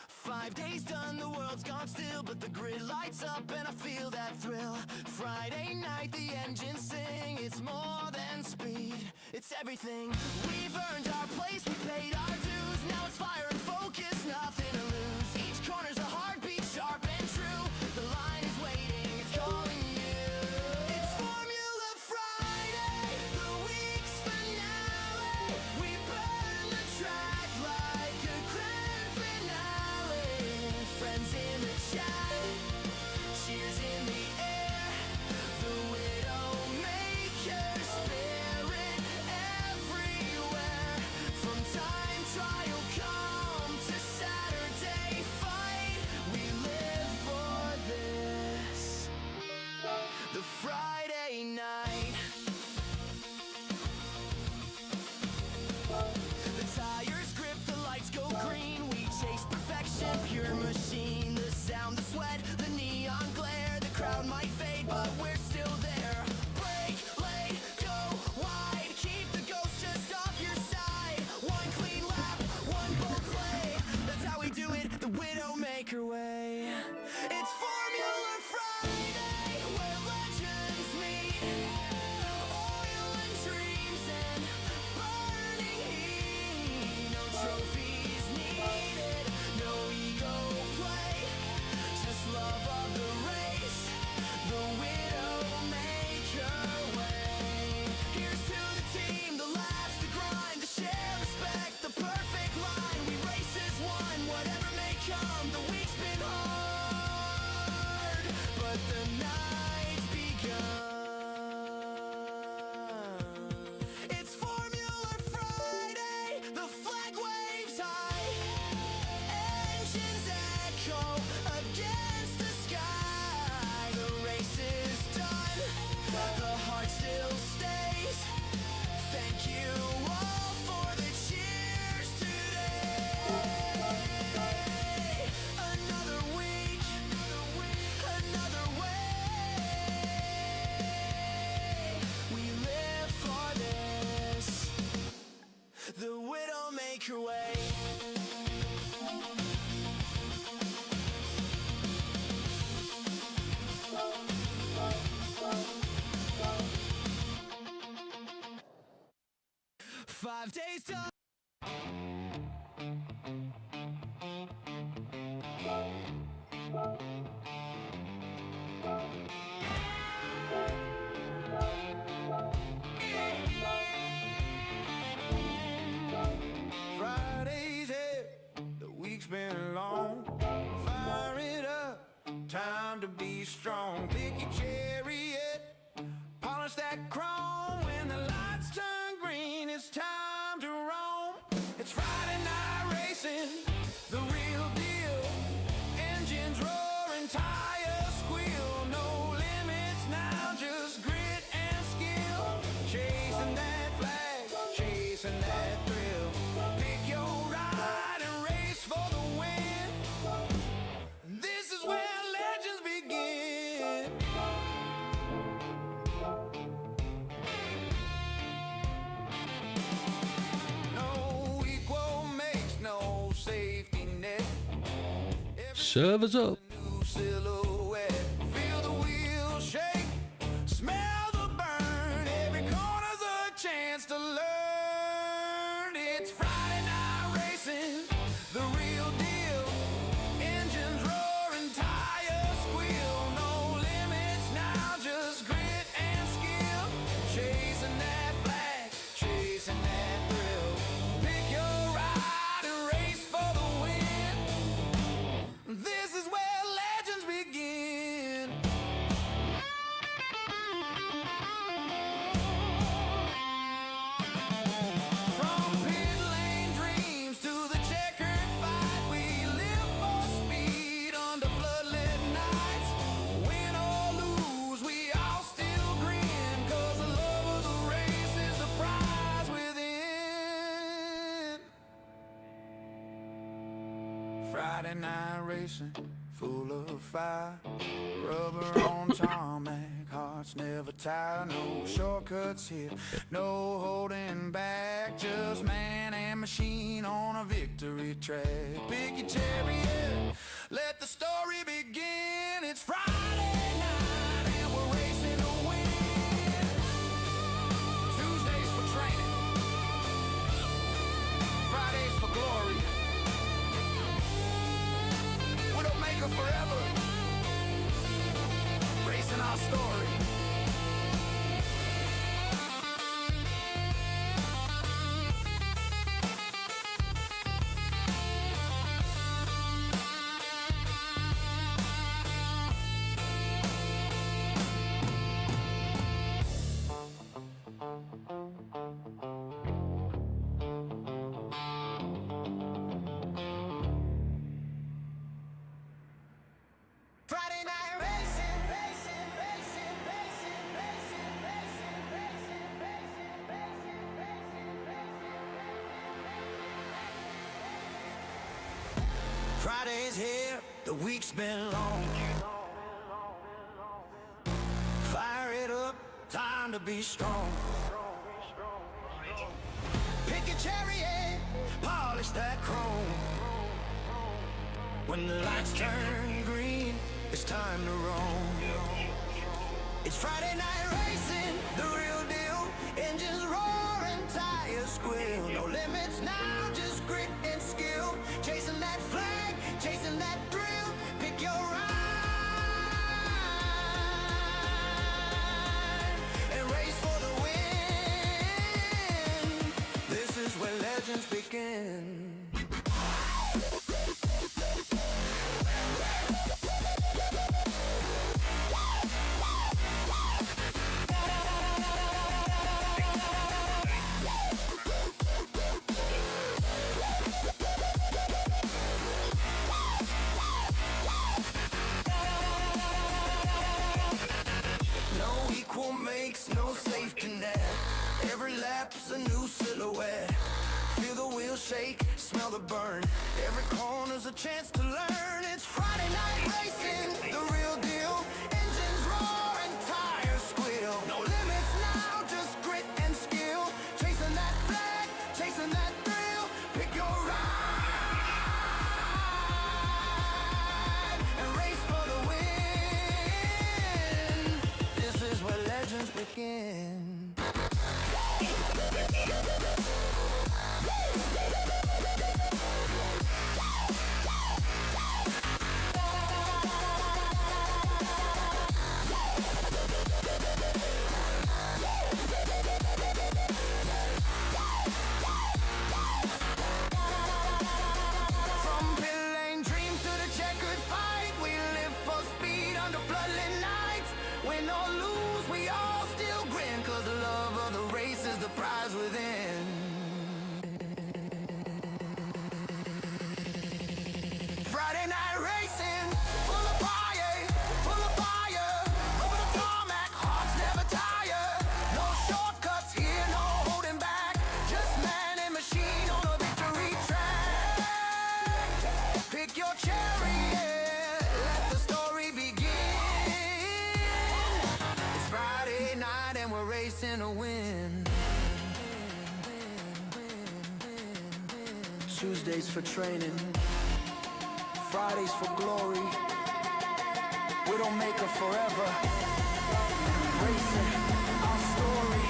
5 days done, the world's gone still, but the grid lights up and I feel that thrill. Friday night, the engines sing, it's more than speed, it's everything. We've earned our place, we paid our dues, now it's fire and focus, nothing to lose. Each corner's a heartbeat, sharp and true, the line is waiting, it's calling you. It's Formula Friday, the week's finale. We burn the track like a grand finale. Friends in the chat, cheers in the air. The Widdowmaker spirit everywhere. From time trial come to Saturday fight, we live for this. The Friday night. The tires grip, the lights go green. We chase perfection, pure machine. The sound, the sweat, the neon glare. The crowd might fade, but we're still there. Break, late, go wide. Keep the ghost just off your side. One clean lap, one bold play. That's how we do it, the Widdowmaker way. It's Formula Friday, where legends meet. Oil and dreams and burning heat. No trophies needed, no ego play, just love of the race, the Widdowmaker way. Here's to the team, the laughs, the grind, the share respect, the perfect line. We race as one, whatever may come. The week's been hard, but the night's begun. It's Formula Friday, the flag waves high, engines echo against the sky. The race is done, the heart still stays. Thank you all for the cheers today. Another week, another way. We live for this, the Widdowmaker way. 5 days done. Friday's here, the week's been long. Fire it up, time to be strong. Pick your chariot, polish that chrome. When the lights turn green, it's time to roam. It's Friday night racing, the real deal. Engines roaring, tires squeal. No limits now, just grit and skill. Chasing that flag, chasing that thrill. Pick your ride and race for the win. This is where legends begin. No equal makes no safety net. Servers up. New silhouette. Feel the wheels shake, smell the burn. Every corner's a chance to learn. It's Friday night racing, the real deal. Engines roaring, tires squeal. No limits now, just grit and skill. Chasing that flag, chasing that thrill. Pick your ride and race for the win. This is where Friday night racing, full of fire. Rubber on tarmac, hearts never tire. No shortcuts here, no holding back. Just man and machine on a victory track. Pick your chariot, let the story begin. It's Friday night and we're racing to win. Tuesdays for training, Fridays for glory. Widdowmaker forever, racing our story. Friday night racing, racing, racing, racing, racing, racing, racing, racing, racing, racing. Friday's here, the week's been long. Fire it up, time to be strong. Pick a chariot, polish that chrome. When the lights turn green, it's time to roam. It's Friday night racing, the real deal. Engines roaring, tires squeal. No limits now, just grit and skill. Chasing that flag, chasing that thrill. Pick your ride and race for the win. This is where legends begin. Makes no safe connect. Every lap's a new silhouette. Feel the wheels shake, smell the burn. Every corner's a chance to learn. It's Friday night racing, the real deal. Engines roar and tires squeal. No limits now, just grit and skill. Chasing that flag, chasing that thrill. Pick your ride and race for the win. This is where legends begin. From pit lane dreams to the checkered fight, we live for speed under floodlit nights. Win or lose, we all still grin, 'cause the love of the race is the prize within. Friday night racing, full of fire, full of fire. Over the tarmac, hearts never tire. No shortcuts here, no holding back. Just man and machine on a victory track. Pick your chariot, let the story begin. It's Friday night and we're racing to win. Tuesdays for training, Fridays for glory. Widdowmaker forever, racing our story.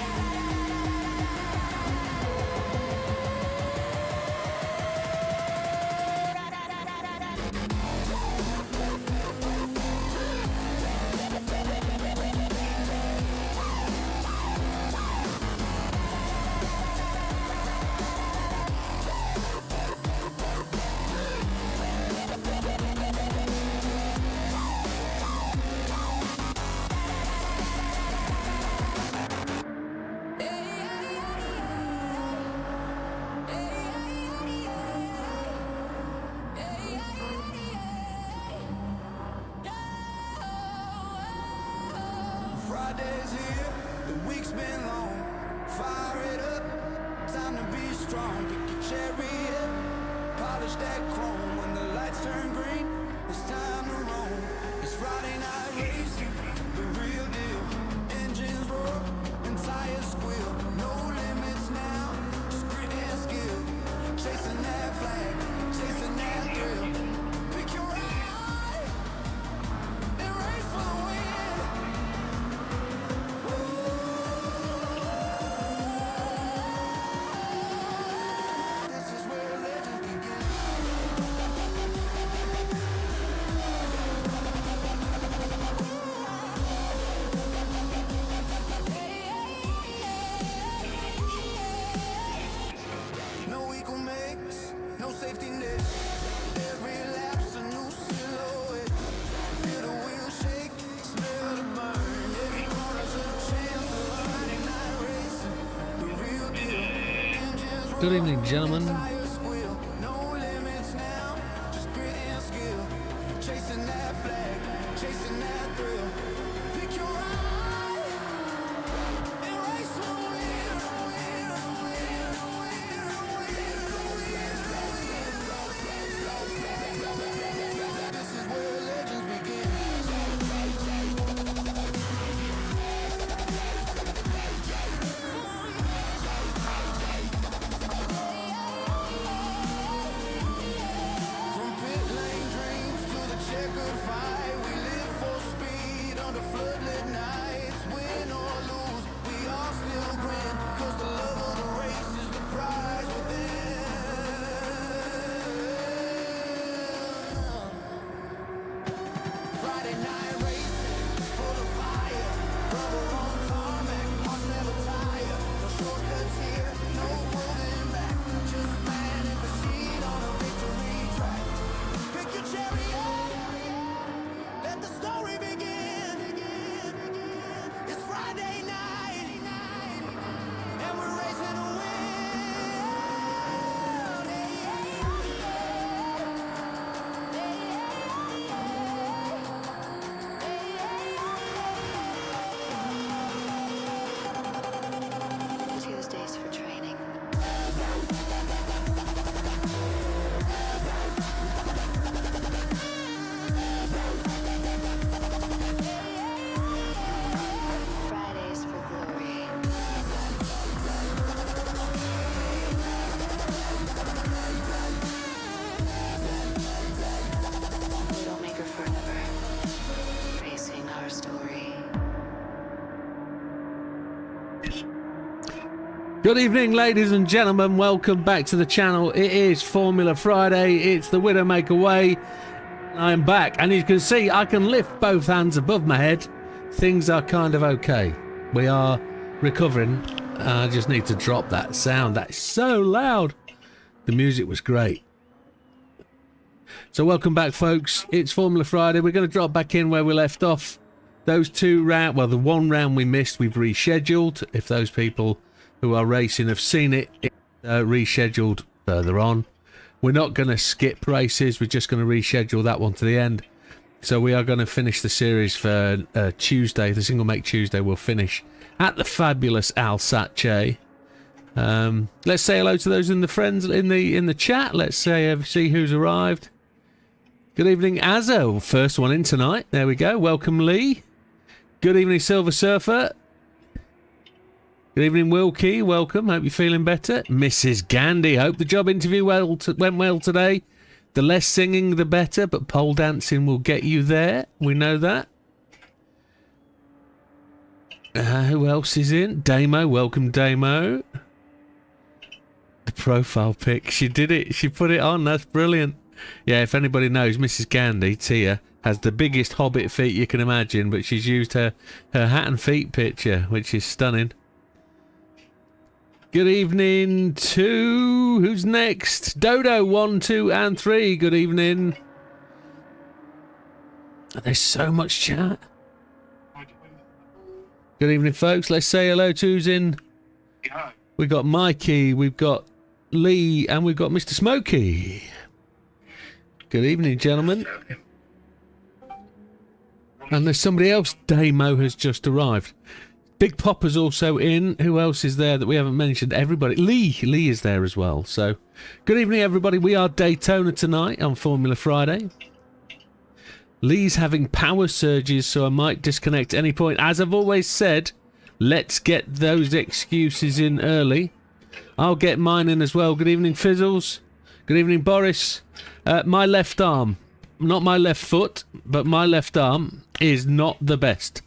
Good evening, gentlemen. Tires squeal, no limits now, just grit and skill. Chasing that flag, chasing that thrill. Pick your eye and race for win, win, win, win. This is where legends begin. From pit lane dreams to the checkered fight, we live for speed under floodlit nights. Win or lose, we all still grin, 'cause the love of the race is the prize within. Friday night racing, full of fire, rubber on tarmac, hearts never tire. No shortcuts here, no holding back, just man and machine on a victory track. Pick your chariot, let the story begin. It's Friday night, and we're racing to win. Tuesdays for training. Fridays for glory. Widdowmaker forever. Racing our story. Good evening, ladies and gentlemen. Welcome back to the channel. It is Formula Friday. It's the Widdowmaker way. I am back, and you can see I can lift both hands above my head. Things are kind of okay. We are recovering. I just need to drop that sound. That is so loud. The music was great. So welcome back, folks. It's Formula Friday. We're going to drop back in where we left off. Those two rounds, well, the one round we missed, we've rescheduled. If those people who are racing have seen it, it's rescheduled further on. We're not going to skip races. We're just going to reschedule that one to the end. So we are going to finish the series for Tuesday. The Single Make Tuesday will finish at the fabulous Alsace. Let's say hello to those in the friends in the chat. Let's say see who's arrived. Good evening, Azzo. First one in tonight. There we go. Welcome, Lee. Good evening, Silver Surfer. Good evening, Wilkie. Welcome. Hope you're feeling better. Mrs. Gandy. Hope the job interview went well today. The less singing, the better, but pole dancing will get you there. We know that. Who else is in? Damo. Welcome, Damo. The profile pic. She did it. She put it on. That's brilliant. Yeah, if anybody knows, Mrs. Gandy, Tia, has the biggest hobbit feet you can imagine, but she's used her hat and feet picture, which is stunning. Good evening to... who's next? Dodo, 1, 2, and 3. Good evening. There's so much chat. Good evening, folks. Let's say hello to who's in. We've got Mikey, we've got Lee, and we've got Mr. Smokey. Good evening, gentlemen. And there's somebody else. Damo has just arrived. Big Popper's also in. Who else is there that we haven't mentioned? Everybody. Lee is there as well. So, good evening, everybody. We are Daytona tonight on Formula Friday. Lee's having power surges, so I might disconnect at any point. As I've always said, let's get those excuses in early. I'll get mine in as well. Good evening, Fizzles. Good evening, Boris. My left arm, not my left foot, but my left arm is not the best.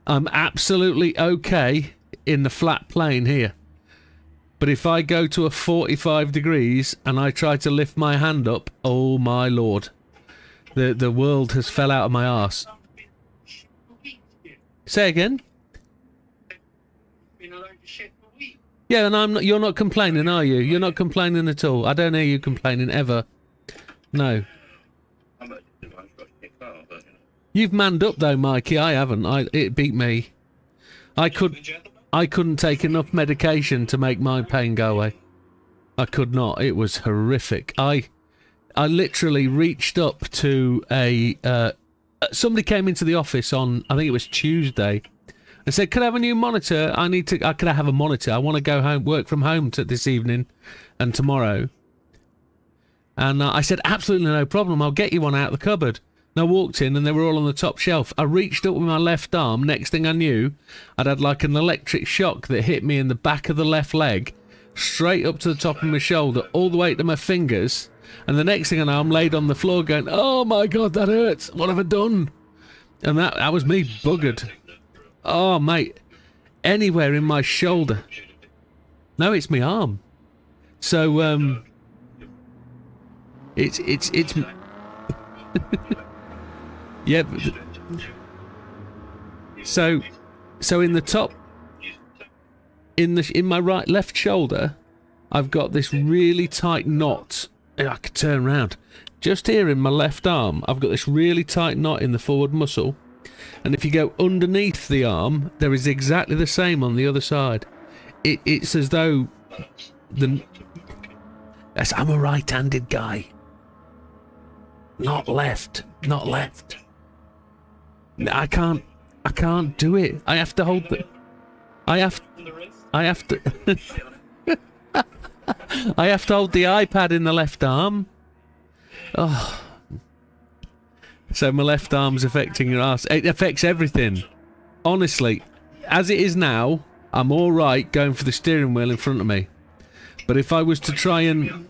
I'm absolutely okay in the flat plane here. But if I go to a 45 degrees and I try to lift my hand up, oh my lord. The world has fell out of my arse. Say again? Yeah, and I'm not, you're not complaining, are you? You're not complaining at all. I don't hear you complaining ever. No. You've manned up though, Mikey. I haven't. It beat me. I couldn't take enough medication to make my pain go away. I could not. It was horrific. I literally reached up to a... somebody came into the office on, I think it was Tuesday, and said, could I have a new monitor? Could I have a monitor? I want to go home, work from home this evening and tomorrow. And I said, absolutely no problem. I'll get you one out of the cupboard. And I walked in and they were all on the top shelf. I reached up with my left arm. Next thing I knew, I'd had like an electric shock that hit me in the back of the left leg, straight up to the top of my shoulder, all the way to my fingers. And the next thing I know, I'm laid on the floor going, oh my God, that hurts. What have I done? And that was me buggered. Oh, mate. Anywhere in my shoulder. No, it's my arm. So, it's yeah. So in the top, in my left shoulder, I've got this really tight knot. I could turn around. Just here in my left arm, I've got this really tight knot in the forward muscle. And if you go underneath the arm, there is exactly the same on the other side. It's as though yes, I'm a right-handed guy. Not left. Not left. I can't do it. I have to hold the... I have to... I have to hold the iPad in the left arm. Oh. So my left arm's affecting your ass. It affects everything. Honestly, as it is now, I'm all right going for the steering wheel in front of me. But if I was to try and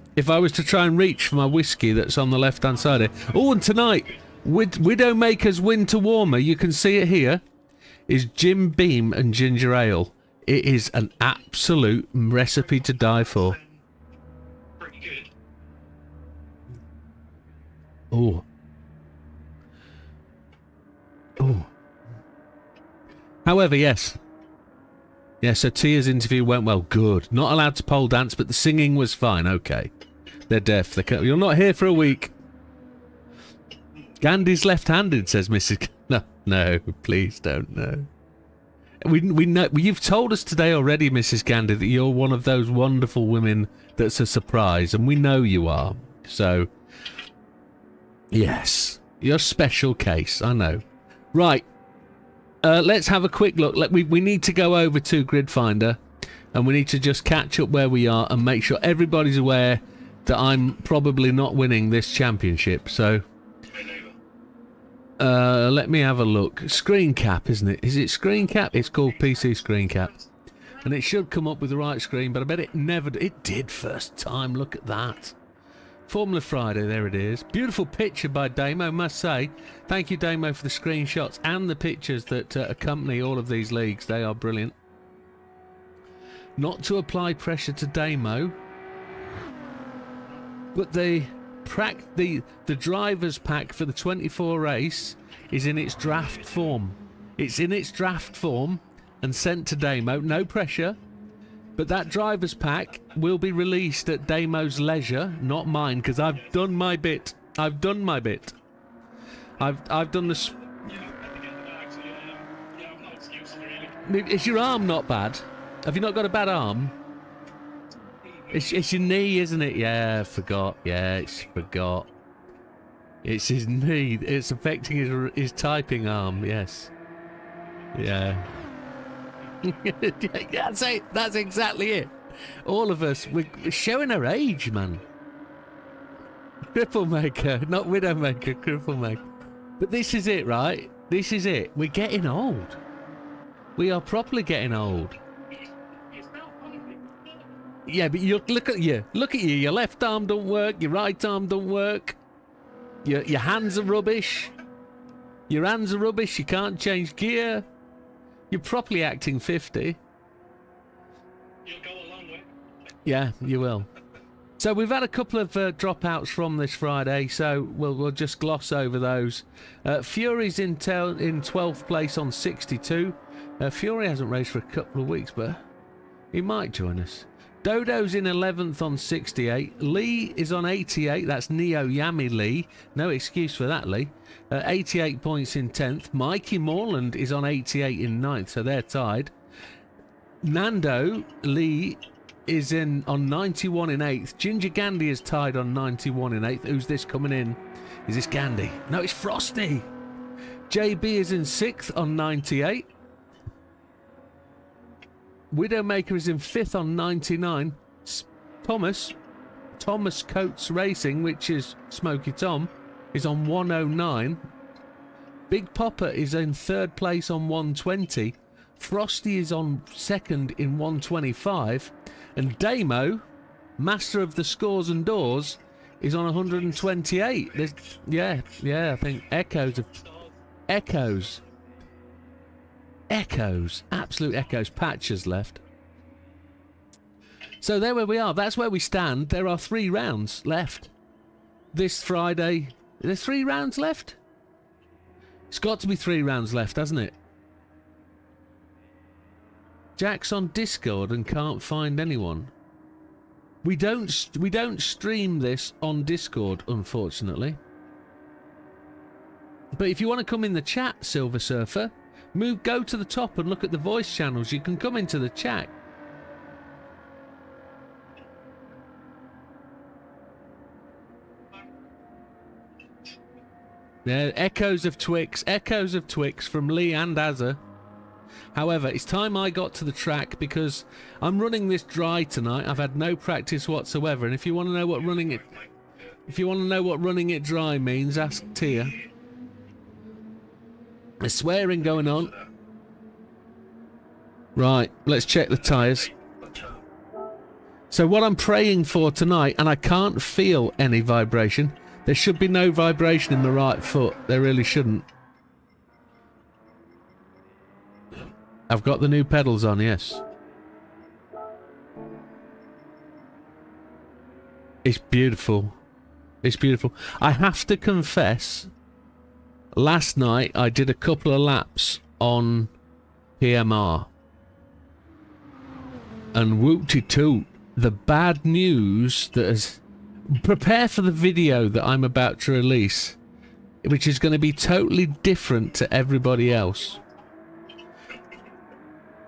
reach for my whiskey that's on the left-hand side here. Oh, and tonight, Widdowmaker's Winter Warmer, you can see it here, is Jim Beam and ginger ale. It is an absolute recipe to die for. Pretty good. Oh. Oh. However, yes. Yeah, so Tia's interview went well. Good. Not allowed to pole dance, but the singing was fine. Okay. They're deaf. You're not here for a week. Gandhi's left-handed, says Mrs. No, please don't. No. We know. You've told us today already, Mrs. Gandhi, that you're one of those wonderful women that's a surprise, and we know you are. So, yes. You're a special case. I know. Right. Let's have a quick look. We need to go over to Grid Finder, and we need to just catch up where we are and make sure everybody's aware that I'm probably not winning this championship. So, let me have a look. Screen cap, isn't it? Is it screen cap? It's called PC screen cap, and it should come up with the right screen. But I bet it never. It did first time. Look at that. Formula Friday, there it is. Beautiful picture by Damo, must say. Thank you, Damo, for the screenshots and the pictures that accompany all of these leagues. They are brilliant. Not to apply pressure to Damo, but the driver's pack for the 24 race is in its draft form. It's in its draft form and sent to Damo. No pressure. But that driver's pack will be released at Damo's leisure, not mine, because I've done my bit. I've done my bit. I've done this. Is your arm not bad? Have you not got a bad arm? It's your knee, isn't it? Yeah, forgot. Yeah, it's forgot. It's his knee. It's affecting his typing arm. Yes. Yeah. That's it. That's exactly it. All of us, we're showing our age, man. Cripplemaker, not Widdowmaker, Cripplemaker. But this is it, right? This is it. We're getting old. We are properly getting old. Yeah, but you look at you. Look at you. Your left arm don't work. Your right arm don't work. Your hands are rubbish. Your hands are rubbish. You can't change gear. You're properly acting 50. You'll go a long way. Yeah, you will. So we've had a couple of dropouts from this Friday, so we'll just gloss over those. Fury's in 12th place on 62. Fury hasn't raced for a couple of weeks, but he might join us. Dodo's in 11th on 68. Lee is on 88. That's Neo Yami Lee. No excuse for that, Lee. 88 points in 10th. Mikey Morland is on 88 in 9th, so they're tied. Nando Lee is in on 91 in 8th. Ginger Gandhi is tied on 91 in 8th. Who's this coming in? Is this Gandhi? No, it's Frosty. JB is in 6th on 98. Widdowmaker is in 5th on 99. Thomas Coates Racing, which is Smoky Tom, is on 109. Big Popper is in 3rd place on 120. Frosty is on 2nd in 125. And Damo, master of the scores and doors, is on 128. There's, yeah, I think echoes, absolute echoes. Patch has left. So there where we are. That's where we stand. There are 3 rounds left this Friday. There's 3 rounds left. It's got to be 3 rounds left, hasn't it? Jack's on Discord and can't find anyone. We don't stream this on Discord, unfortunately. But if you want to come in the chat, Silver Surfer, go to the top and look at the voice channels. You can come into the chat. Yeah, echoes of Twix from Lee and Azza. However, it's time I got to the track because I'm running this dry tonight. I've had no practice whatsoever, and if you want to know what running it dry means, ask Tia. There's swearing going on. Right, let's check the tyres. So what I'm praying for tonight, and I can't feel any vibration. There should be no vibration in the right foot. There really shouldn't. I've got the new pedals on, yes. It's beautiful. It's beautiful. I have to confess, last night I did a couple of laps on PMR. And whoop-de-toot, the bad news that has... Prepare for the video that I'm about to release, which is going to be totally different to everybody else.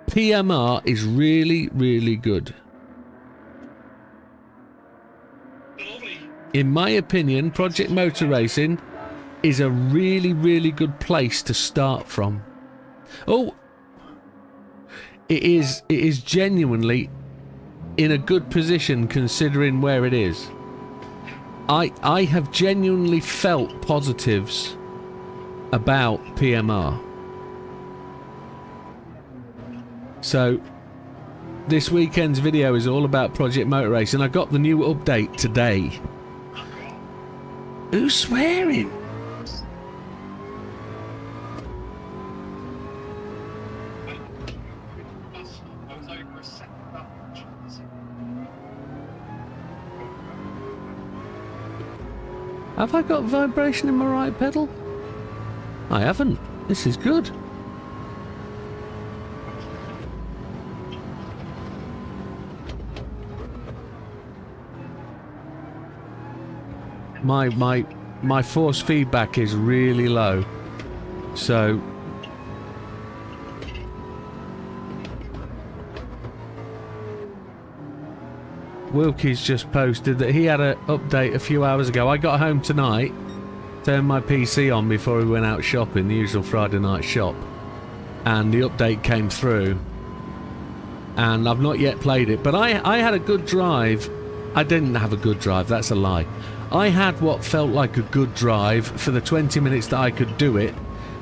PMR is really, really good. In my opinion, Project Motor Racing is a really, really good place to start from. Oh, it is genuinely in a good position considering where it is. I have genuinely felt positives about PMR. So this weekend's video is all about Project Motor Racing. I got the new update today. Who's swearing? Have I got vibration in my right pedal? I haven't. This is good. My force feedback is really low. So Wilkie's just posted that he had an update a few hours ago. I got home tonight, turned my PC on before we went out shopping, the usual Friday night shop, and the update came through. And I've not yet played it, but I had a good drive. I didn't have a good drive, that's a lie. I had what felt like a good drive for the 20 minutes that I could do it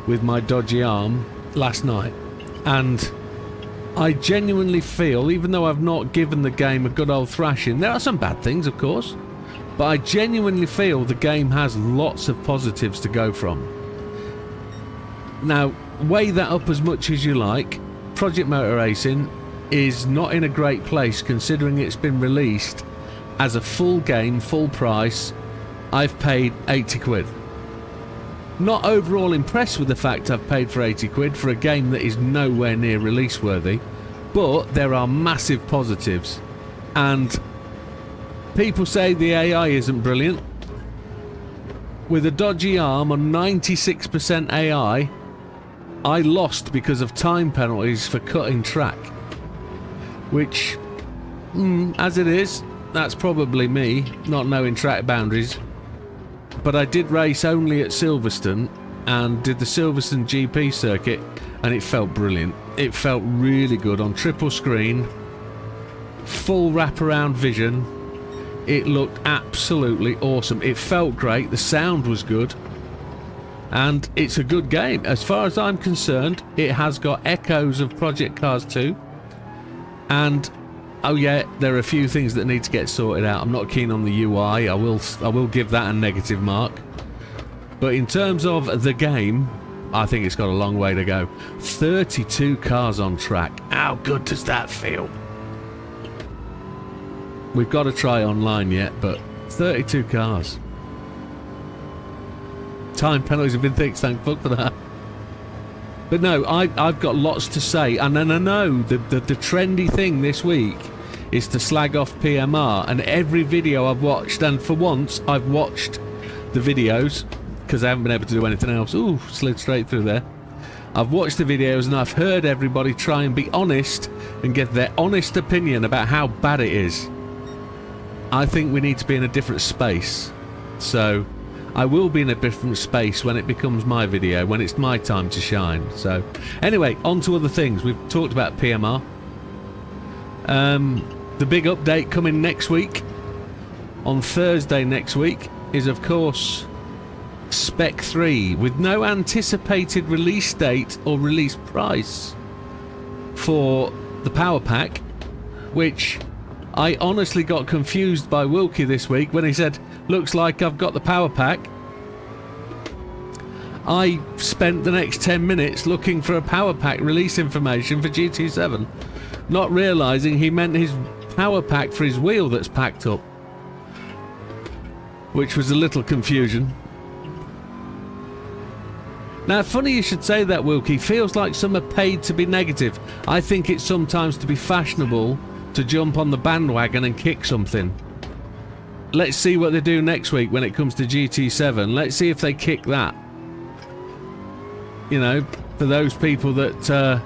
with my dodgy arm last night. And I genuinely feel, even though I've not given the game a good old thrashing, there are some bad things, of course, but I genuinely feel the game has lots of positives to go from. Now, weigh that up as much as you like. Project Motor Racing is not in a great place considering it's been released as a full game, full price. I've paid 80 quid. Not overall impressed with the fact I've paid for 80 quid for a game that is nowhere near release worthy, but there are massive positives. And people say the AI isn't brilliant. With a dodgy arm on 96% AI, I lost because of time penalties for cutting track, which as it is, that's probably me, not knowing track boundaries. But I did race only at Silverstone and did the Silverstone GP circuit, and it felt brilliant. It felt really good on triple screen, full wraparound vision. It looked absolutely awesome. It felt great. The sound was good. And it's a good game. As far as I'm concerned, it has got echoes of Project Cars 2. And, oh yeah, there are a few things that need to get sorted out. I'm not keen on the UI. I will give that a negative mark. But in terms of the game, I think it's got a long way to go. 32 cars on track. How good does that feel? We've got to try online yet, but 32 cars. Time penalties have been thick, thank fuck for that. But no, I've got lots to say, and then I know the trendy thing this week is to slag off PMR, and every video I've watched, and for once I've watched the videos, because I haven't been able to do anything else. Ooh, slid straight through there. I've watched the videos and I've heard everybody try and be honest and get their honest opinion about how bad it is. I think we need to be in a different space. So I will be in a different space when it becomes my video, when it's my time to shine. So anyway, on to other things. We've talked about PMR. The big update coming next week, on Thursday next week, is of course Spec 3, with no anticipated release date or release price for the Power Pack, which I honestly got confused by Wilkie this week when he said, looks like I've got the Power Pack. I spent the next 10 minutes looking for a Power Pack release information for GT7, not realising he meant his Power Pack for his wheel that's packed up, which was a little confusion. Now, funny you should say that, Wilkie. Feels like some are paid to be negative. I think it's sometimes to be fashionable to jump on the bandwagon and kick something. Let's see what they do next week when it comes to GT7. Let's see if they kick that. You know, for those people that are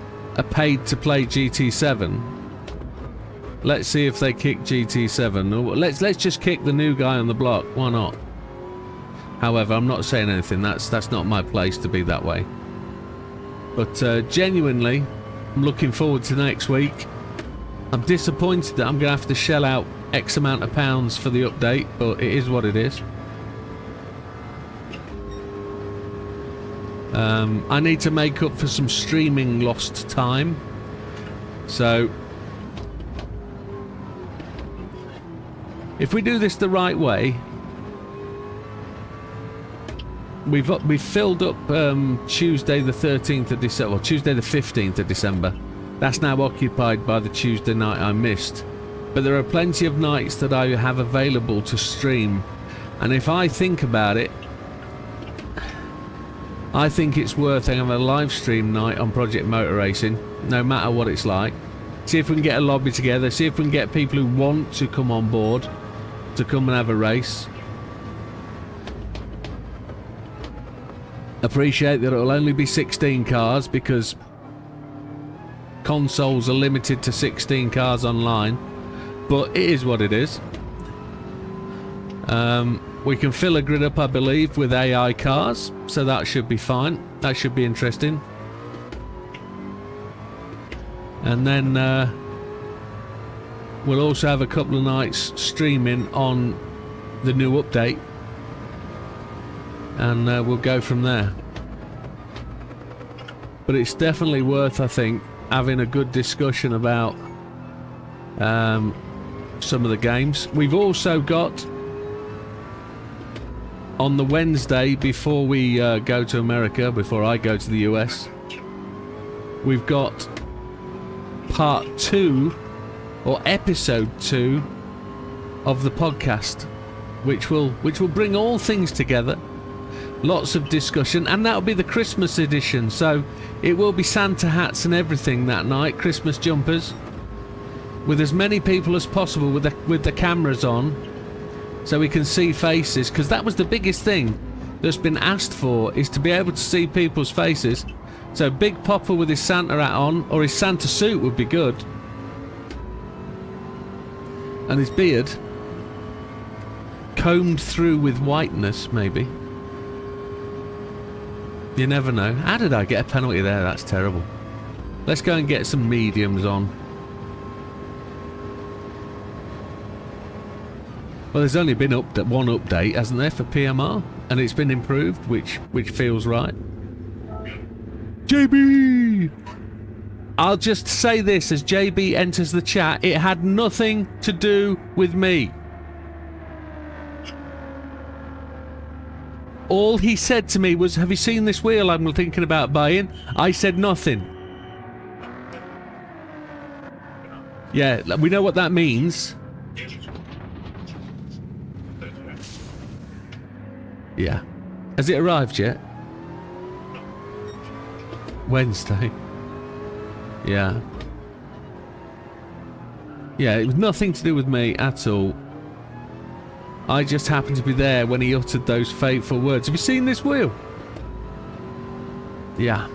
paid to play GT7. Let's see if they kick GT7. Let's just kick the new guy on the block. Why not? However, I'm not saying anything. That's not my place to be that way. But genuinely, I'm looking forward to next week. I'm disappointed that I'm going to have to shell out X amount of pounds for the update, but it is what it is. I need to make up for some streaming lost time. So, if we do this the right way, we've filled up Tuesday the 13th of December, or Tuesday the 15th of December. That's now occupied by the Tuesday night I missed. But there are plenty of nights that I have available to stream. And if I think about it, I think it's worth having a live stream night on Project Motor Racing, no matter what it's like. See if we can get a lobby together, see if we can get people who want to come on board to come and have a race. Appreciate that it'll only be 16 cars because consoles are limited to 16 cars online, but it is what it is. We can fill a grid up, I believe, with AI cars, so that should be fine. That should be interesting. And then we'll also have a couple of nights streaming on the new update, and we'll go from there. But it's definitely worth, I think, having a good discussion about some of the games. We've also got, on the Wednesday before we go to America, before I go to the US, we've got part 2 or episode 2 of the podcast, which will bring all things together. Lots of discussion, and that'll be the Christmas edition, so it will be Santa hats and everything that night, Christmas jumpers, with as many people as possible with the cameras on, so we can see faces, because that was the biggest thing that's been asked for, is to be able to see people's faces. So Big Popper with his Santa hat on, or his Santa suit would be good. And his beard combed through with whiteness, maybe. You never know. How did I get a penalty there? That's terrible. Let's go and get some mediums on. Well, there's only been one update, hasn't there, for PMR? And it's been improved, which feels right. JB! I'll just say this as JB enters the chat. It had nothing to do with me. All he said to me was, have you seen this wheel I'm thinking about buying? I said nothing. Yeah, we know what that means. Yeah. Has it arrived yet? Wednesday. Yeah. Yeah, it was nothing to do with me at all. I just happened to be there when he uttered those fateful words. Have you seen this wheel? Yeah.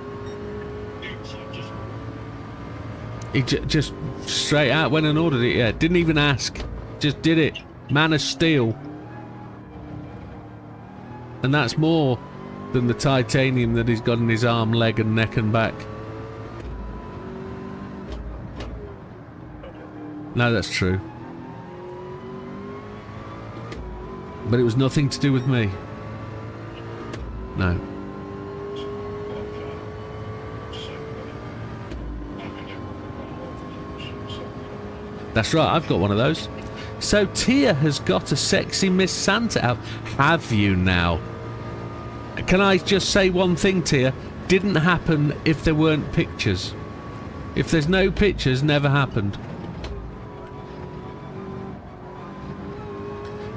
He just straight out went and ordered it, yeah. Didn't even ask. Just did it. Man of steel. And that's more than the titanium that he's got in his arm, leg and neck and back. No, that's true. But it was nothing to do with me. No. That's right, I've got one of those. So Tia has got a sexy Miss Santa out. Have you now? Can I just say one thing, Tia? Didn't happen if there weren't pictures. If there's no pictures, never happened.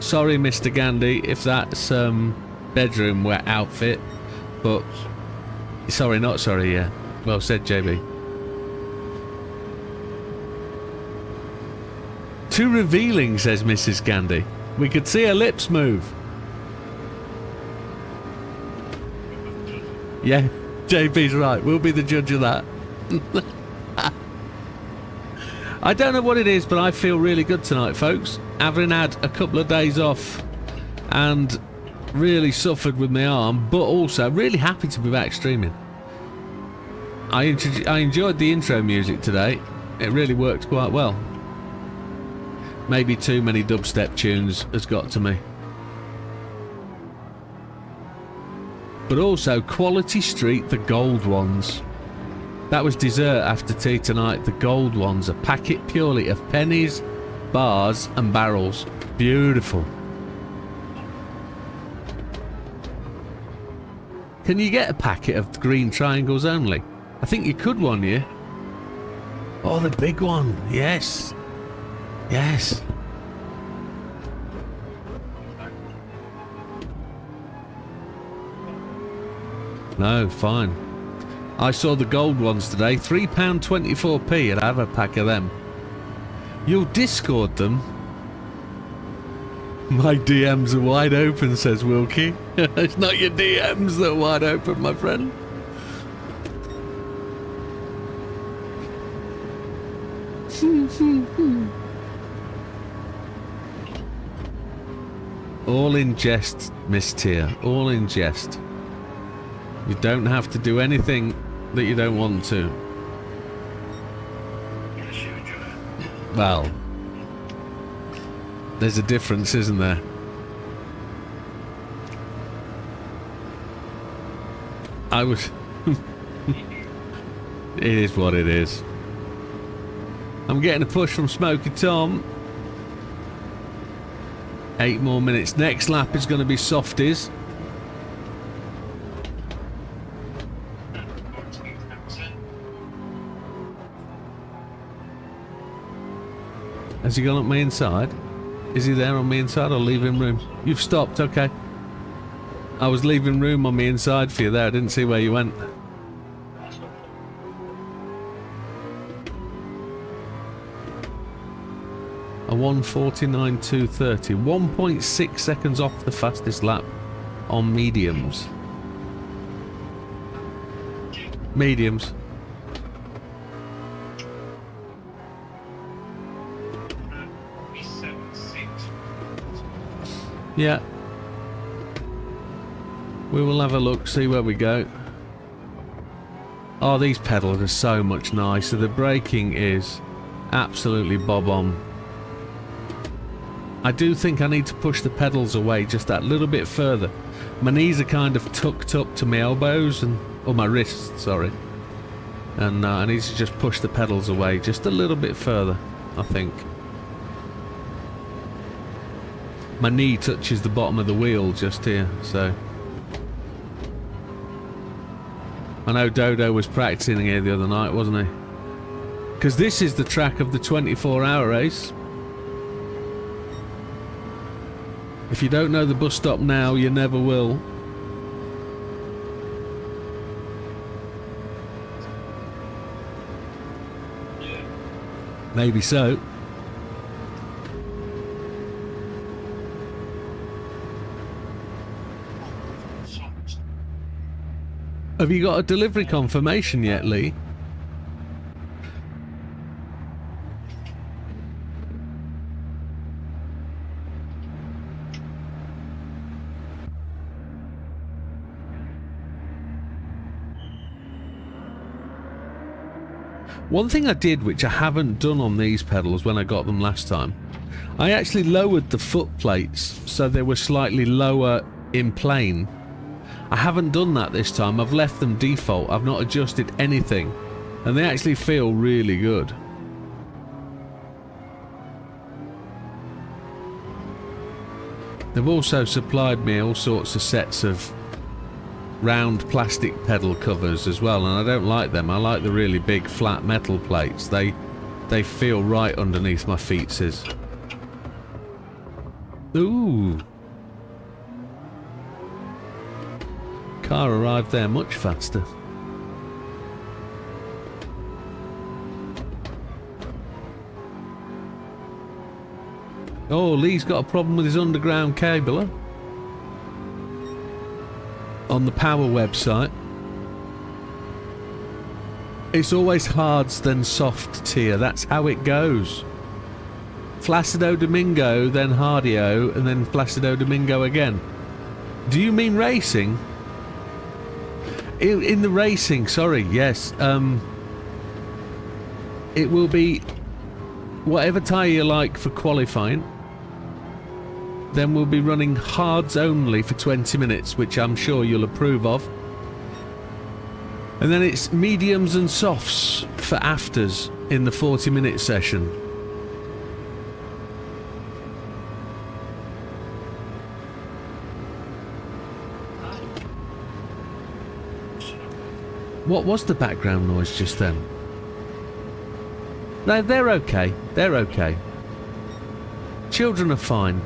Sorry, Mr. Gandhi, if that's bedroom wear outfit, but sorry, not sorry. Yeah, well said, JB. Too revealing, says Mrs. Gandhi. We could see her lips move. Yeah, JB's right. We'll be the judge of that. I don't know what it is, but I feel really good tonight, folks. Having had a couple of days off and really suffered with my arm, but also really happy to be back streaming. I enjoyed the intro music today. It really worked quite well. Maybe too many dubstep tunes has got to me. But also Quality Street, the gold ones. That was dessert after tea tonight. The gold ones, a packet purely of pennies, bars and barrels. Beautiful. Can you get a packet of green triangles only? I think you could one year. Oh, the big one. Yes. Yes. No, fine. I saw the gold ones today. £3.24p. I'd have a pack of them. You'll Discord them? My DMs are wide open, says Wilkie. It's not your DMs that are wide open, my friend. All in jest, Miss Tia. All in jest. You don't have to do anything that you don't want to. Well, there's a difference, isn't there? I was... It is what it is. I'm getting a push from Smoky Tom. 8 more minutes. Next lap is going to be softies. Has he gone up my inside? Is he there on me inside or leaving room? You've stopped, okay. I was leaving room on me inside for you there. I didn't see where you went. A 1:49.230. 1.6 seconds off the fastest lap on mediums. Mediums. Yeah. We will have a look, see where we go. Oh, these pedals are so much nicer. The braking is absolutely bob on. I do think I need to push the pedals away just that little bit further. My knees are kind of tucked up to my elbows and or my wrists, sorry. And I need to just push the pedals away just a little bit further, I think. My knee touches the bottom of the wheel just here, so. I know Dodo was practicing here the other night, wasn't he? Because this is the track of the 24-hour race. If you don't know the bus stop now, you never will. Yeah. Maybe so. Have you got a delivery confirmation yet, Lee? One thing I did, which I haven't done on these pedals when I got them last time, I actually lowered the foot plates so they were slightly lower in plane. I haven't done that this time. I've left them default. I've not adjusted anything, and they actually feel really good. They've also supplied me all sorts of sets of round plastic pedal covers as well, and I don't like them. I like the really big flat metal plates. They feel right underneath my feet. Ooh. Car arrived there much faster. Oh, Lee's got a problem with his underground cabler. On the power website. It's always hards then soft tier. That's how it goes. Flacido Domingo, then Hardio, and then Flacido Domingo again. Do you mean racing? In the racing, sorry, yes. It will be whatever tyre you like for qualifying. Then we'll be running hards only for 20 minutes, which I'm sure you'll approve of. And then it's mediums and softs for afters in the 40-minute session. What was the background noise just then? No, they're okay. They're okay. Children are fine.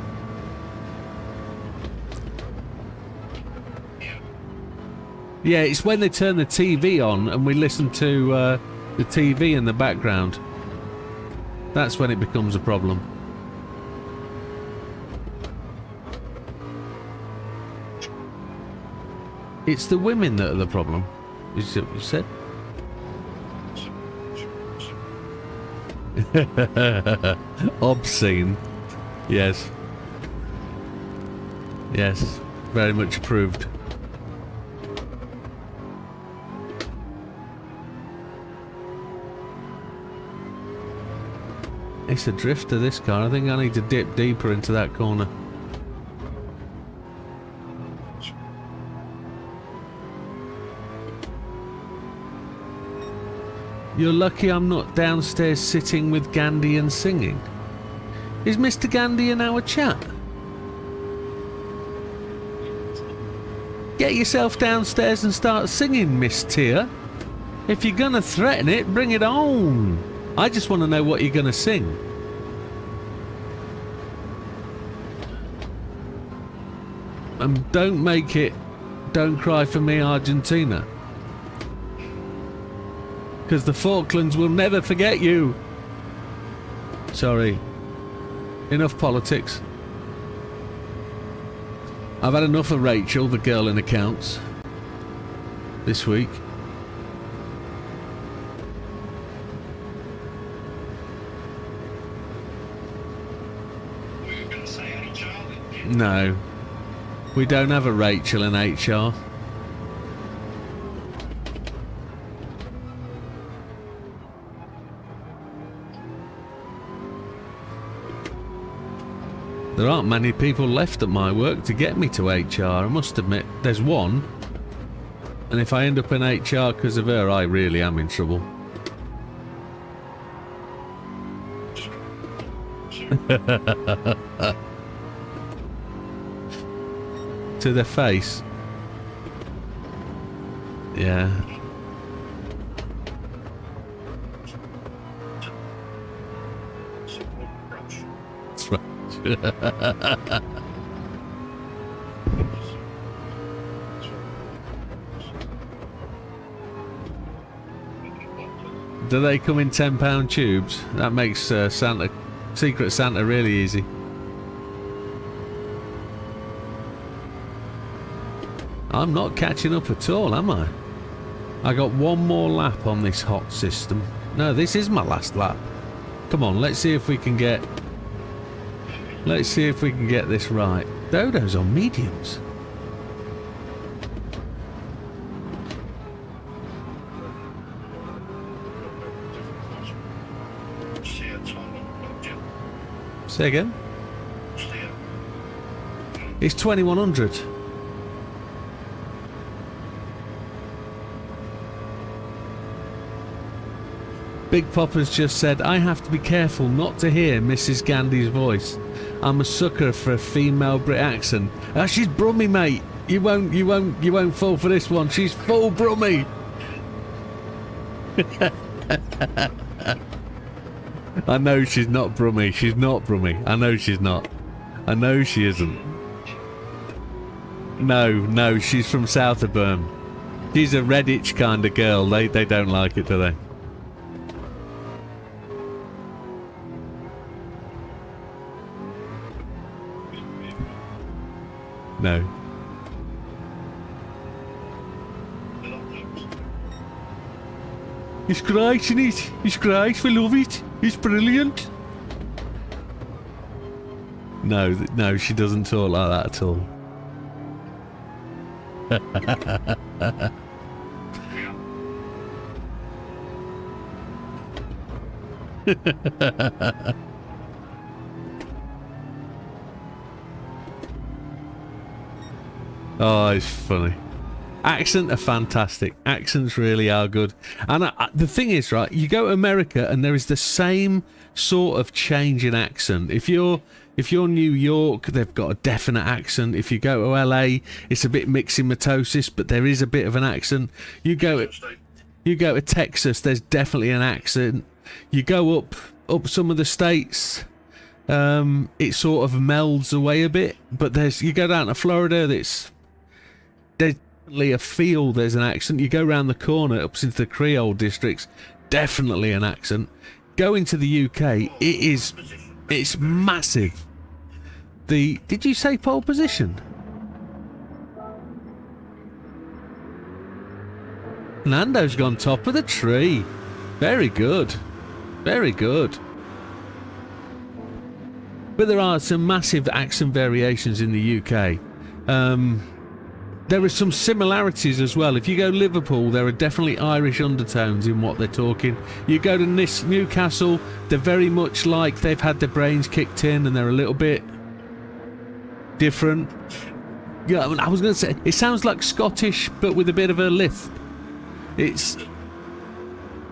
Yeah, it's when they turn the TV on and we listen to the TV in the background. That's when it becomes a problem. It's the women that are the problem. Is that what you said? Obscene. Yes. Yes. Very much approved. It's a drifter, this car. I think I need to dip deeper into that corner. You're lucky I'm not downstairs sitting with Gandhi and singing. Is Mr. Gandhi in our chat? Get yourself downstairs and start singing, Miss Tia. If you're gonna threaten it, bring it on. I just want to know what you're gonna sing. And don't make it Don't Cry For Me, Argentina. Because the Falklands will never forget you. Sorry. Enough politics. I've had enough of Rachel, the girl in accounts, this week. We were going to say, hey, Charlie. No. We don't have a Rachel in HR. There aren't many people left at my work to get me to HR. I must admit, there's one. And if I end up in HR because of her, I really am in trouble. To their face. Yeah. That's right. Do they come in £10 tubes? That makes Santa, Secret Santa really easy. I'm not catching up at all, am I? I got one more lap on this hot system. No, this is my last lap. Come on, let's see if we can get... Let's see if we can get this right. Dodos on mediums. Say again? It's 2100. Big Popper's just said, I have to be careful not to hear Mrs. Gandhi's voice. I'm a sucker for a female Brit accent. Ah, she's Brummy, mate. You won't fall for this one. She's full Brummy. I know she's not Brummy. She's not Brummy. I know she's not. I know she isn't. No, she's from Southerburn. She's a Redditch kind of girl. They don't like it, do they? No. It's great, isn't it? It's great. We love it. It's brilliant. No, she doesn't talk like that at all. Oh, it's funny. Accent are fantastic. Accents really are good. And the thing is, right, you go to America and there is the same sort of change in accent. If you're New York, they've got a definite accent. If you go to LA, it's a bit mixing-matosis, but there is a bit of an accent. You go to Texas, there's definitely an accent. You go up some of the states, it sort of melds away a bit. But you go down to Florida, there's definitely a feel, there's an accent. You go around the corner up into the Creole districts, definitely an accent. Going to the UK, it's massive. Did you say pole position? Nando's gone top of the tree. Very good. Very good. But there are some massive accent variations in the UK. There are some similarities as well. If you go Liverpool, there are definitely Irish undertones in what they're talking. You go to Newcastle, they're very much like they've had their brains kicked in and they're a little bit different. Yeah, I was going to say, it sounds like Scottish, but with a bit of a lisp.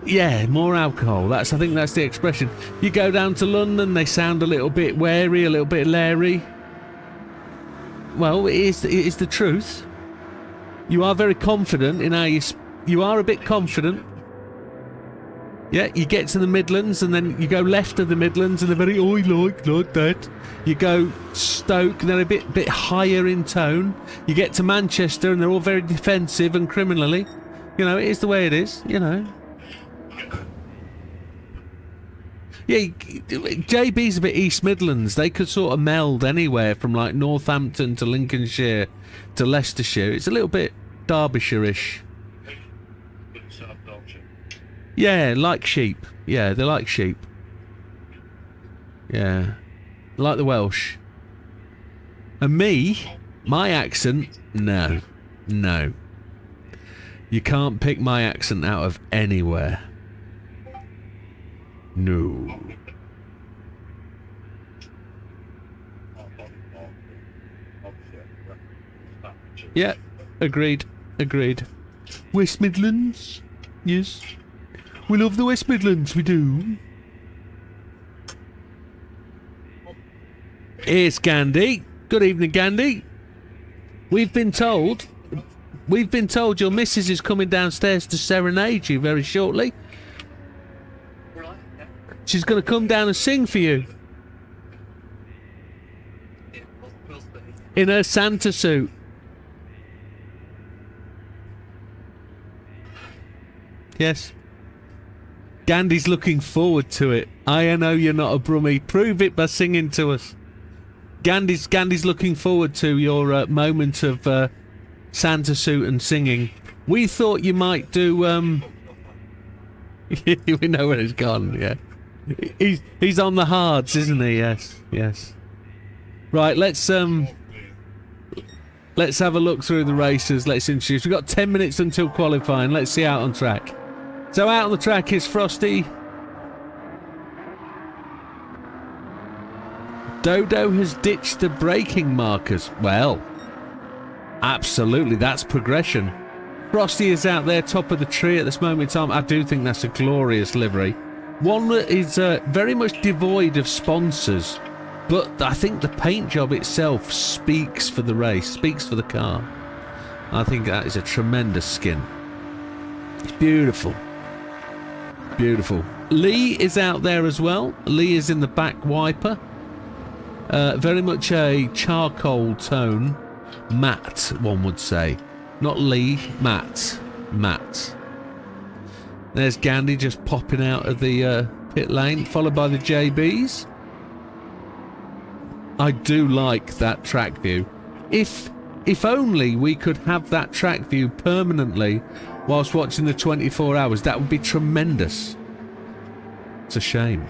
Yeah, more alcohol. I think that's the expression. You go down to London, they sound a little bit wary, a little bit leery. Well, it is the truth. You are very confident in how you are a bit confident. Yeah, you get to the Midlands and then you go left of the Midlands and they're very, oh, like that. You go Stoke and they're a bit higher in tone. You get to Manchester and they're all very defensive and criminally. You know, it is the way it is, you know. Yeah, JB's a bit East Midlands. They could sort of meld anywhere from like Northampton to Lincolnshire to Leicestershire. It's a little bit Derbyshire-ish. Yeah, like sheep. Yeah, they're like sheep. Yeah. Like the Welsh. And me, my accent, no. No. You can't pick my accent out of anywhere. No. Yeah, agreed. Agreed. West Midlands? Yes. We love the West Midlands, we do. Here's Gandhi. Good evening, Gandhi. We've been told your missus is coming downstairs to serenade you very shortly. Right, yeah. She's going to come down and sing for you. Yeah, we'll see. In her Santa suit. Yes. Gandhi's looking forward to it. I know you're not a Brummie. Prove it by singing to us. Gandhi's looking forward to your moment of Santa suit and singing. We thought you might do. We know where he's gone. Yeah, he's on the hards, isn't he? Yes, yes. Right, let's have a look through the races. Let's introduce. We've got 10 minutes until qualifying. Let's see out on track. So out on the track is Frosty. Dodo has ditched the braking markers. Well, absolutely, that's progression. Frosty is out there top of the tree at this moment in time. I do think that's a glorious livery. One that is very much devoid of sponsors, but I think the paint job itself speaks for the race, speaks for the car. I think that is a tremendous skin. It's beautiful. Beautiful. Lee is out there as well. Lee is in the back wiper. Very much a charcoal tone. Matte, one would say. Not Lee, matte. Matte. There's Gandhi just popping out of the pit lane, followed by the JBs. I do like that track view. If only we could have that track view permanently whilst watching the 24 hours, that would be tremendous. It's a shame.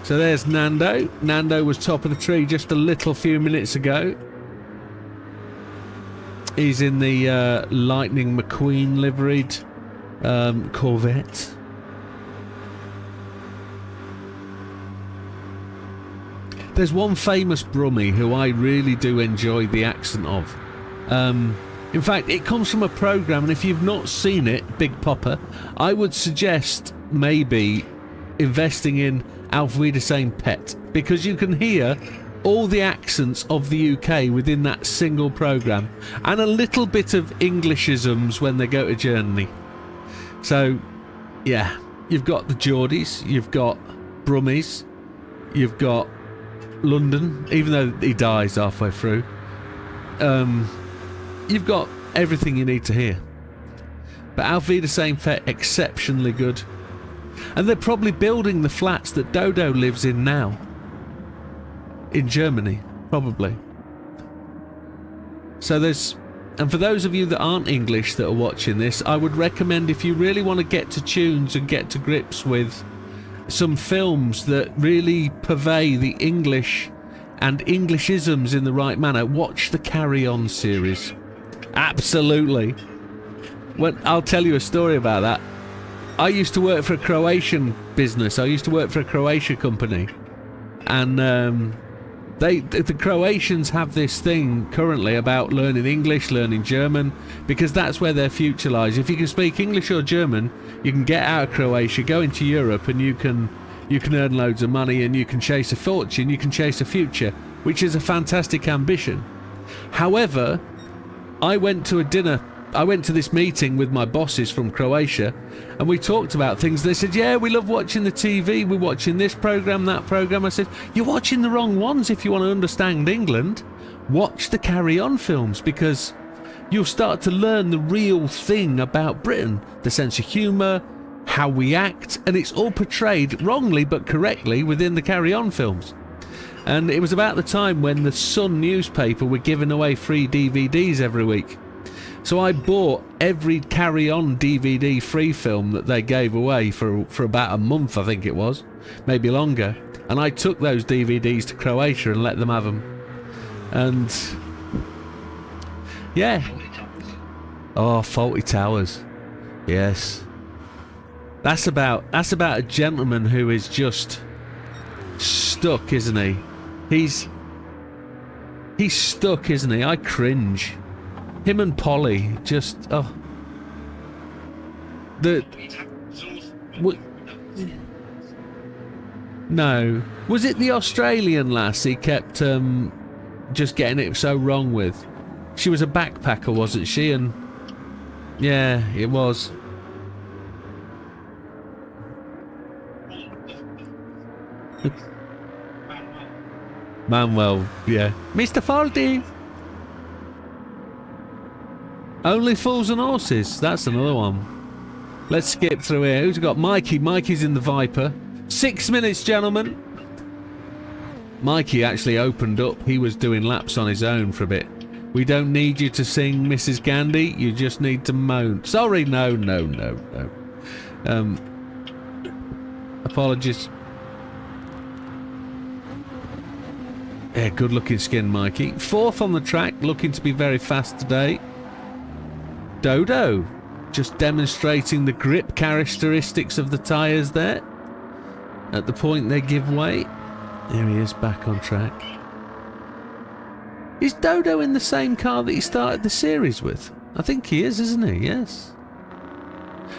So there's Nando. Nando was top of the tree just a little few minutes ago. He's in the Lightning McQueen liveried Corvette. There's one famous Brummie who I really do enjoy the accent of. In fact, it comes from a programme, and if you've not seen it, Big Popper, I would suggest maybe investing in Auf Wiedersehen Pet, because you can hear all the accents of the UK within that single programme, and a little bit of Englishisms when they go to Germany. So, yeah, you've got the Geordies, you've got Brummies, you've got London, even though he dies halfway through. You've got everything you need to hear. But Auf Wiedersehen Pet, exceptionally good. And they're probably building the flats that Dodo lives in now. In Germany, probably. So there's... And for those of you that aren't English that are watching this, I would recommend, if you really want to get to tunes and get to grips with some films that really purvey the English and Englishisms in the right manner, watch the Carry On series. Absolutely. Well, I'll tell you a story about that. I used to work for a Croatian business. I used to work for a Croatia company. And the Croatians have this thing currently about learning English, learning German, because that's where their future lies. If you can speak English or German, you can get out of Croatia, go into Europe, and you can earn loads of money, and you can chase a fortune, you can chase a future, which is a fantastic ambition. However, I went to this meeting with my bosses from Croatia, and we talked about things. They said, yeah, we love watching the TV, we're watching this programme, that programme. I said, you're watching the wrong ones if you want to understand England. Watch the Carry On films, because you'll start to learn the real thing about Britain, the sense of humour, how we act, and it's all portrayed wrongly but correctly within the Carry On films. And it was about the time when the Sun newspaper were giving away free DVDs every week. So I bought every Carry On DVD free film that they gave away for about a month, I think it was, maybe longer. and I took those DVDs to Croatia and let them have them. And yeah, oh, Faulty Towers, yes. That's about a gentleman who is just stuck, isn't he? He's stuck, isn't he? I cringe. Him and Polly, just no. Was it the Australian lass he kept just getting it so wrong with? She was a backpacker, wasn't she? And yeah, it was. Manuel, yeah. Mr. Faulty! Only Fools and Horses. That's another one. Let's skip through here. Who's got Mikey? Mikey's in the Viper. 6 minutes, gentlemen. Mikey actually opened up. He was doing laps on his own for a bit. We don't need you to sing, Mrs. Gandhi. You just need to moan. Sorry, no. Apologies. Yeah, good looking skin, Mikey. 4th on the track, looking to be very fast today. Dodo, just demonstrating the grip characteristics of the tyres there. At the point they give way. There he is, back on track. Is Dodo in the same car that he started the series with? I think he is, isn't he? Yes.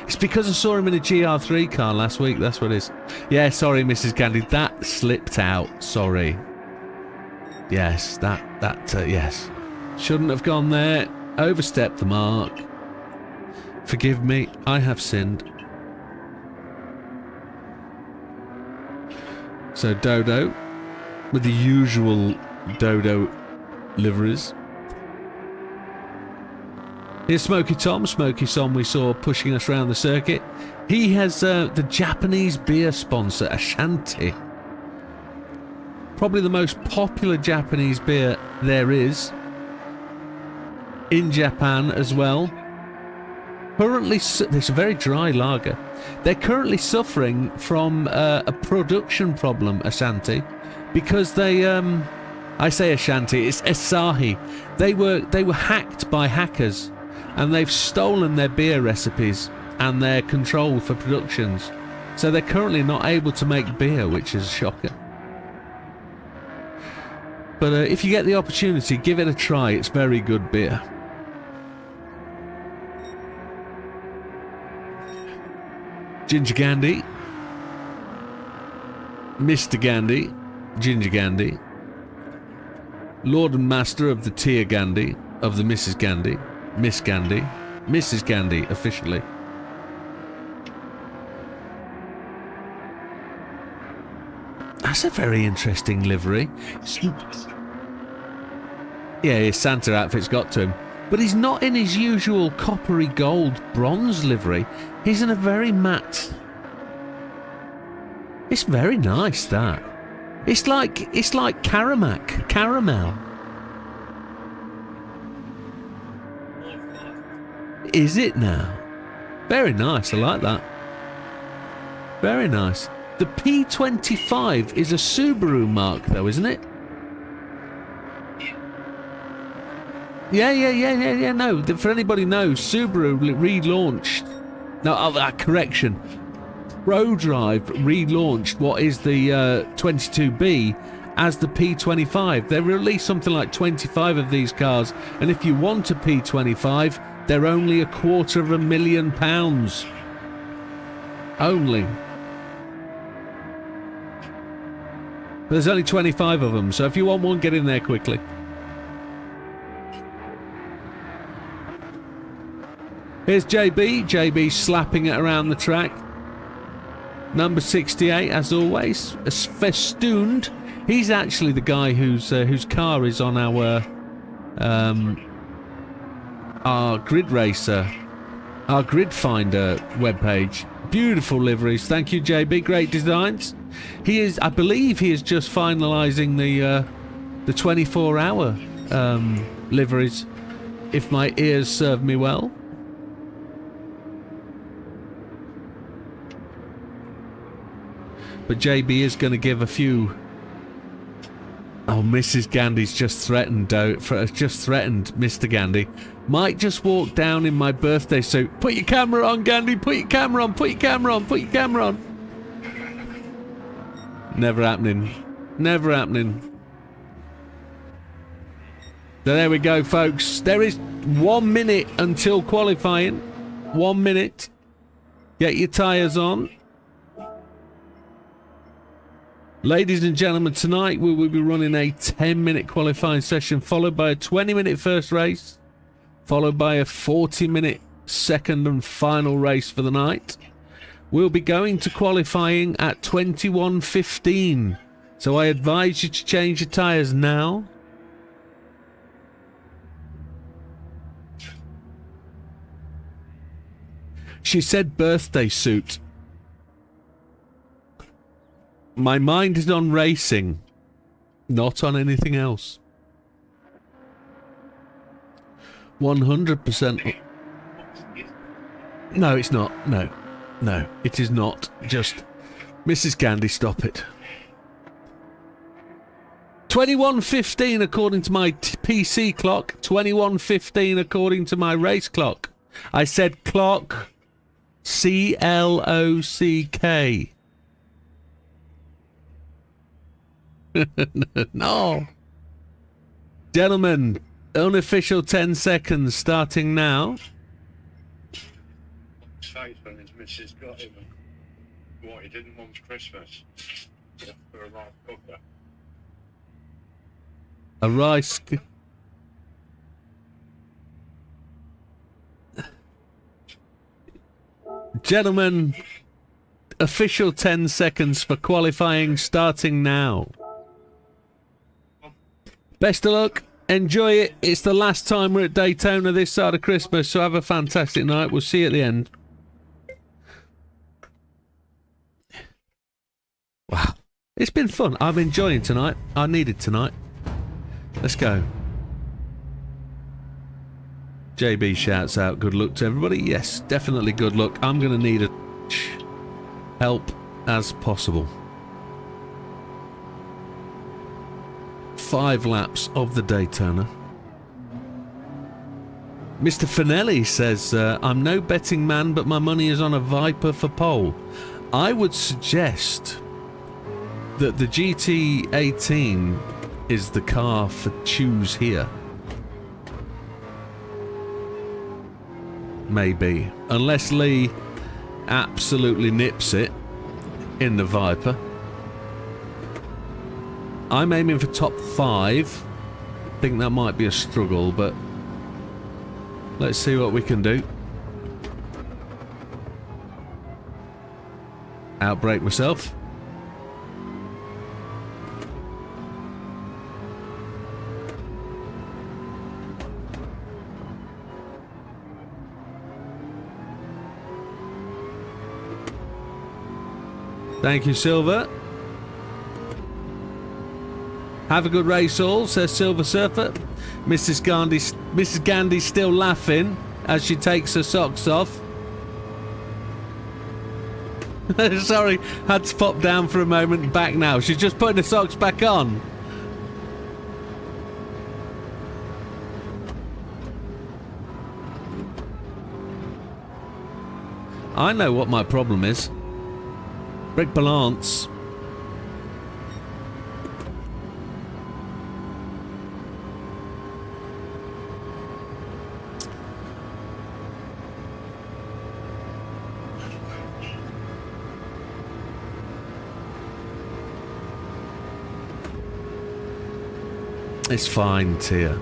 It's because I saw him in a GR3 car last week, that's what it is. Yeah, sorry, Mrs. Gandhi, that slipped out, sorry. Yes, yes. Shouldn't have gone there. Overstepped the mark. Forgive me, I have sinned. So Dodo, with the usual Dodo liveries. Here's Smoky Tom. Smoky Tom we saw pushing us around the circuit. He has the Japanese beer sponsor, Ashanti. Probably the most popular Japanese beer there is. In Japan as well. Currently, it's a very dry lager. They're currently suffering from a production problem, Ashanti, because they, I say Ashanti, it's Asahi. They were hacked by hackers, and they've stolen their beer recipes and their control for productions. So they're currently not able to make beer, which is a shocker. But if you get the opportunity, give it a try. It's very good beer. Ginger Gandhi, Mr. Gandhi, Ginger Gandhi, Lord and Master of the Tia Gandhi, of the Mrs. Gandhi, Miss Gandhi, Mrs. Gandhi officially. That's a very interesting livery. Yeah, his Santa outfit's got to him. But he's not in his usual coppery gold bronze livery. He's in a very matte. It's very nice, that. It's like caramel. Is it now? Very nice, I like that. Very nice. The P25 is a Subaru mark though, isn't it? Yeah, no. For anybody knows, Subaru relaunched. No, correction. ProDrive relaunched what is the 22B as the P25. They released something like 25 of these cars, and if you want a P25, they're only £250,000. Only. But there's only 25 of them, so if you want one, get in there quickly. Here's JB. JB slapping it around the track. Number 68, as always, as festooned. He's actually the guy whose car is on our grid racer, our grid finder webpage. Beautiful liveries. Thank you, JB. Great designs. He is, I believe, he is just finalising the 24-hour liveries, if my ears serve me well. But JB is going to give a few... Oh, Mrs. Gandy's just threatened, just threatened Mr. Gandy. Might just walk down in my birthday suit. Put your camera on, Gandy. Put your camera on. Put your camera on. Put your camera on. Never happening. Never happening. So there we go, folks. There is 1 minute until qualifying. 1 minute. Get your tyres on. Ladies and gentlemen, tonight we will be running a 10-minute qualifying session, followed by a 20-minute first race, followed by a 40-minute second and final race for the night. We'll be going to qualifying at 21:15, so I advise you to change your tyres now. She said birthday suit. My mind is on racing, not on anything else. 100%. No, it's not. No. No, it is not. Just... Mrs. Gandy, stop it. 21:15 according to my PC clock. 21:15 according to my race clock. I said clock. C-L-O-C-K. No. Gentlemen, unofficial 10 seconds starting now. Excited when his missus got him what he didn't want for Christmas. Yeah, for a rice cooker. A rice... Gentlemen, official 10 seconds for qualifying starting now. Best of luck. Enjoy it. It's the last time we're at Daytona this side of Christmas, so have a fantastic night. We'll see you at the end. Wow. It's been fun. I'm enjoying tonight. I needed tonight. Let's go. JB shouts out good luck to everybody. Yes, definitely good luck. I'm going to need a help as possible. 5 laps of the Daytona. Mr. Finelli says, I'm no betting man, but my money is on a Viper for pole. I would suggest that the GT18 is the car for choose here. Maybe. Unless Lee absolutely nips it in the Viper. I'm aiming for top 5. I think that might be a struggle, but let's see what we can do. Outbrake myself. Thank you, Silver. Have a good race all, says Silver Surfer. Mrs. Gandy's still laughing as she takes her socks off. Sorry, had to pop down for a moment. Back now. She's just putting her socks back on. I know what my problem is. Brake balance. It's fine, Tia.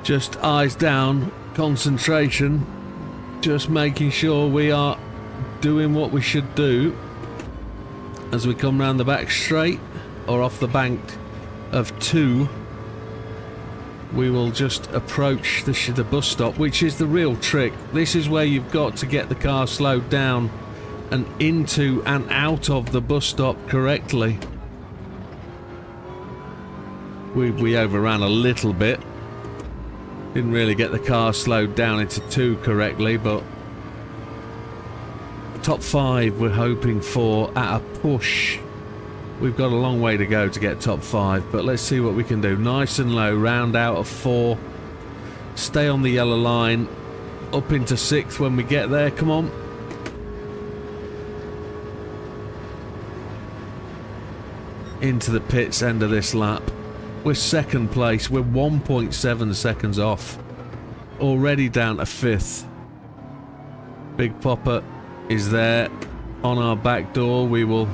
Just eyes down, concentration, just making sure we are doing what we should do as we come round the back straight or off the bank of 2. We will just approach the bus stop, which is the real trick. This is where you've got to get the car slowed down and into and out of the bus stop correctly. We overran a little bit. Didn't really get the car slowed down into 2 correctly, but top 5 we're hoping for at a push. We've got a long way to go to get top 5, but let's see what we can do. Nice and low, round out of 4. Stay on the yellow line, up into 6th when we get there. Come on. Into the pits end of this lap. We're 2nd place. We're 1.7 seconds off. Already down to 5th. Big Popper is there on our back door. We will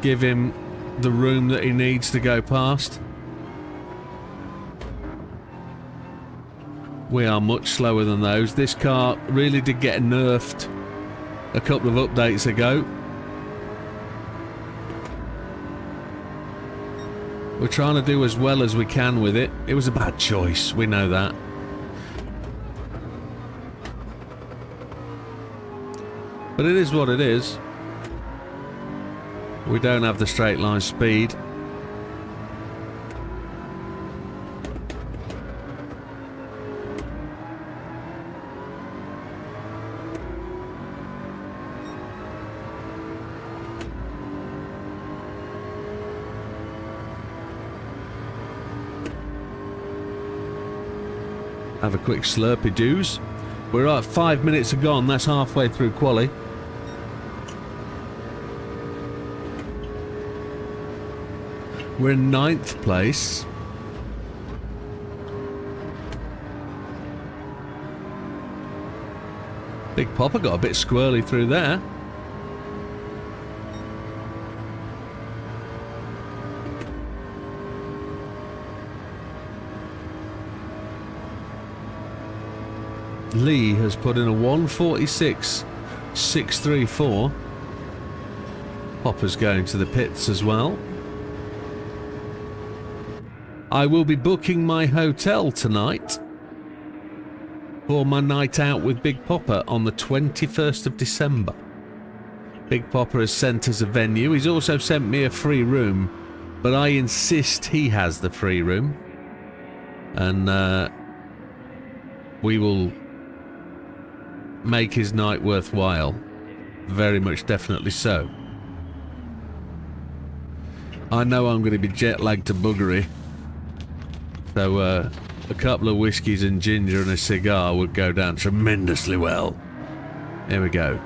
give him the room that he needs to go past. We are much slower than those. This car really did get nerfed a couple of updates ago. We're trying to do as well as we can with it. It was a bad choice, we know that. But it is what it is. We don't have the straight line speed. Have a quick slurpy juice. We're at 5 minutes are gone. That's halfway through quali. We're in 9th place. Big Popper got a bit squirrely through there. Lee has put in a 1:46.634. Popper's going to the pits as well. I will be booking my hotel tonight for my night out with Big Popper on the 21st of December. Big Popper has sent us a venue. He's also sent me a free room, but I insist he has the free room. And we will make his night worthwhile. Very much definitely so. I know I'm going to be jet lagged to buggery. So a couple of whiskies and ginger and a cigar would go down tremendously well. Here we go.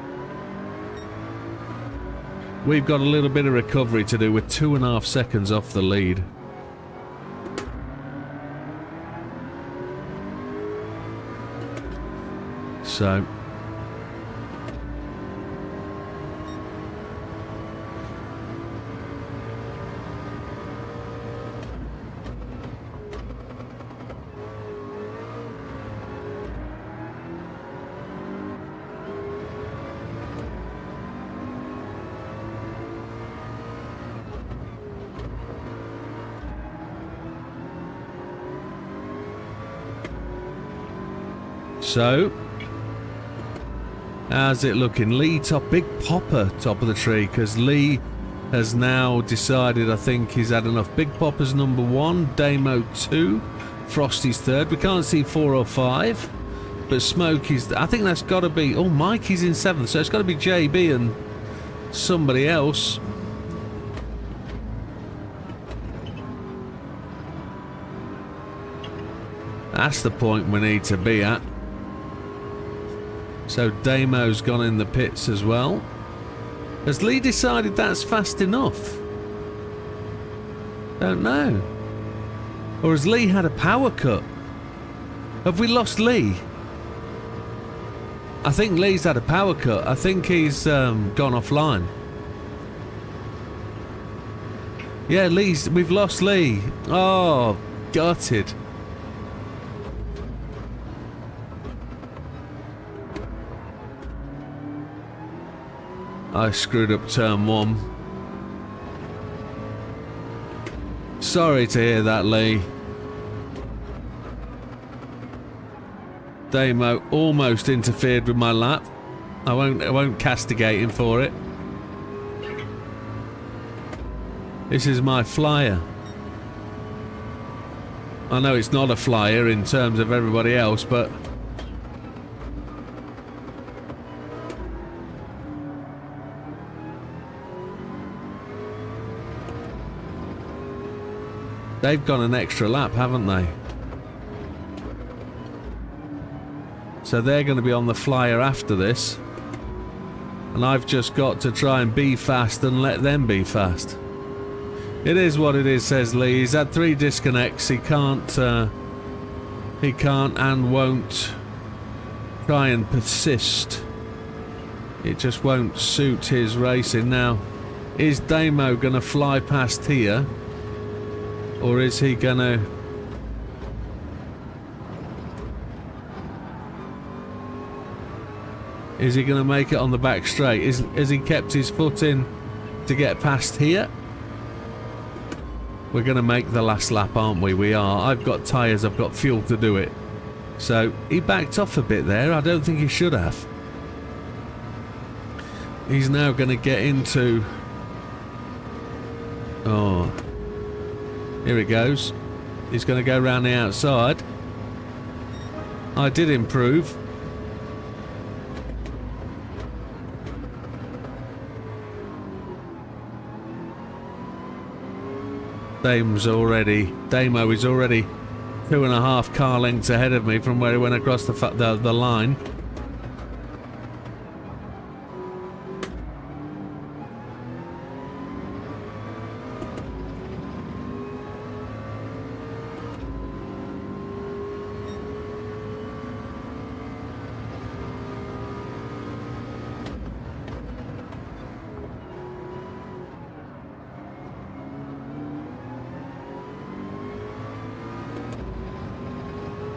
We've got a little bit of recovery to do. We're 2.5 seconds off the lead. So how's it looking? Lee top, Big Popper top of the tree, because Lee has now decided, I think he's had enough. Big Popper's number 1, Damo 2, Frosty's 3rd. We can't see 4 or 5, but Smokey's, I think that's got to be, oh, Mikey's in 7th, so it's got to be JB and somebody else. That's the point we need to be at. So Damo's gone in the pits as well. Has Lee decided that's fast enough? Don't know. Or has Lee had a power cut? Have we lost Lee? I think Lee's had a power cut. I think he's gone offline. Yeah, we've lost Lee. Oh, gutted. I screwed up turn 1. Sorry to hear that, Lee. Damo almost interfered with my lap. I won't castigate him for it. This is my flyer. I know it's not a flyer in terms of everybody else, but they've gone an extra lap, haven't they? So they're going to be on the flyer after this. And I've just got to try and be fast and let them be fast. It is what it is, says Lee. He's had 3 disconnects. He can't and won't try and persist. It just won't suit his racing. Now, is Damo going to fly past here? Or is he going to... Is he going to make it on the back straight? Has he kept his foot in to get past here? We're going to make the last lap, aren't we? We are. I've got tyres, I've got fuel to do it. So, he backed off a bit there. I don't think he should have. He's now going to get into... Oh. Here he goes. He's going to go round the outside. I did improve. Damo is already 2.5 car lengths ahead of me from where he went across the line.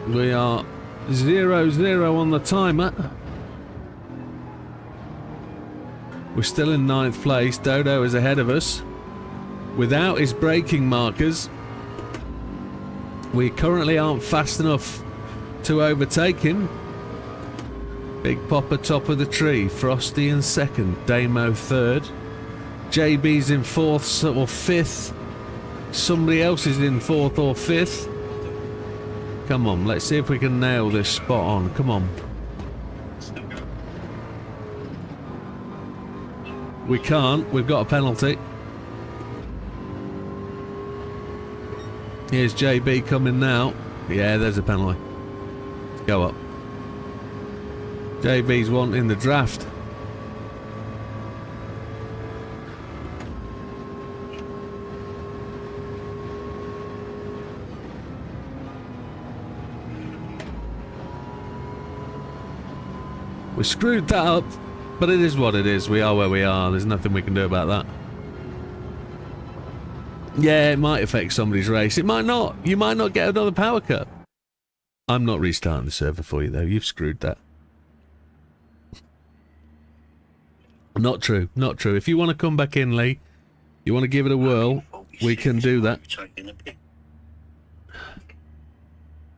We are 0-0 on the timer. We're still in 9th place. Dodo is ahead of us. Without his braking markers, we currently aren't fast enough to overtake him. Big Popper top of the tree. Frosty in 2nd. Damo 3rd. JB's in 4th or 5th. Somebody else is in 4th or 5th. Come on, let's see if we can nail this spot on. Come on. We can't. We've got a penalty. Here's JB coming now. Yeah, there's a penalty. Let's go up. JB's wanting the draft. We screwed that up, but it is what it is. We are where we are. There's nothing we can do about that. Yeah, it might affect somebody's race. It might not. You might not get another power cut. I'm not restarting the server for you, though. You've screwed that. Not true. Not true. If you want to come back in, Lee, you want to give it a whirl, we can do that.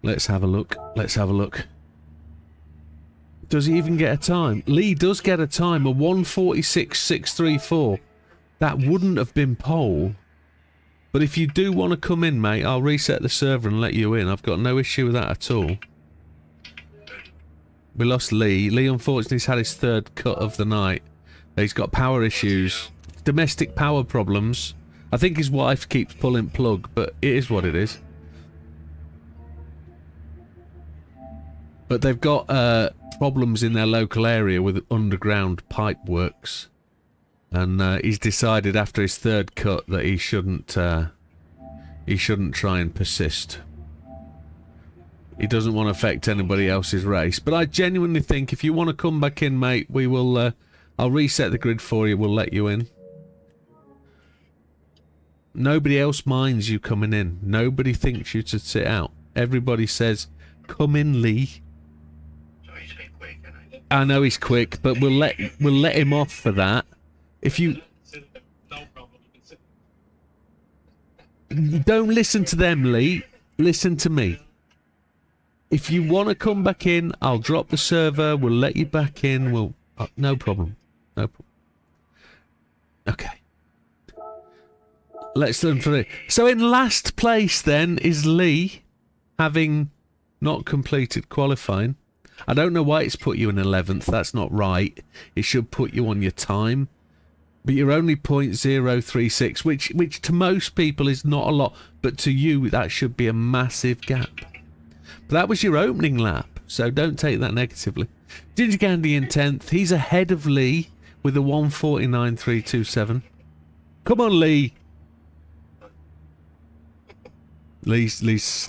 Let's have a look. Let's have a look. Does he even get a time? Lee does get a time, a 1:46.634. That wouldn't have been pole. But if you do want to come in, mate, I'll reset the server and let you in. I've got no issue with that at all. We lost Lee. Lee, unfortunately, has had his 3rd cut of the night. He's got power issues. Domestic power problems. I think his wife keeps pulling plug, but it is what it is. But they've got problems in their local area with underground pipe works, and he's decided after his 3rd cut that he shouldn't try and persist. He doesn't want to affect anybody else's race. But I genuinely think if you want to come back in, mate, we will. I'll reset the grid for you. We'll let you in. Nobody else minds you coming in. Nobody thinks you should sit out. Everybody says, "Come in, Lee." I know he's quick, but we'll let him off for that. If you No problem. You can sit. don't listen to them, Lee, listen to me. If you want to come back in, I'll drop the server. We'll let you back in. We'll no problem. No problem. Okay. Let's learn from it. So in last place then is Lee, having not completed qualifying. I don't know why it's put you in 11th. That's not right. It should put you on your time. But you're only .036, which to most people is not a lot. But to you, that should be a massive gap. But that was your opening lap, so don't take that negatively. Ginger Gandhi in 10th. He's ahead of Lee with a 1:49.327. Come on, Lee. Lee's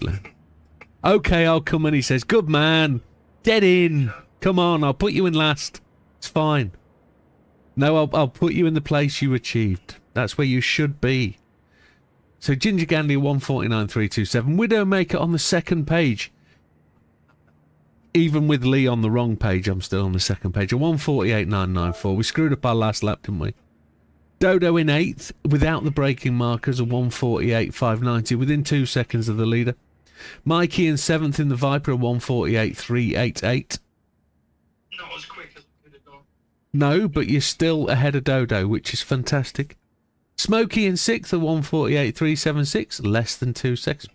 okay, I'll come in, he says. Good man. Get in. Come on, I'll put you in last. It's fine. No, I'll put you in the place you achieved. That's where you should be. So Ginger Gandhi 1:49.327. Widdowmaker on the second page. Even with Lee on the wrong page, I'm still on the second page. A 1:48.994. We screwed up our last lap, didn't we? Dodo in 8th, without the braking markers, a 1:48.590, within 2 seconds of the leader. Mikey in 7th in the Viper, a 1:48.388. Not as quick as we could have done. No, but you're still ahead of Dodo, which is fantastic. Smokey in 6th, a 1:48.376, less than 2 seconds.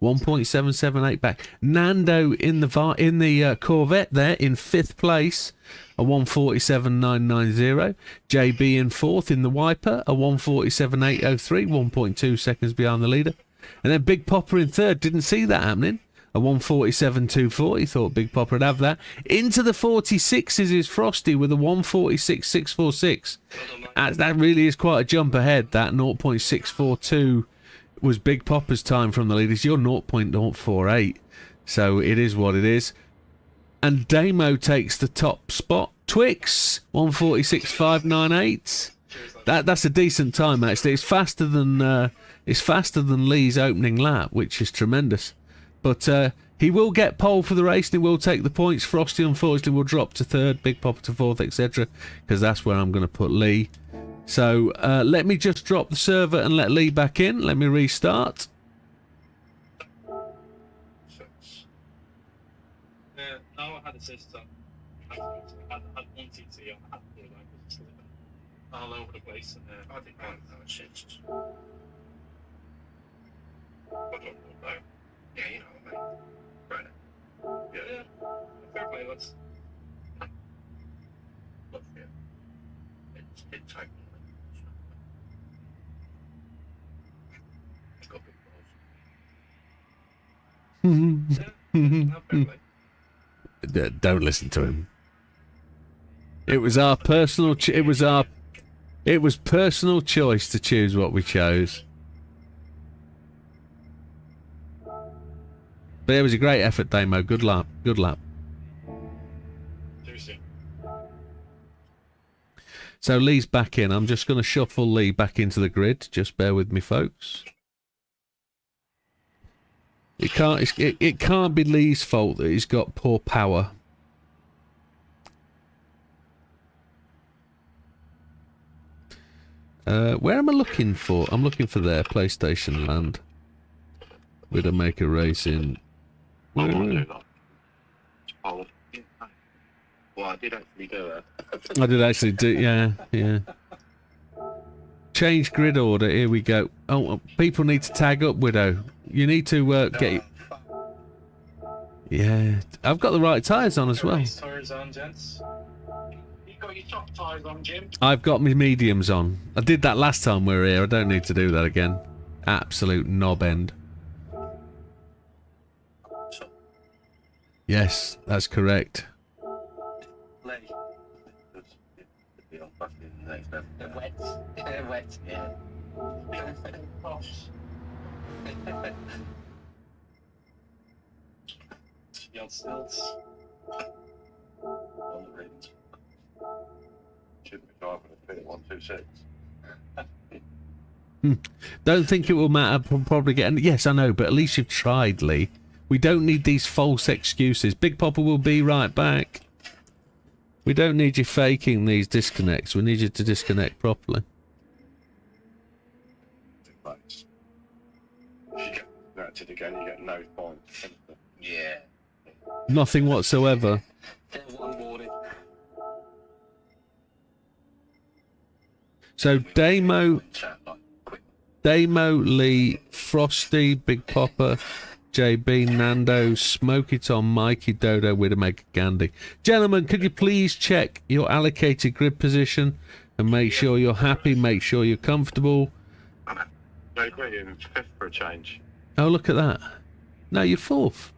1.778 back. Nando in the Corvette there in 5th place, a 1:47.990. JB in 4th in the Wiper, a 1:47.803, 1.2 seconds behind the leader. And then Big Popper in 3rd, didn't see that happening. A 1:47.240, thought Big Popper would have that. Into the 46s is Frosty with a 1:46.646. That really is quite a jump ahead. That 0.642 was Big Popper's time from the leaders. You're 0.048. So it is what it is. And Damo takes the top spot. Twix, 1:46.598. That's a decent time, actually. It's faster than Lee's opening lap, which is tremendous. But he will get pole for the race and he will take the points. Frosty, unfortunately, will drop to 3rd, Big Popper to 4th, etc. Because that's where I'm going to put Lee. So let me just drop the server and let Lee back in. Let me restart. No, I had a system. I had one TT on. I had to do like this, all over the place. And I think I was shit. Yeah, you know, mate. Right. Yeah. Fair play, lads. Look, yeah. It's tight. It's got big balls. Don't listen to him. It was our personal. It was personal choice to choose what we chose. But it was a great effort, Damo. Good lap. Good lap. Seriously. So Lee's back in. I'm just going to shuffle Lee back into the grid. Just bear with me, folks. It can't be Lee's fault that he's got poor power. Where am I looking for? I'm looking for their PlayStation Land. Widdowmaker Racing. I want to do that. Oh, well, I did actually do it. I did actually do, yeah. Change grid order, here we go. Oh, people need to tag up, Widow. You need to get... Yeah, I've got the right tyres on as well. Tyres on, gents. You got your top tyres on, Jim? I've got my mediums on. I did that last time we were here, I don't need to do that again. Absolute knob end. Yes, that's correct. The wet, yeah. The old stilts. On the rings. Shouldn't be driving a bit 126. Don't think it will matter. Probably get. Yes, I know, but at least you've tried, Lee. We don't need these false excuses. Big Popper will be right back. We don't need you faking these disconnects. We need you to disconnect properly. If you get connected again, you get no points. Yeah. Nothing whatsoever. One warning. So Damo, Chat, like, quick. Damo, Lee, Frosty, Big Popper, JB, Nando, Smoky Tom, Mikey, Dodo, Widdowmaker, Gandhi. Gentlemen, could you please check your allocated grid position and make sure you're happy, make sure you're comfortable. No, great, in 5th for a change. Oh, look at that. No, you're 4th.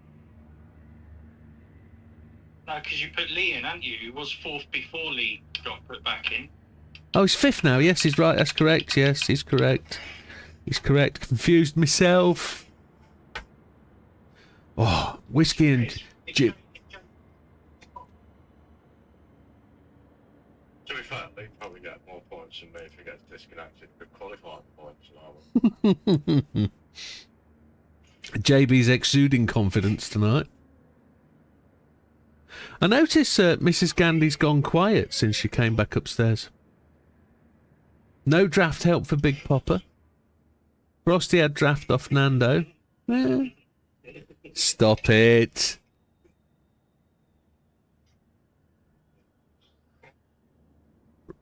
No, because you put Lee in, haven't you? He was 4th before Lee got put back in. Oh, he's 5th now. Yes, he's right. That's correct. Yes, he's correct. He's correct. Confused myself. Oh, whiskey and gin. To be fair, they probably get more points than me if he gets disconnected with qualifying points. JB's exuding confidence tonight. I notice Mrs. Gandhi's gone quiet since she came back upstairs. No draft help for Big Popper. Frosty had draft off Nando. Eh. Stop it.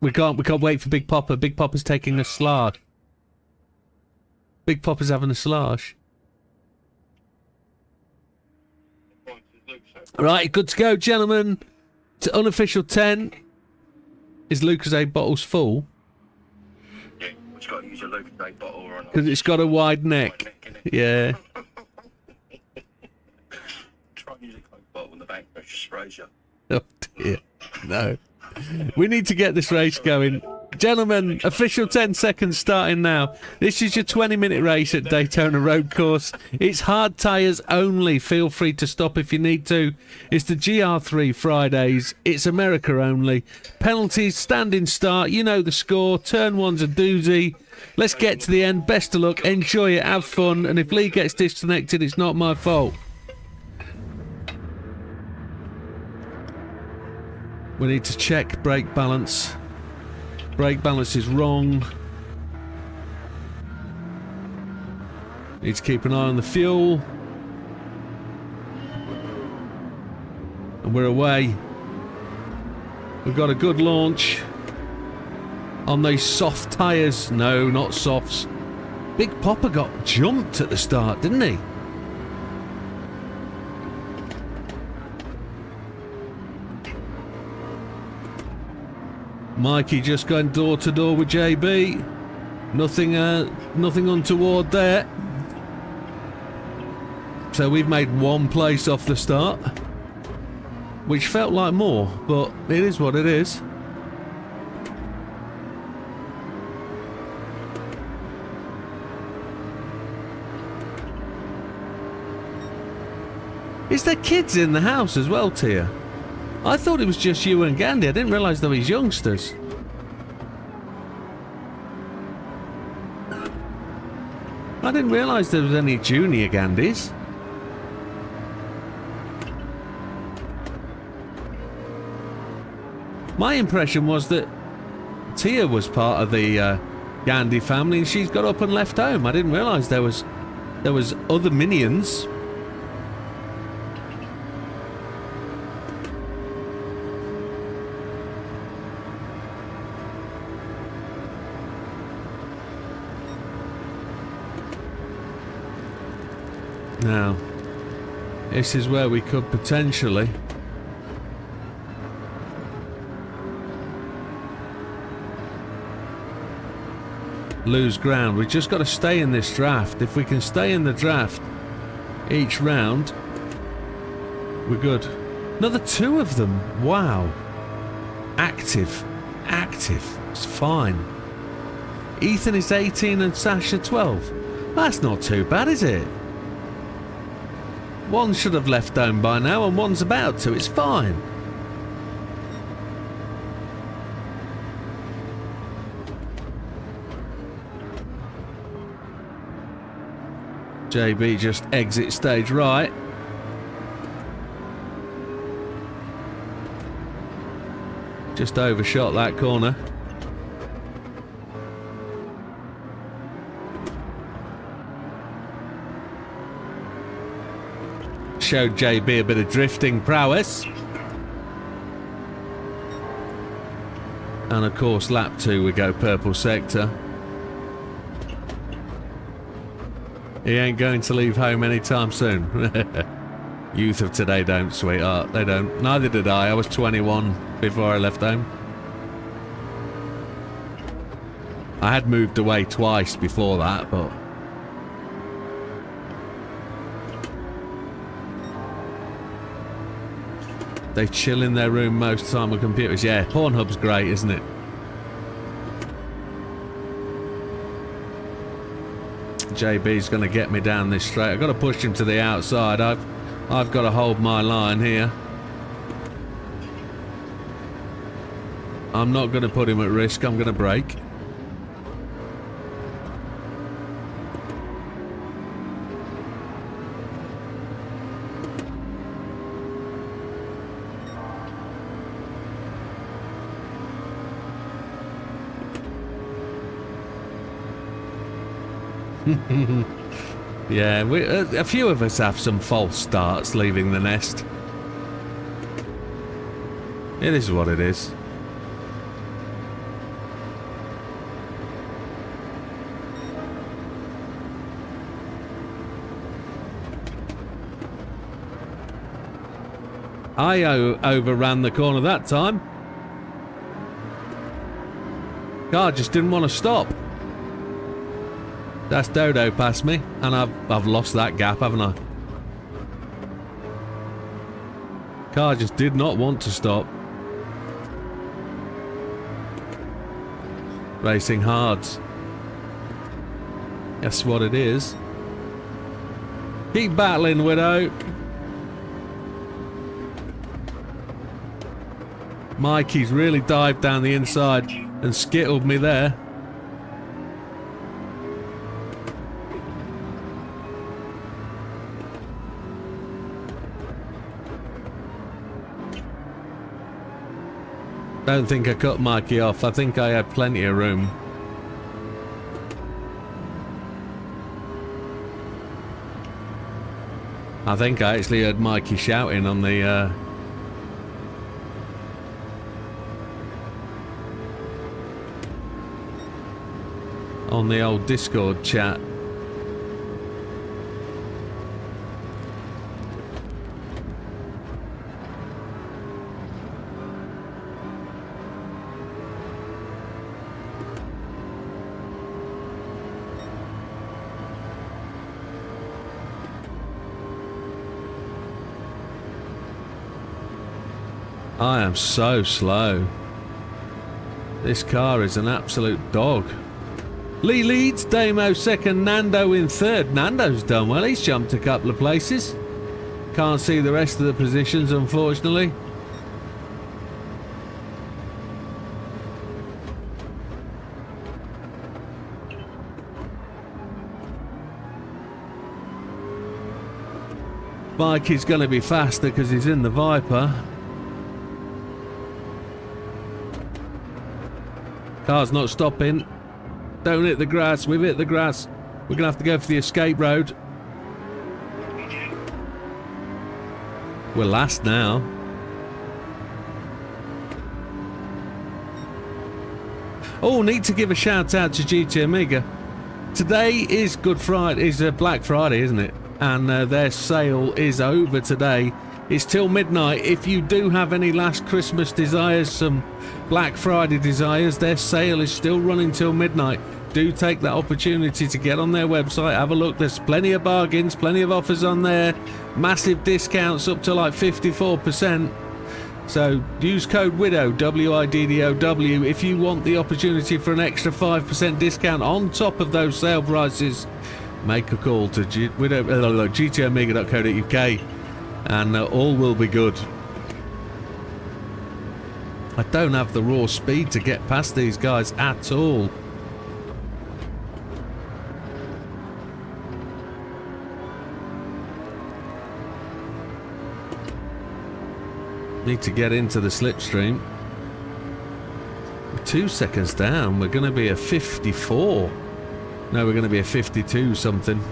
We can't wait for Big Popper. Big Popper's taking a slosh. Big Popper's having a slosh. Right, good to go, gentlemen. To unofficial 10. Is Lucasade bottles full? Yeah, we've got to use a Lucasade bottle or not. Because it's got a wide neck. Yeah. Try and use a Coke bottle when the bank pressure sprays you. Oh dear. No. We need to get this race going. Gentlemen, official 10 seconds starting now. This is your 20-minute race at Daytona Road Course. It's hard tyres only. Feel free to stop if you need to. It's the GR3 Fridays. It's America only. Penalties, standing start. You know the score. Turn one's a doozy. Let's get to the end. Best of luck. Enjoy it. Have fun. And if Lee gets disconnected, it's not my fault. We need to check brake balance. Brake balance is wrong. Need to keep an eye on the fuel. And we're away. We've got a good launch on these soft tyres. No, not softs. Big Popper got jumped at the start, didn't he? Mikey just going door to door with JB. Nothing untoward there. So we've made one place off the start, which felt like more, but it is what it is. Is there kids in the house as well, Tia? I thought it was just you and Gandhi. I didn't realise there was youngsters. I didn't realise there was any junior Gandhis. My impression was that Tia was part of the Gandhi family and she's got up and left home. I didn't realise there was other minions. Now, this is where we could potentially lose ground. We've just got to stay in this draft. If we can stay in the draft each round, we're good. Another 2 of them. Wow. Active. It's fine. Ethan is 18 and Sasha 12. That's not too bad, is it? One should have left home by now and one's about to. It's fine. JB just exit stage right. Just overshot that corner. Showed JB a bit of drifting prowess. And of course, lap 2 we go purple sector. He ain't going to leave home anytime soon. Youth of today don't, sweetheart. They don't. Neither did I. I was 21 before I left home. I had moved away twice before that, but... they chill in their room most of the time with computers. Yeah, Pornhub's great, isn't it? JB's going to get me down this straight. I've got to push him to the outside. I've got to hold my line here. I'm not going to put him at risk. I'm going to brake. Yeah, a few of us have some false starts leaving the nest. It is what it is. I overran the corner that time. Car just didn't want to stop. That's Dodo past me, and I've lost that gap, haven't I? Car just did not want to stop. Racing hards. That's what it is. Keep battling, Widow. Mikey's really dived down the inside and skittled me there. Don't think I cut Mikey off. I think I had plenty of room. I think I actually heard Mikey shouting on the old Discord chat. I am so slow. This car is an absolute dog. Lee leads, Damo second, Nando in third. Nando's done well, he's jumped a couple of places. Can't see the rest of the positions, unfortunately. Mikey's going to be faster because he's in the Viper. Car's not stopping. Don't hit the grass. We've hit the grass. We're going to have to go for the escape road. We're last now. Oh, need to give a shout out to GT Amiga. Today is Good Friday. Is Black Friday, isn't it? And their sale is over today. It's till midnight. If you do have any last Christmas desires, some Black Friday desires, their sale is still running till midnight. Do take that opportunity to get on their website, have a look. There's plenty of bargains, plenty of offers on there, massive discounts up to like 54%. So use code WIDOW, WIDDOW, if you want the opportunity for an extra 5% discount on top of those sale prices. Make a call to gtomega.co.uk and all will be good. I don't have the raw speed to get past these guys at all. Need to get into the slipstream. 2 seconds down. We're going to be a 54. No, we're going to be a 52 something.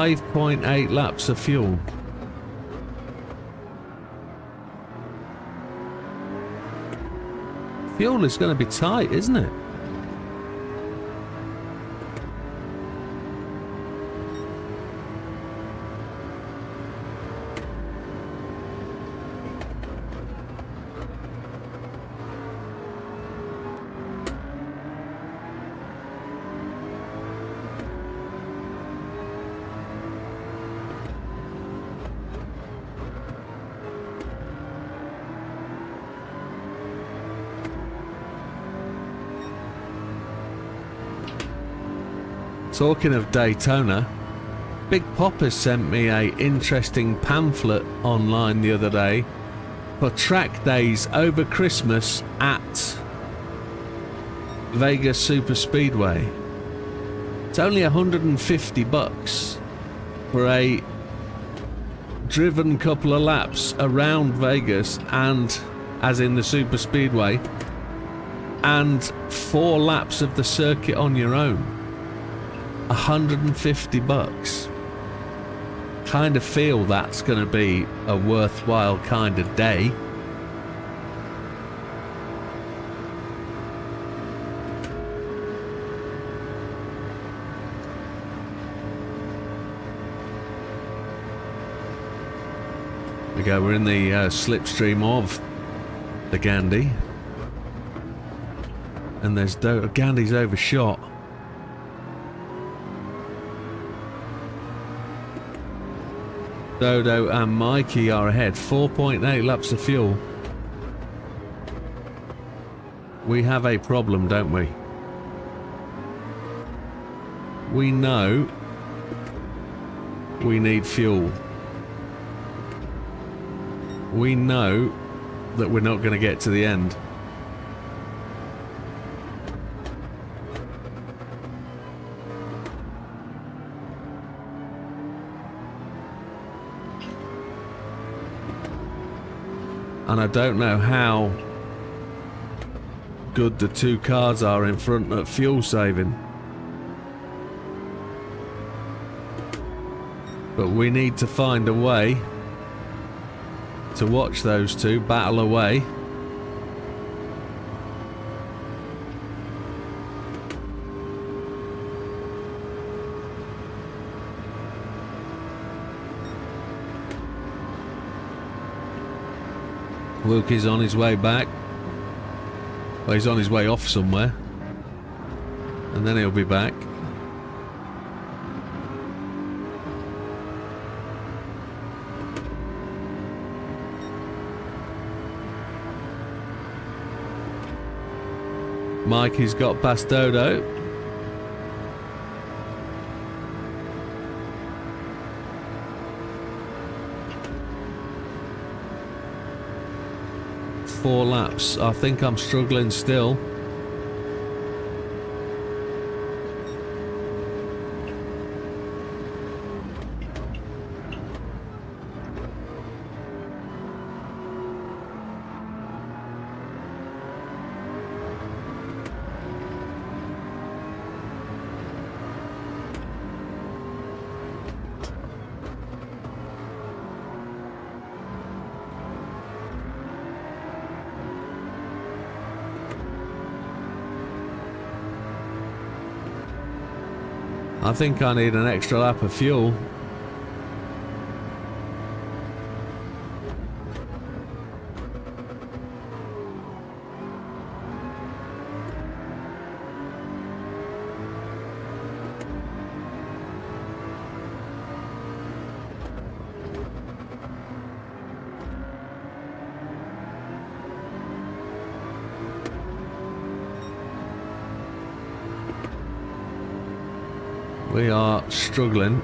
.8 laps of fuel. Fuel is going to be tight, isn't it? Talking of Daytona, Big Popper sent me a interesting pamphlet online the other day for track days over Christmas at Vegas Super Speedway. It's only $150 for a driven couple of laps around Vegas, and as in the Super Speedway, and 4 laps of the circuit on your own. $150. Kind of feel that's going to be a worthwhile kind of day. There we go, we're in the slipstream of the Gandhi. And there's Gandhi's overshot. Dodo and Mikey are ahead. 4.8 laps of fuel. We have a problem, don't we? We know we need fuel. We know that we're not going to get to the end. And I don't know how good the 2 cars are in front at fuel saving. But we need to find a way to watch those 2 battle away. Wilkie's on his way back. Well, he's on his way off somewhere. And then he'll be back. Mikey's got past Dodo. Four laps. I think I'm struggling still. I think I need an extra lap of fuel. We are struggling.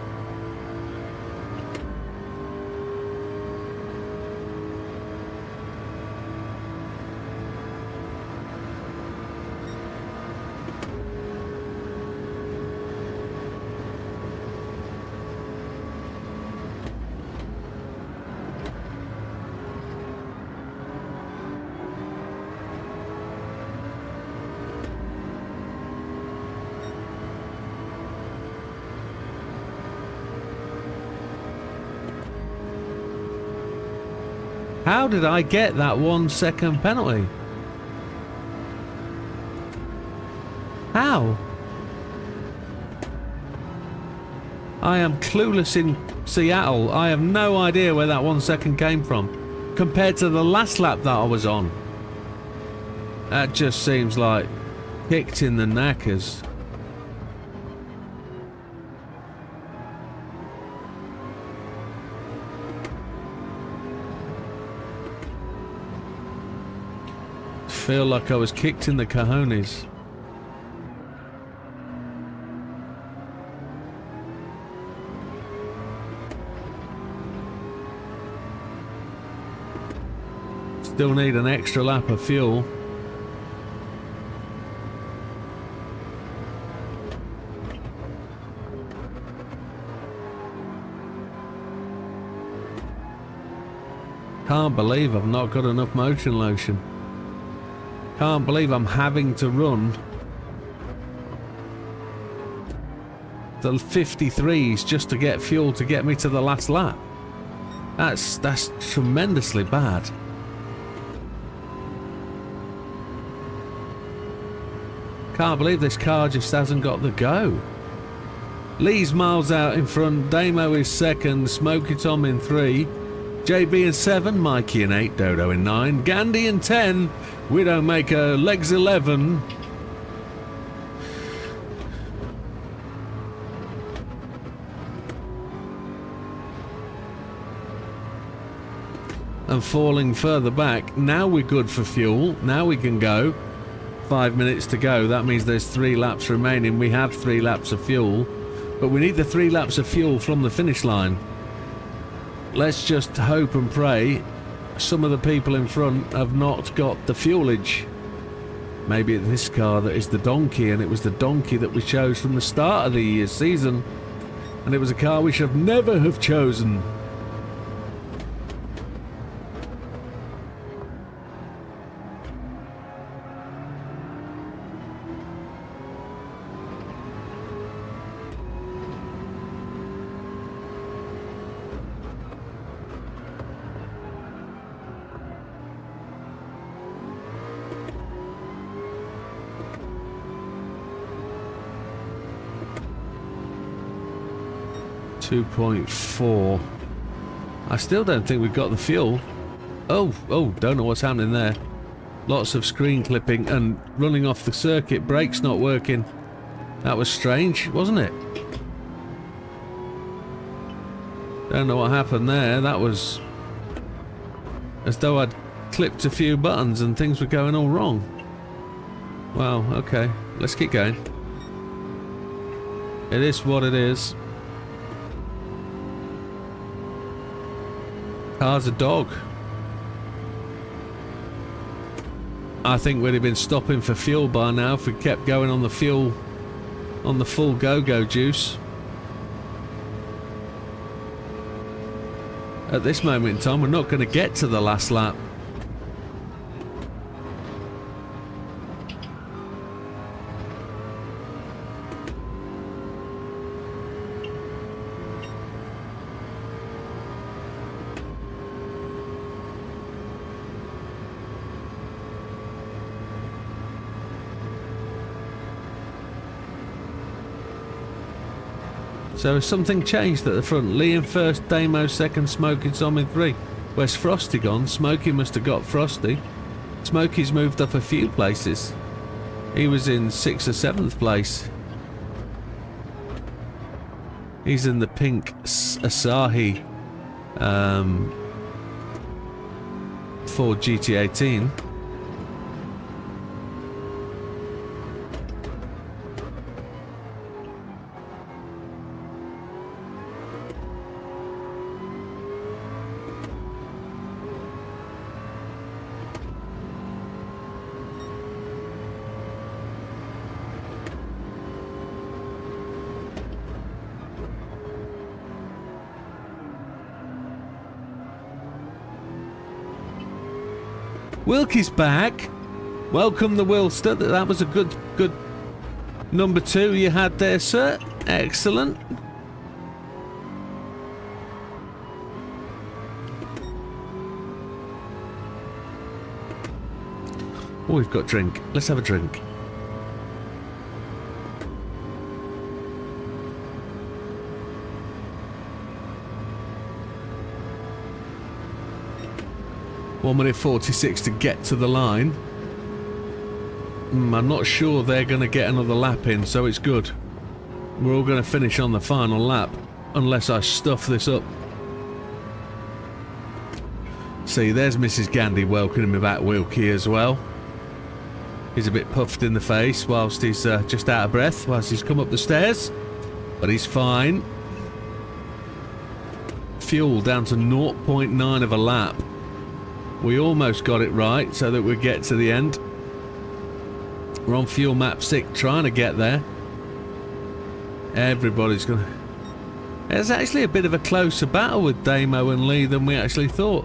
How did I get that 1 second penalty? How? I am clueless in Seattle. I have no idea where that 1 second came from compared to the last lap that I was on. That just seems like kicked in the knackers. Feel like I was kicked in the cojones. Still need an extra lap of fuel. Can't believe I've not got enough motion lotion. Can't believe I'm having to run the 53s just to get fuel to get me to the last lap. That's tremendously bad. Can't believe this car just hasn't got the go. Lee's miles out in front, Damo is second, Smokey Tom in 3, JB in 7, Mikey in 8, Dodo in 9, Gandhi in 10, Widdowmaker legs 11. And falling further back. Now we're good for fuel. Now we can go. 5 minutes to go. That means there's 3 laps remaining. We have 3 laps of fuel. But we need the 3 laps of fuel from the finish line. Let's just hope and pray some of the people in front have not got the fuelage. Maybe it's this car that is the donkey, and it was the donkey that we chose from the start of the season. And it was a car we should never have chosen. .4. I still don't think we've got the fuel. Oh, don't know what's happening there. Lots of screen clipping and running off the circuit. Brakes not working. That was strange, wasn't it? Don't know what happened there. That was as though I'd clipped a few buttons and things were going all wrong. Well, okay. Let's keep going. It is what it is. Car's a dog. I think we'd have been stopping for fuel by now if we kept going on the fuel, on the full go-go juice. At this moment in time, we're not going to get to the last lap. So has something changed at the front? Lee in first, Damo second, Smokey Tom in 3. Where's Frosty gone? Smokey must have got Frosty. Smokey's moved up a few places. He was in 6th or 7th place. He's in the pink Asahi Ford GT18. Wilkie's back. Welcome the Wilster. That was a good number 2 you had there, sir. Excellent. Oh, we've got drink. Let's have a drink. One minute 46 to get to the line. I'm not sure they're going to get another lap in, so it's good. We're all going to finish on the final lap, unless I stuff this up. See, there's Mrs. Gandy welcoming me back, Wilkie, as well. He's a bit puffed in the face whilst he's just out of breath, whilst he's come up the stairs. But he's fine. Fuel down to 0.9 of a lap. We almost got it right so that we get to the end. We're on fuel map 6, trying to get there. Everybody's gonna... It's actually a bit of a closer battle with Damo and Lee than we actually thought.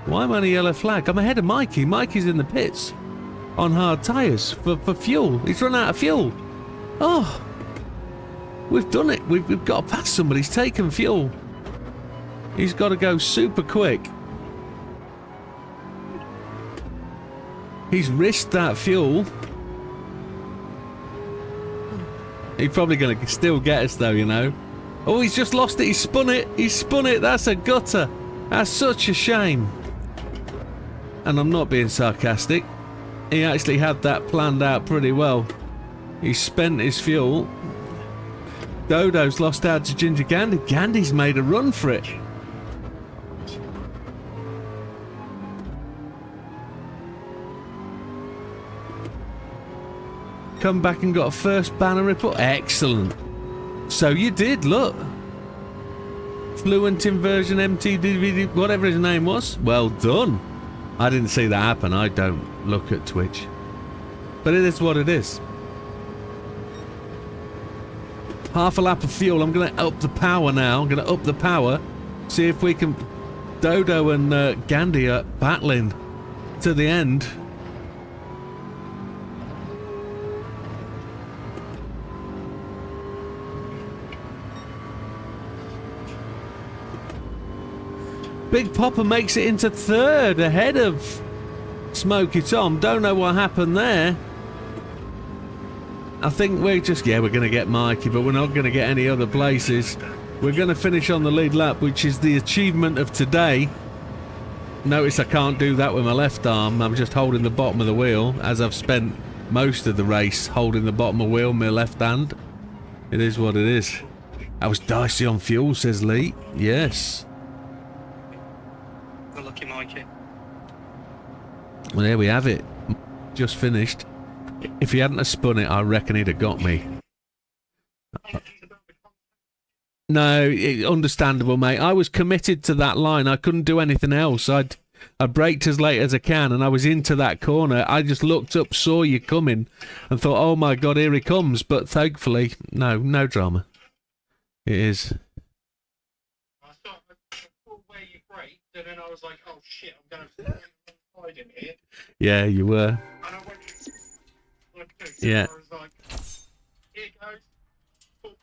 Why am I on a yellow flag? I'm ahead of Mikey. Mikey's in the pits on hard tyres for fuel. He's run out of fuel. Oh, we've done it. We've got to pass somebody. He's taken fuel. He's got to go super quick. He's risked that fuel. He's probably going to still get us though, you know. Oh, he's just lost it. He's spun it. He's spun it. That's a gutter. That's such a shame. And I'm not being sarcastic. He actually had that planned out pretty well. He spent his fuel. Dodo's lost out to Ginger Gandy. Gandy's made a run for it. Come back and got a first banner report. Excellent. So you did, look. Fluent Inversion MTDVD, whatever his name was. Well done. I didn't see that happen. I don't look at Twitch. But it is what it is. Half a lap of fuel. I'm going to up the power now. I'm going to up the power. See if we can... Dodo and Gandy are battling to the end. Big Popper makes it into 3rd ahead of Smokey Tom. Don't know what happened there. I think we're just... Yeah, we're going to get Mikey, but we're not going to get any other places. We're going to finish on the lead lap, which is the achievement of today. Notice I can't do that with my left arm. I'm just holding the bottom of the wheel, as I've spent most of the race holding the bottom of the wheel with my left hand. It is what it is. I was dicey on fuel, says Lee. Yes. Lucky Mikey. Well, there we have it. Just finished. If he hadn't have spun it, I reckon he'd have got me. No, understandable, mate. I was committed to that line. I couldn't do anything else. I braked as late as I can, and I was into that corner. I just looked up, saw you coming, and thought, oh my God, here he comes. But thankfully, no drama. It is. I saw where you braked, and then I was like, oh shit, I'm going to slide in here. Yeah, you were. And I went, yeah. I was like, here it goes.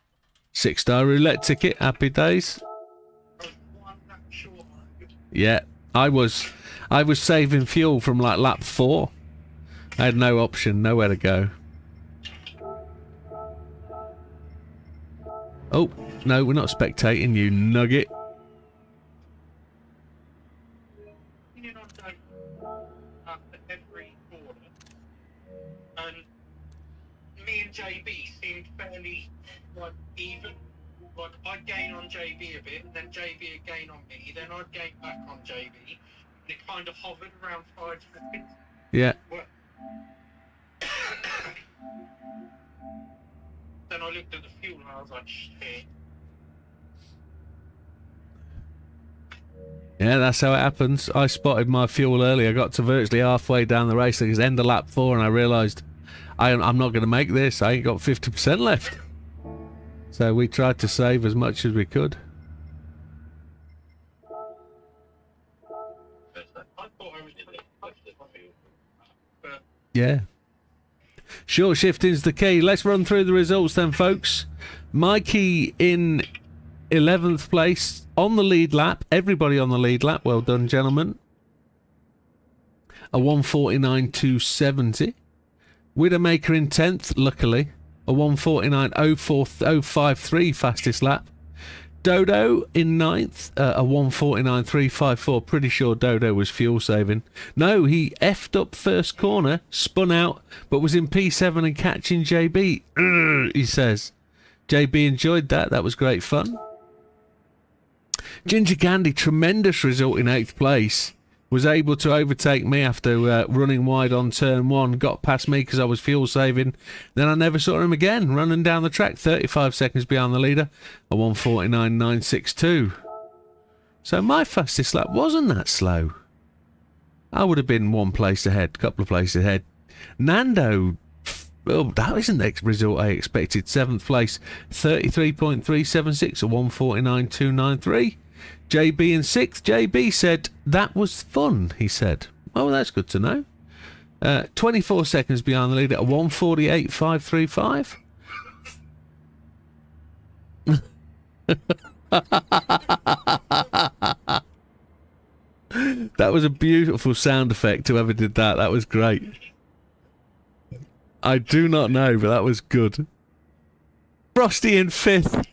6-star roulette ticket. Happy days. Yeah, I was saving fuel from like lap 4. I had no option, nowhere to go. Oh, no, we're not spectating, you nugget. After every corner, and me and JB seemed fairly like even. Like I'd gain on JB a bit, and then JB would gain on me, then I'd gain back on JB, and it kind of hovered around 5 seconds. Yeah. Then I looked at the fuel and I was like, shit. Yeah, that's how it happens. I spotted my fuel early. I got to virtually halfway down the race. It was end of lap 4, and I realised I'm not going to make this. I ain't got 50% left. So we tried to save as much as we could. Yeah. Short shifting's the key. Let's run through the results then, folks. Mikey in 11th place on the lead lap. Everybody on the lead lap. Well done, gentlemen. A 149.270. Widdowmaker in 10th, luckily. A 149.053 fastest lap. Dodo in 9th, a 149.354. Pretty sure Dodo was fuel saving. No, he effed up first corner, spun out, but was in P7 and catching JB. He says. JB enjoyed that. That was great fun. Ginger Candy, tremendous result in 8th place. Was able to overtake me after running wide on turn 1. Got past me because I was fuel saving. Then I never saw him again. Running down the track, 35 seconds behind the leader. A 149.962. So my fastest lap wasn't that slow. I would have been one place ahead, a couple of places ahead. Nando, well, that isn't the result I expected. 7th place, 33.376, a 149.293. JB in 6th. JB said, that was fun, he said. Oh, that's good to know. 24 seconds behind the leader at 148.535. That was a beautiful sound effect, whoever did that. That was great. I do not know, but that was good. Frosty in 5th.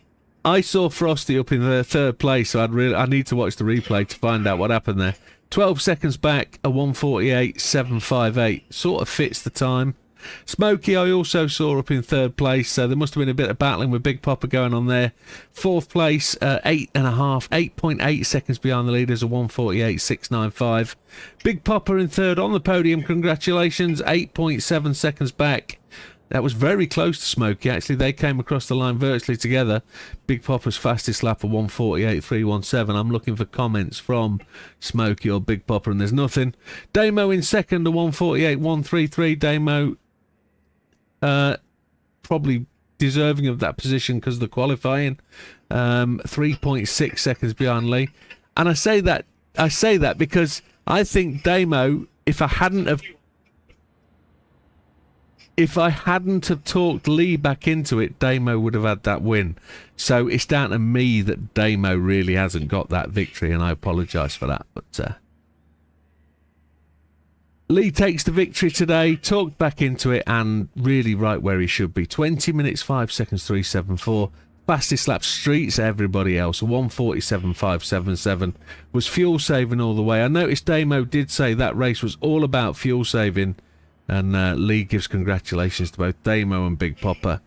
I saw Frosty up in the 3rd place, so I need to watch the replay to find out what happened there. 12 seconds back, a 148.758. Sort of fits the time. Smokey I also saw up in 3rd place, so there must have been a bit of battling with Big Popper going on there. 4th place, 8.8 seconds behind the leaders, a 148.695. Big Popper in 3rd on the podium, congratulations, 8.7 seconds back. That was very close to Smokey, actually. They came across the line virtually together. Big Popper's fastest lap of 148.317. I'm looking for comments from Smokey or Big Popper, and there's nothing. Damo in 2nd, a 148.133. Damo, probably deserving of that position because of the qualifying. 3.6 seconds behind Lee. And I say that because I think Damo, if I hadn't have talked Lee back into it, Damo would have had that win. So it's down to me that Damo really hasn't got that victory, and I apologise for that. But Lee takes the victory today, talked back into it, and really right where he should be. 20 minutes, 5 seconds, 374. Fastest lap streets everybody else, 147.577. Was fuel saving all the way. I noticed Damo did say that race was all about fuel saving. And Lee gives congratulations to both Damo and Big Popper.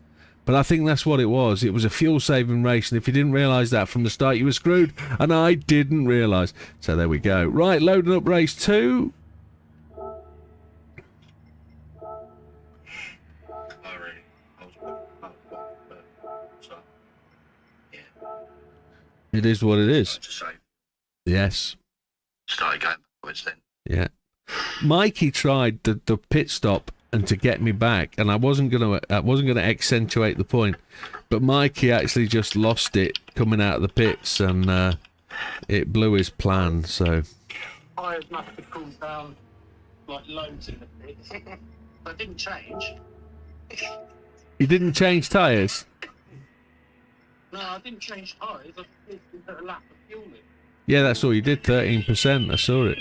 But I think that's what it was. It was a fuel-saving race, and if you didn't realise that from the start, you were screwed. And I didn't realise. So there we go. Right, loading up race 2. It is what it is. Yes. Started going backwards then. Yeah. Mikey tried the pit stop and to get me back, and I wasn't gonna accentuate the point, but Mikey actually just lost it coming out of the pits, and it blew his plan. So Tyres must have cooled down like loads in the pits. I didn't change. you didn't change tyres. No, I didn't change tyres. I just put a lap of fuel in. Yeah, that's all you did. 13%. I saw it.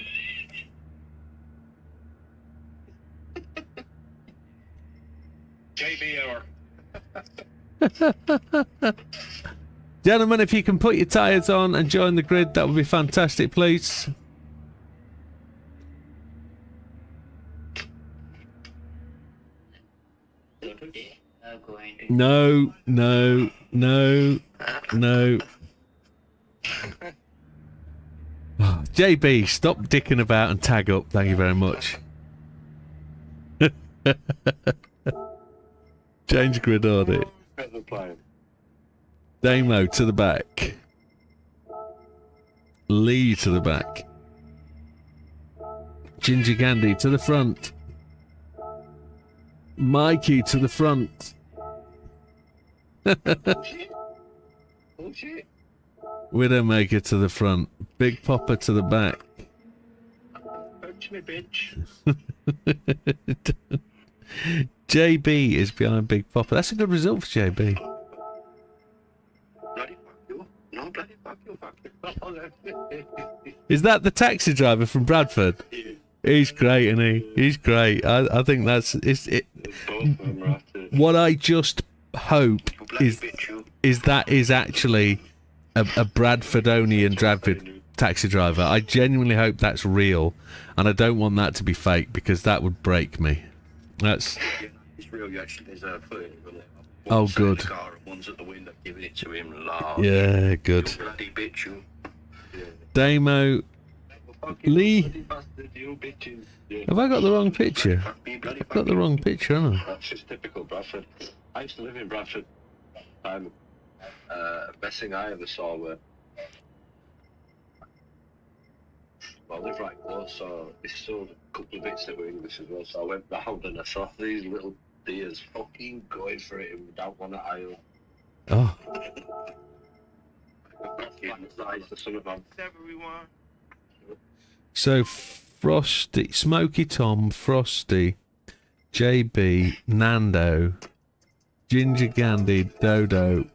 JB hour. Gentlemen, if you can put your tyres on and join the grid, that would be fantastic, please. No, no, no, no. Oh, JB, stop dicking about and tag up. Thank you very much. Change grid order. Damo to the back. Lee to the back. Ginger Candy to the front. Mikey to the front. Widowmaker to the front. Big Popper to the back. touch me, bitch. JB is behind Big Popper. That's a good result for JB. Bloody fuck you. No, bloody fuck you, fuck you. Is that the taxi driver from Bradford? Yeah. He's great, isn't he? He's great. I think that's it. Both of them are after it. What I just hope You bloody is bitch, you. that is actually a Bradfordonian Bradford taxi driver. I genuinely hope that's real, and I don't want that to be fake because that would break me. That's Yeah, it's real. You actually, there's a footage of it. Oh, One's good. in the car and one's at the window giving it to him. Large. yeah, You good. bloody bitch, you. Yeah. Damo, Fucking Lee. bloody bastard, you bitches. Yeah. have I got the wrong picture? Fuck me, bloody I've fuck got the you. wrong picture, haven't I? That's just typical Bradford. I used to live in Bradford. Best thing I ever saw were. Well, I live right close, so they sold a couple of bits that were English as well. So I went round and I saw these little deers fucking going for it without one at aisle. Oh, Fucking size the son of a. Everyone. so Frosty, Smoky Tom, Frosty, JB, Nando, Ginger Gandhi, Dodo.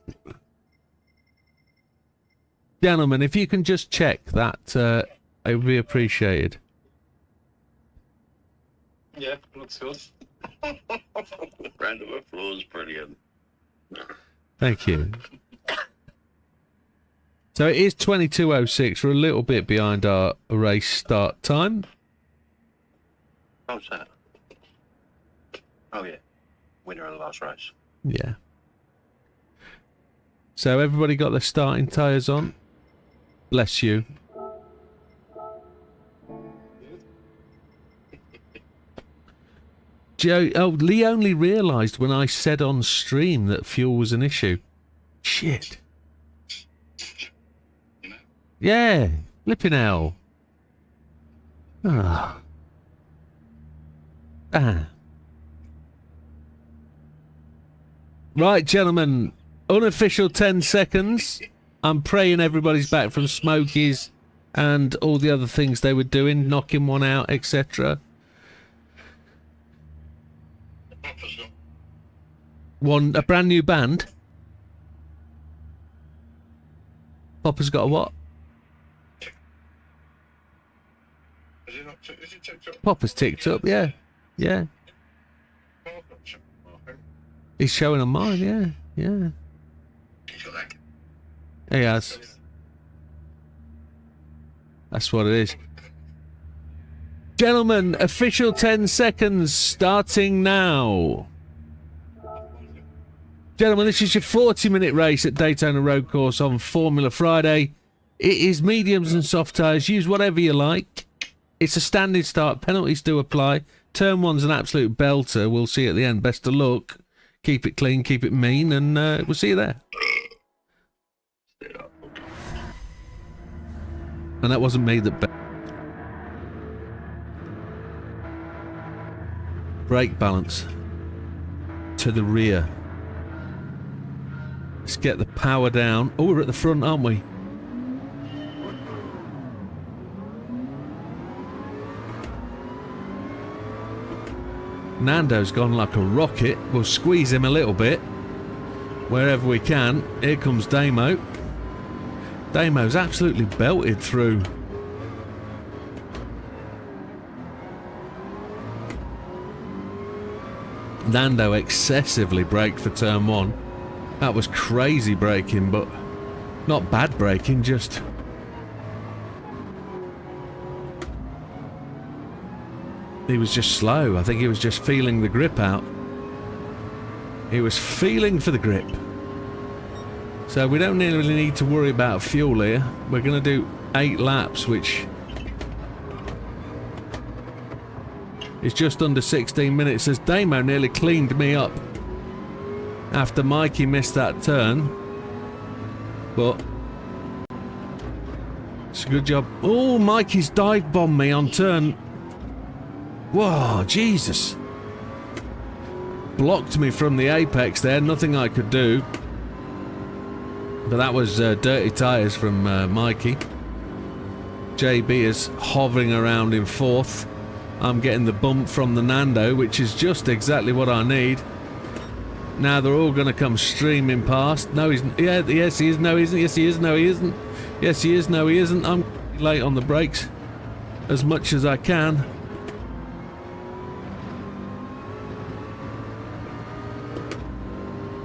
Gentlemen, if you can just check that, it would be appreciated. Yeah, looks good. Round of applause, brilliant. Thank you. So it is 22:06. We're a little bit behind our race start time. How's that? Oh yeah, winner of the last race. Yeah. So everybody got their starting tyres on. Bless you. Joe, oh, Lee only realised when I said on stream that fuel was an issue. Shit. Yeah, flipping hell. Ah. Ah. Right, gentlemen. Unofficial 10 seconds. I'm praying everybody's back from Smokies and all the other things they were doing, knocking one out, etc. A brand new band. Popper's got a what? Popper's ticked up, yeah. Yeah. He's showing on mine, yeah. Yeah. He has. That's what it is. Gentlemen, official 10 seconds starting now. Gentlemen, this is your 40-minute race at Daytona Road Course on Formula Friday. It is mediums and soft tyres. Use whatever you like. It's a standing start. Penalties do apply. Turn one's an absolute belter. We'll see at the end. Best of luck. Keep it clean, keep it mean, and we'll see you there. And that wasn't me that... Brake balance. To the rear. Let's get the power down. Oh, we're at the front, aren't we? Nando's gone like a rocket. We'll squeeze him a little bit. Wherever we can. Here comes Damo. Damo's absolutely belted through. Nando excessively braked for turn one. That was crazy braking, but not bad braking, just... He was just slow. I think he was just feeling the grip out. He was feeling for the grip. So we don't really need to worry about fuel here. We're going to do 8 laps, which is just under 16 minutes. As Damo nearly cleaned me up after Mikey missed that turn. But it's a good job. Oh, Mikey's dive bombed me on turn. Whoa, Jesus. Blocked me from the apex there. Nothing I could do. But that was dirty tyres from Mikey. JB is hovering around in 4th. I'm getting the bump from the Nando, which is just exactly what I need. Now they're all going to come streaming past. No, he's... Yeah, yes, he is. No, he isn't. Yes, he is. No, he isn't. Yes, he is. No, he isn't. I'm late on the brakes as much as I can.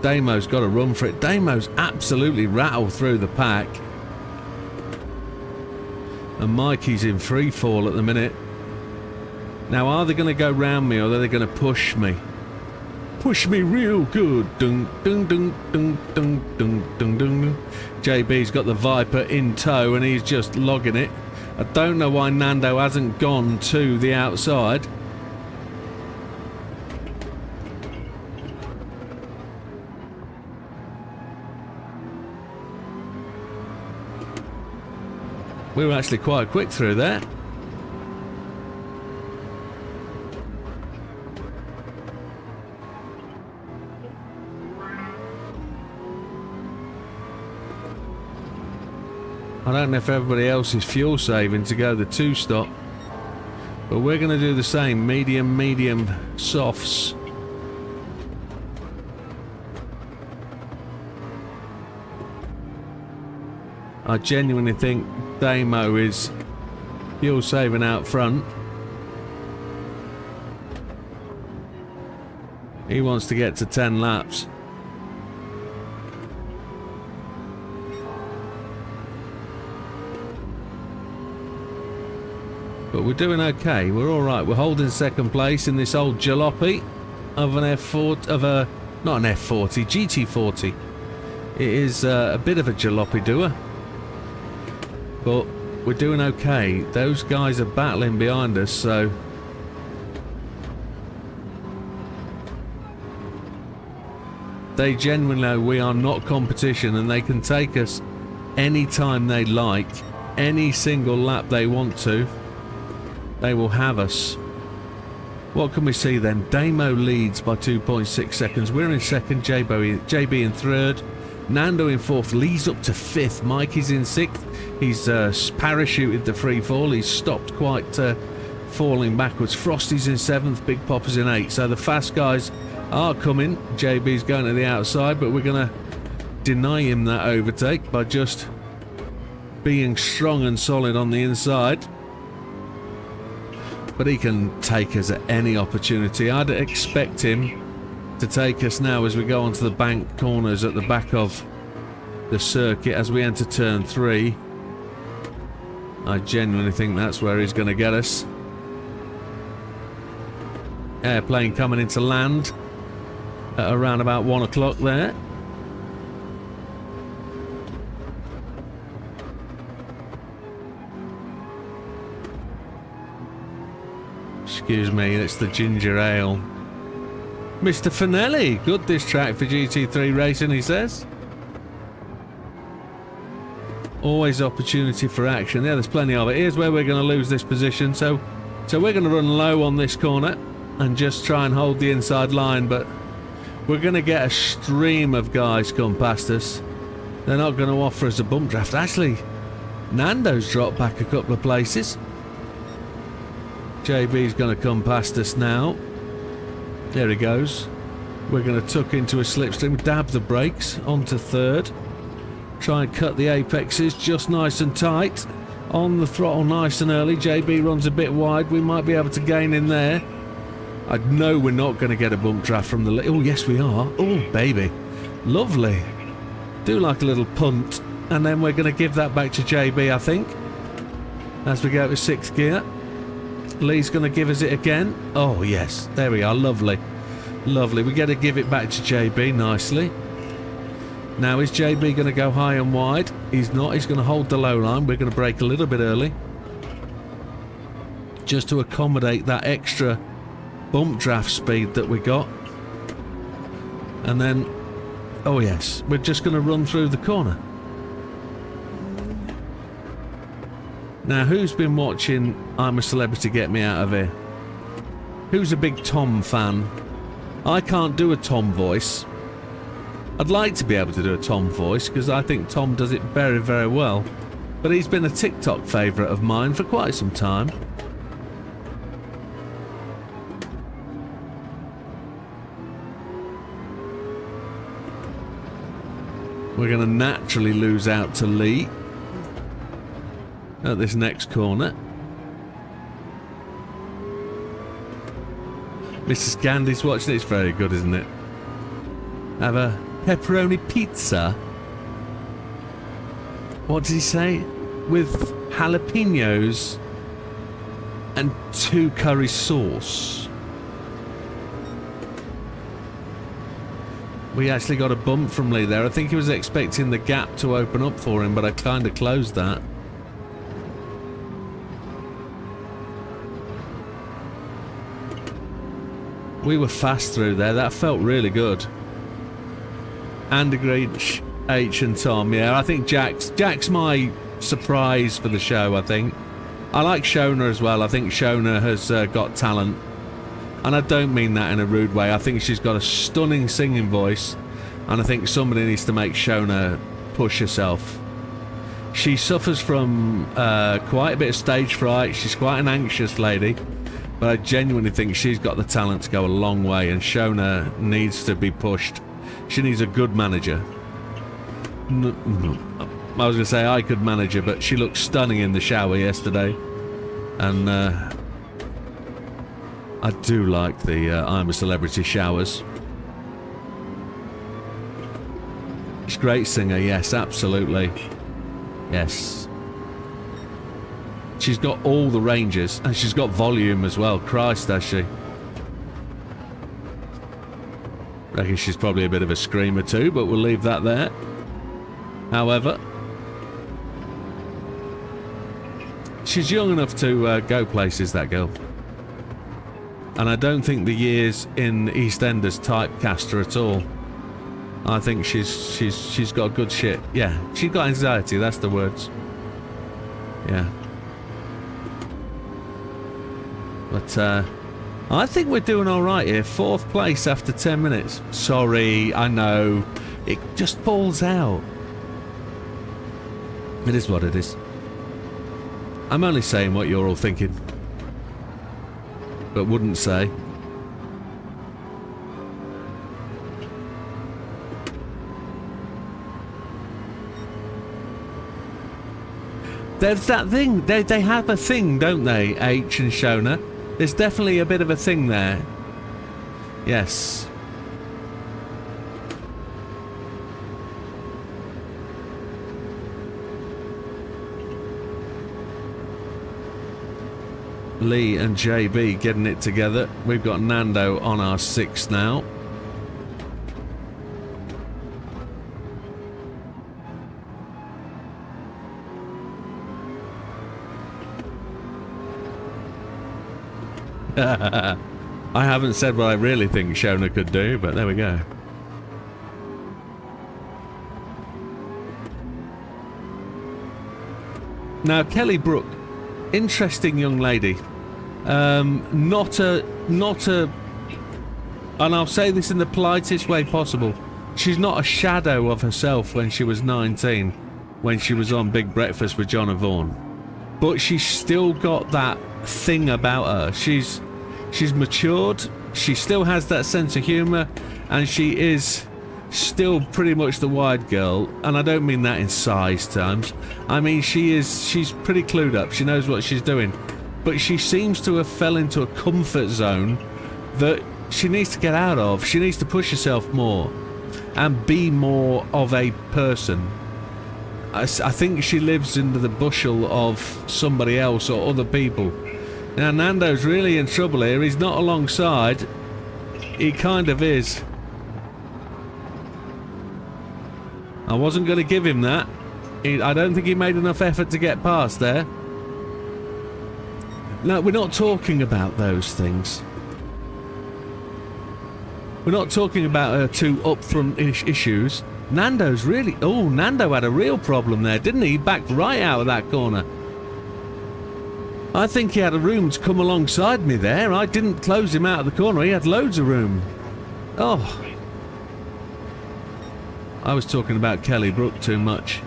Damo's got to run for it. Damo's absolutely rattled through the pack. And Mikey's in free fall at the minute. Now, are they going to go round me or are they going to push me? Push me real good. Dung, dung, dung, dung, dung, dung, dung, dung. JB's got the Viper in tow and he's just logging it. I don't know why Nando hasn't gone to the outside. We were actually quite quick through there. I don't know if everybody else is fuel saving to go the 2-stop, but we're going to do the same. Medium, medium, softs. I genuinely think Damo is fuel saving out front. He wants to get to 10 laps. But we're doing okay. We're all right. We're holding second place in this old jalopy of an F40, of a not an F40, GT40. It is a bit of a jalopy doer. But we're doing okay. Those guys are battling behind us, so... They genuinely know we are not competition and they can take us any time they like, any single lap they want to. They will have us. What can we see then? Damo leads by 2.6 seconds. We're in second, JB in third. Nando in fourth, Lee's up to fifth. Mikey's in sixth. He's parachuted the free fall. He's stopped quite falling backwards. Frosty's in seventh. Big Popper's in eighth. So the fast guys are coming. JB's going to the outside, but we're going to deny him that overtake by just being strong and solid on the inside. But he can take us at any opportunity. I'd expect him to take us now as we go onto the bank corners at the back of the circuit as we enter turn 3. I genuinely think that's where he's going to get us. Airplane coming into land at around about 1 o'clock there. Excuse me, it's the ginger ale. Mr. Finelli, good this track for GT3 racing, he says. Always opportunity for action. Yeah, there's plenty of it. Here's where we're going to lose this position. So we're going to run low on this corner and just try and hold the inside line, but we're going to get a stream of guys come past us. They're not going to offer us a bump draft. Actually, Nando's dropped back a couple of places. JB's going to come past us now. There he goes. We're going to tuck into a slipstream, dab the brakes onto third. Try and cut the apexes just nice and tight. On the throttle nice and early. JB runs a bit wide. We might be able to gain in there. I know we're not going to get a bump draft from the... Oh, yes we are. Oh, baby. Lovely. Do like a little punt. And then we're going to give that back to JB, I think. As we go to 6th gear. Lee's going to give us it again. Oh, yes. There we are. Lovely. Lovely. We get to give it back to JB nicely. Now, is JB going to go high and wide? He's not. He's going to hold the low line. We're going to brake a little bit early. Just to accommodate that extra bump draft speed that we got. And then, oh yes, we're just going to run through the corner. Now, who's been watching I'm a Celebrity Get Me Out of Here? Who's a big Tom fan? I can't do a Tom voice. I'd like to be able to do a Tom voice because I think Tom does it very, very well. but he's been a TikTok favourite of mine for quite some time. We're going to naturally lose out to Lee at this next corner. Mrs. Candy's watching it. It's very good, isn't it? Have a pepperoni pizza. What did he say? With jalapenos and 2 curry sauce. We actually got a bump from Lee there. I think he was expecting the gap to open up for him, but I kind of closed that. We were fast through there. That felt really good. And agreed, H and Tom. Yeah, I think Jack's my surprise for the show, I think. I like Shona as well. I think Shona has got talent. And I don't mean that in a rude way. I think she's got a stunning singing voice. And I think somebody needs to make Shona push herself. She suffers from quite a bit of stage fright. She's quite an anxious lady. But I genuinely think she's got the talent to go a long way. And Shona needs to be pushed. She needs a good manager. I was going to say I could manage her, but she looked stunning in the shower yesterday. And I do like the I'm a Celebrity showers. She's a great singer, yes, absolutely. Yes. She's got all the ranges, and she's got volume as well. Christ, has she? Reckon she's probably a bit of a screamer too, but we'll leave that there. However, she's young enough to go places, that girl. And I don't think the years in EastEnders typecast her at all. I think she's got good shit. Yeah, she's got anxiety, that's the words. Yeah. But I think we're doing alright here. 4th place after 10 minutes. Sorry, I know. It just falls out. It is what it is. I'm only saying what you're all thinking. But wouldn't say. There's that thing. They have a thing, don't they, H and Shona? There's definitely a bit of a thing there. Yes. Lee and JB getting it together. We've got Nando on our 6th now. I haven't said what I really think Shona could do, but there we go. Now, Kelly Brook, interesting young lady. Not a, and I'll say this in the politest way possible, she's not a shadow of herself when she was 19, when she was on Big Breakfast with John and Vaughan. But she's still got that thing about her. She's matured, she still has that sense of humour, and she is still pretty much the wide girl, and I don't mean that in size terms. I mean she's pretty clued up, she knows what she's doing, but she seems to have fell into a comfort zone that she needs to get out of. She needs to push herself more and be more of a person. I think she lives into the bushel of somebody else or other people. Now Nando's really in trouble here. He's not alongside. He kind of is. I wasn't going to give him that. I don't think he made enough effort to get past there. No, we're not talking about those things. We're not talking about two upfront issues. Nando's really... Oh, Nando had a real problem there, didn't he? He backed right out of that corner. I think he had a room to come alongside me there. I didn't close him out of the corner. He had loads of room. Oh. I was talking about Kelly Brook too much.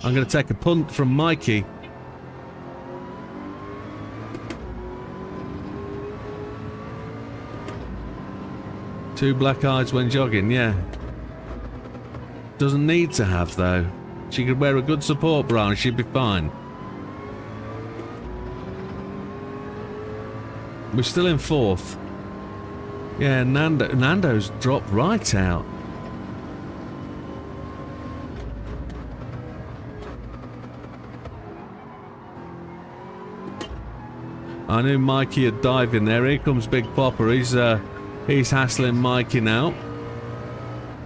I'm going to take a punt from Mikey. Two black eyes when jogging, yeah. Doesn't need to have, though. She could wear a good support bra and she'd be fine. We're still in 4th. Yeah, Nando's dropped right out. I knew Mikey would dive in there. Here comes Big Popper. He's hassling Mikey now.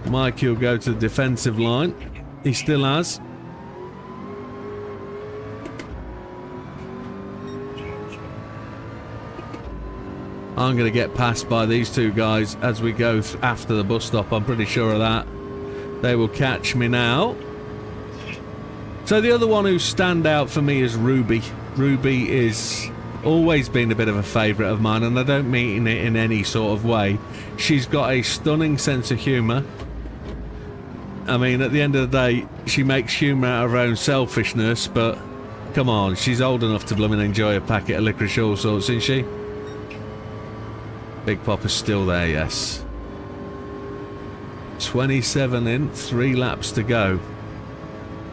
Mikey will go to the defensive line. He still has. I'm going to get passed by these two guys as we go after the bus stop. I'm pretty sure of that. They will catch me now. So the other one who's stand out for me is Ruby. Ruby is always been a bit of a favourite of mine, and I don't mean it in any sort of way. She's got a stunning sense of humour. I mean, at the end of the day, she makes humour out of her own selfishness, but come on, she's old enough to blooming enjoy a packet of licorice all sorts, isn't she? Big Popper's still there, yes. 27 in, 3 laps to go.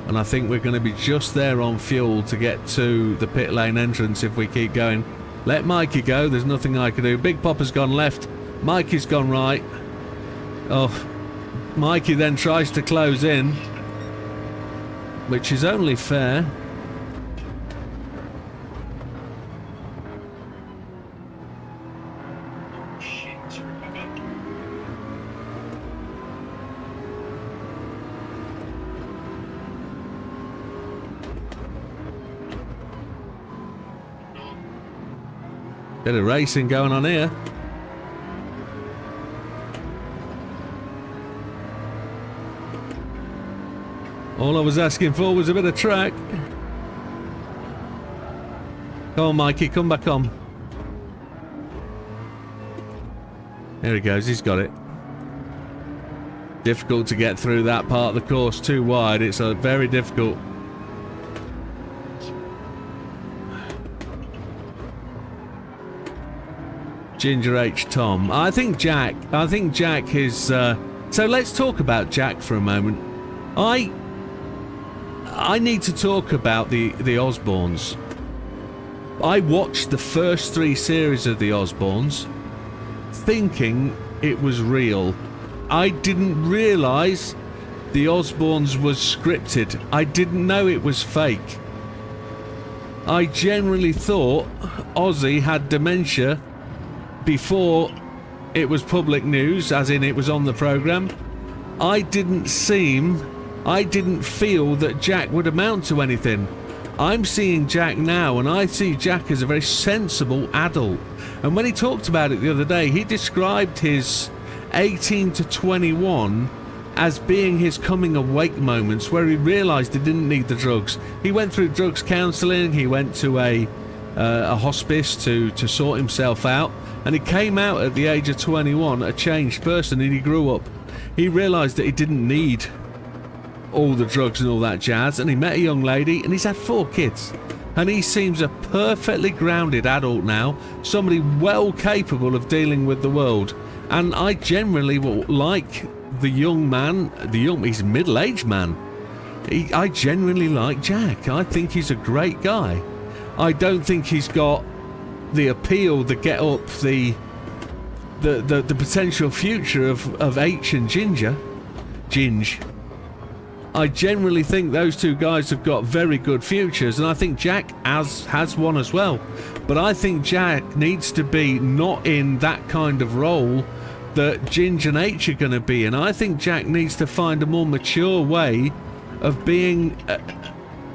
And I think we're going to be just there on fuel to get to the pit lane entrance if we keep going. Let Mikey go, there's nothing I can do. Big Popper's gone left, Mikey's gone right. Oh, Mikey then tries to close in, which is only fair. Bit of racing going on here. All I was asking for was a bit of track. Come on, Mikey, come back on. There he goes, he's got it. Difficult to get through that part of the course, too wide. It's very difficult. Ginger H. Tom. I think Jack is... so let's talk about Jack for a moment. I need to talk about the Osbournes. I watched the first 3 series of the Osbournes thinking it was real. I didn't realise the Osbournes was scripted. I didn't know it was fake. I generally thought Ozzy had dementia before it was public news, as in it was on the programme. I didn't feel that Jack would amount to anything. I'm seeing Jack now, and I see Jack as a very sensible adult. And when he talked about it the other day, he described his 18 to 21 as being his coming awake moments, where he realised he didn't need the drugs. He went through drugs counselling, he went to a hospice to sort himself out, and he came out at the age of 21 a changed person, and he grew up. He realised that he didn't need all the drugs and all that jazz, and he met a young lady, and he's had 4 kids, and he seems a perfectly grounded adult now, somebody well capable of dealing with the world. And I generally like the young man, he's a middle-aged man. I genuinely like Jack. I think he's a great guy. I don't think he's got the appeal, the get up, the potential future of H and Ginge. I generally think those 2 guys have got very good futures, and I think Jack has one as well. But I think Jack needs to be not in that kind of role that Ginge and H are going to be in. I think Jack needs to find a more mature way of being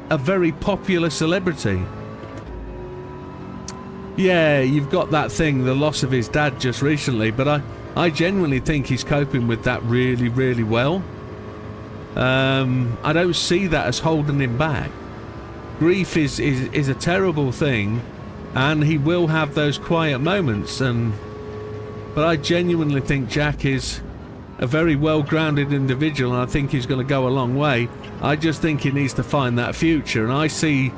a very popular celebrity. Yeah, you've got that thing, the loss of his dad just recently, but I genuinely think he's coping with that really, really well. I don't see that as holding him back. Grief is a terrible thing, and he will have those quiet moments, but I genuinely think Jack is a very well-grounded individual, and I think he's going to go a long way. I just think he needs to find that future, and I see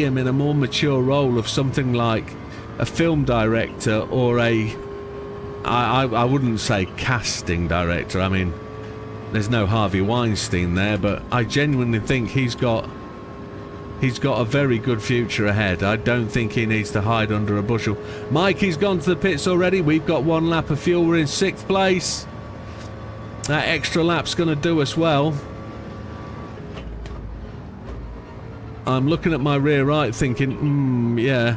him in a more mature role of something like a film director or I wouldn't say casting director. I mean, there's no Harvey Weinstein there, but I genuinely think he's got a very good future ahead. I don't think he needs to hide under a bushel. Mikey's gone to the pits already. We've got 1 lap of fuel. We're in 6th place. That extra lap's going to do us well. I'm looking at my rear right thinking, yeah.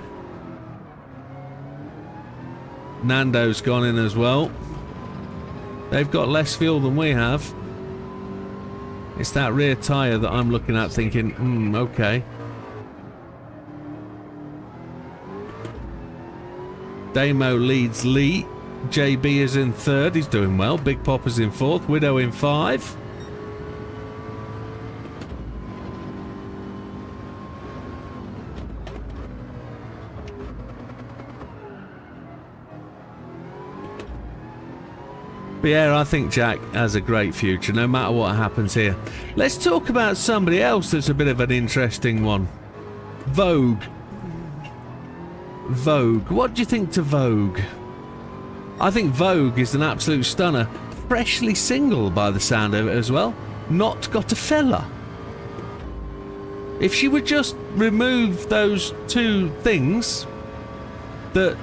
Nando's gone in as well. They've got less fuel than we have. It's that rear tyre that I'm looking at thinking, okay. Damo leads Lee. JB is in 3rd. He's doing well. Big Popper's in 4th. Widow in 5. But yeah, I think Jack has a great future, no matter what happens here. Let's talk about somebody else that's a bit of an interesting one. Vogue. Vogue. What do you think to Vogue? I think Vogue is an absolute stunner. Freshly single by the sound of it as well. Not got a fella. If she would just remove those 2 things that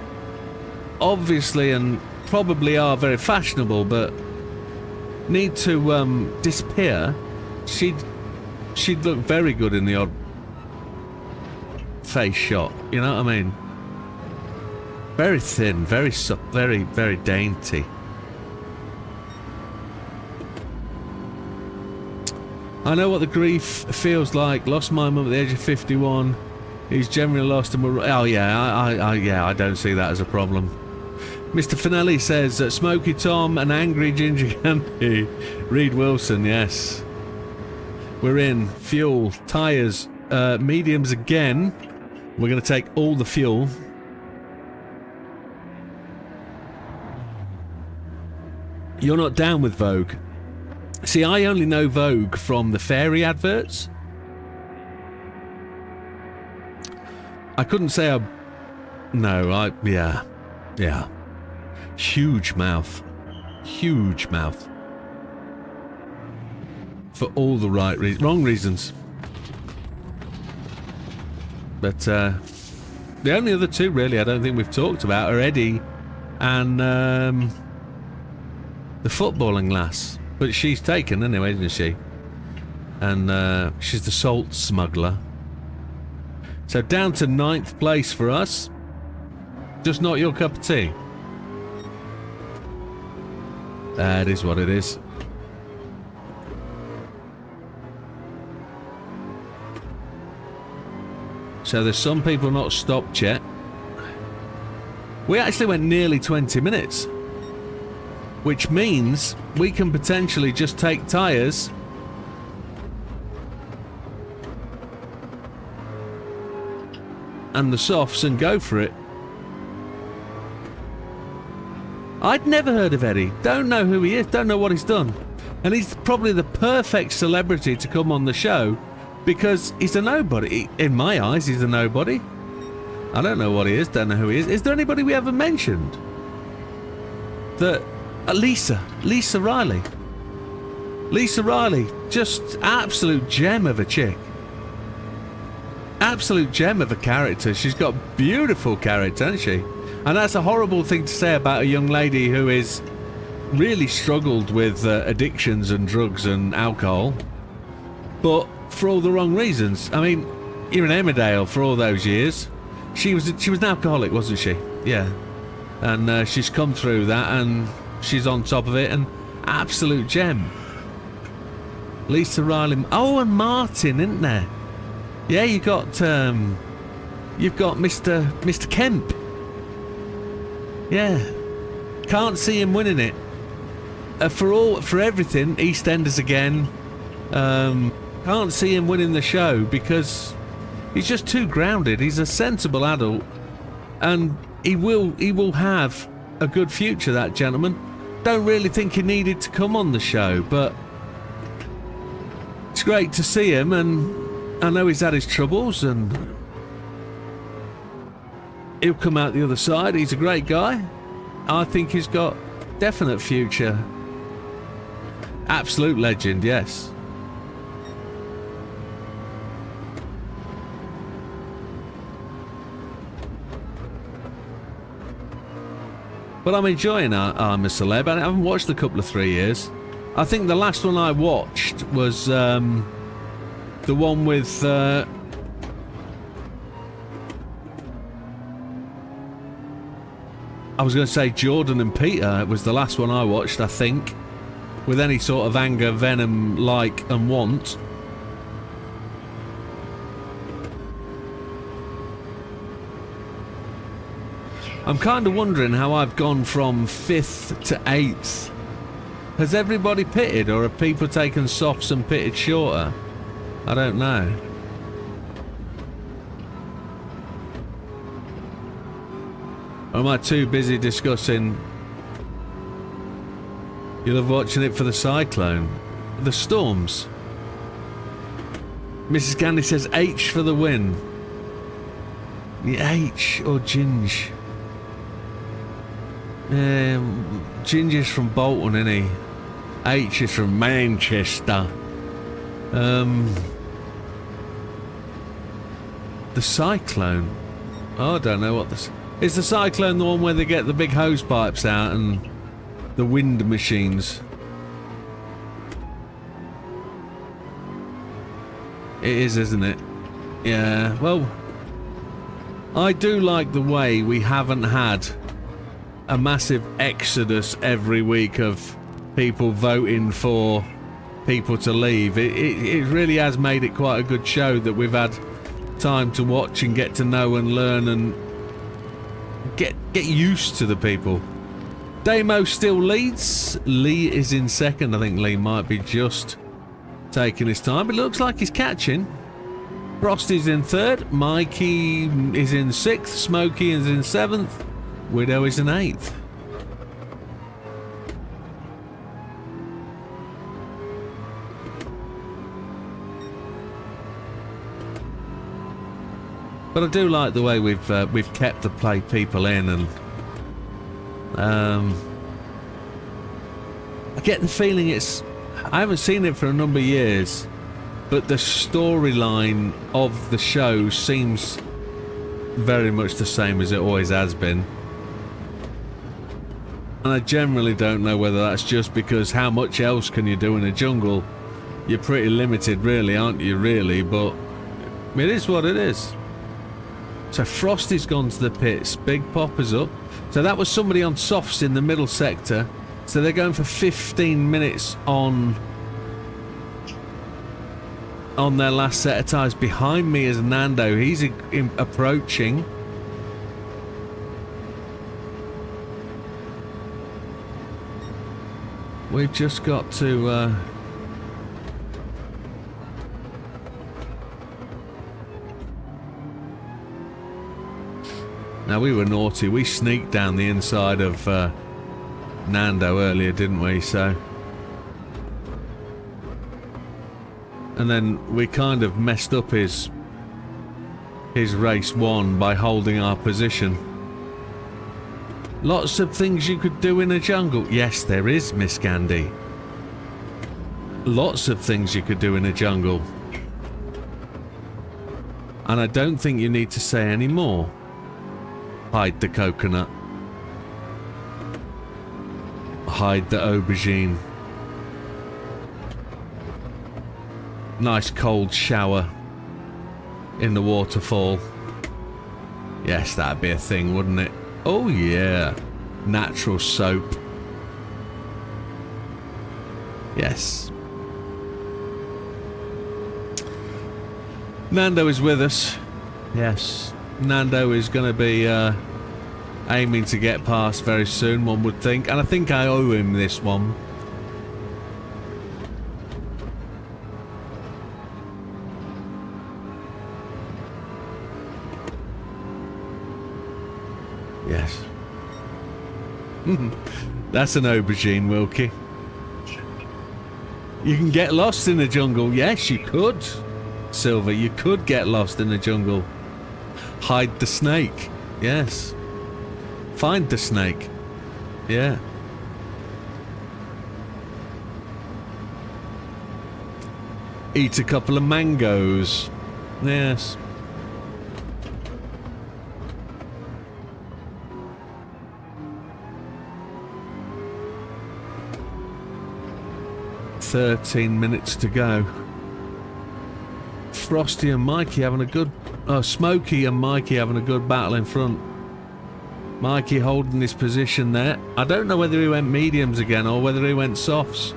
obviously and probably are very fashionable but need to disappear, she'd look very good in the odd face shot, you know what I mean? Very thin, very very dainty. I know what the grief feels like. Lost my mum at the age of 51. He's generally lost and oh yeah, yeah, I don't see that as a problem. Mr. Finelli says Smoky Tom and Angry Ginger Candy. Reed Wilson, yes. We're in. Fuel, tyres, mediums again. We're going to take all the fuel. You're not down with Vogue. See, I only know Vogue from the fairy adverts. I couldn't say yeah. Huge mouth. Huge mouth. For all the wrong reasons. But the only other 2 really I don't think we've talked about are Eddie and the footballing lass. But she's taken anyway, isn't she? And she's the salt smuggler. So down to 9th place for us. Just not your cup of tea. That is what it is. So there's some people not stopped yet. We actually went nearly 20 minutes. Which means we can potentially just take tyres and the softs and go for it. I'd never heard of Eddie. Don't know who he is. Don't know what he's done. And he's probably the perfect celebrity to come on the show because he's a nobody. In my eyes, he's a nobody. I don't know what he is. Don't know who he is. Is there anybody we haven't mentioned? Lisa Riley. Lisa Riley. Just absolute gem of a chick. Absolute gem of a character. She's got beautiful character, hasn't she? And that's a horrible thing to say about a young lady who is really struggled with addictions and drugs and alcohol, but for all the wrong reasons. I mean, you're in Emmerdale for all those years. She was an alcoholic, wasn't she? Yeah. And she's come through that and she's on top of it, and absolute gem. Lisa Riley. Oh, and Martin, isn't there? Yeah, you've got Mr. Kemp. Yeah, can't see him winning it. For everything, EastEnders again. Can't see him winning the show because he's just too grounded. He's a sensible adult, and he will have a good future. That gentleman. don't really think he needed to come on the show, but it's great to see him, and I know he's had his troubles, and he'll come out the other side. He's a great guy. I think he's got definite future. Absolute legend, yes. But I'm enjoying I'm a Celeb. I haven't watched a couple of 3 years. I think the last one I watched was the one with I was going to say Jordan and Peter. It was the last one I watched, I think, with any sort of anger, venom, like and want. I'm kind of wondering how I've gone from 5th to 8th. Has everybody pitted, or have people taken softs and pitted shorter? I don't know. Or am I too busy discussing? You love watching it for the cyclone, the storms. Mrs. Candy says H for the win. The H or Ginge. Ginger's from Bolton, isn't he? H is from Manchester. The cyclone. Oh, I don't know what this. Is the cyclone the one where they get the big hose pipes out and the wind machines? It is, isn't it? Yeah. Well, I do like the way we haven't had a massive exodus every week of people voting for people to leave. It really has made it quite a good show that we've had time to watch and get to know and learn and get used to the people. Damo still leads. Lee is in second. I think Lee might be just taking his time. It looks like he's catching. Frosty's in third. Mikey is in sixth. Smokey is in seventh. Widow is in eighth. But I do like the way we've kept the play people in, and I get the feeling I haven't seen it for a number of years, but the storyline of the show seems very much the same as it always has been. And I generally don't know whether that's just because how much else can you do in a jungle? You're pretty limited really, aren't you, really? But it is what it is. So Frosty's gone to the pits. Big Popper's up. So that was somebody on softs in the middle sector. So they're going for 15 minutes on their last set of tyres. Behind me is Nando. He's approaching. We've just got to... Now, we were naughty. We sneaked down the inside of Nando earlier, didn't we? So... And then we kind of messed up his race one by holding our position. Lots of things you could do in a jungle. Yes, there is, Miss Candy. Lots of things you could do in a jungle. And I don't think you need to say any more. Hide the coconut. Hide the aubergine. Nice cold shower in the waterfall. Yes, that'd be a thing, wouldn't it? Oh yeah. Natural soap. Yes. Nando is with us. Yes. Nando is going to be aiming to get past very soon, one would think. And I think I owe him this one. Yes. That's an aubergine, Wilkie. You can get lost in the jungle. Yes, you could. Silver, you could get lost in the jungle. Hide the snake. Yes. Find the snake. Yeah. Eat a couple of mangoes. Yes. $13 to go. Frosty and Mikey having a good... Smokey and Mikey having a good battle in front. Mikey holding his position there. I don't know whether he went mediums again or whether he went softs.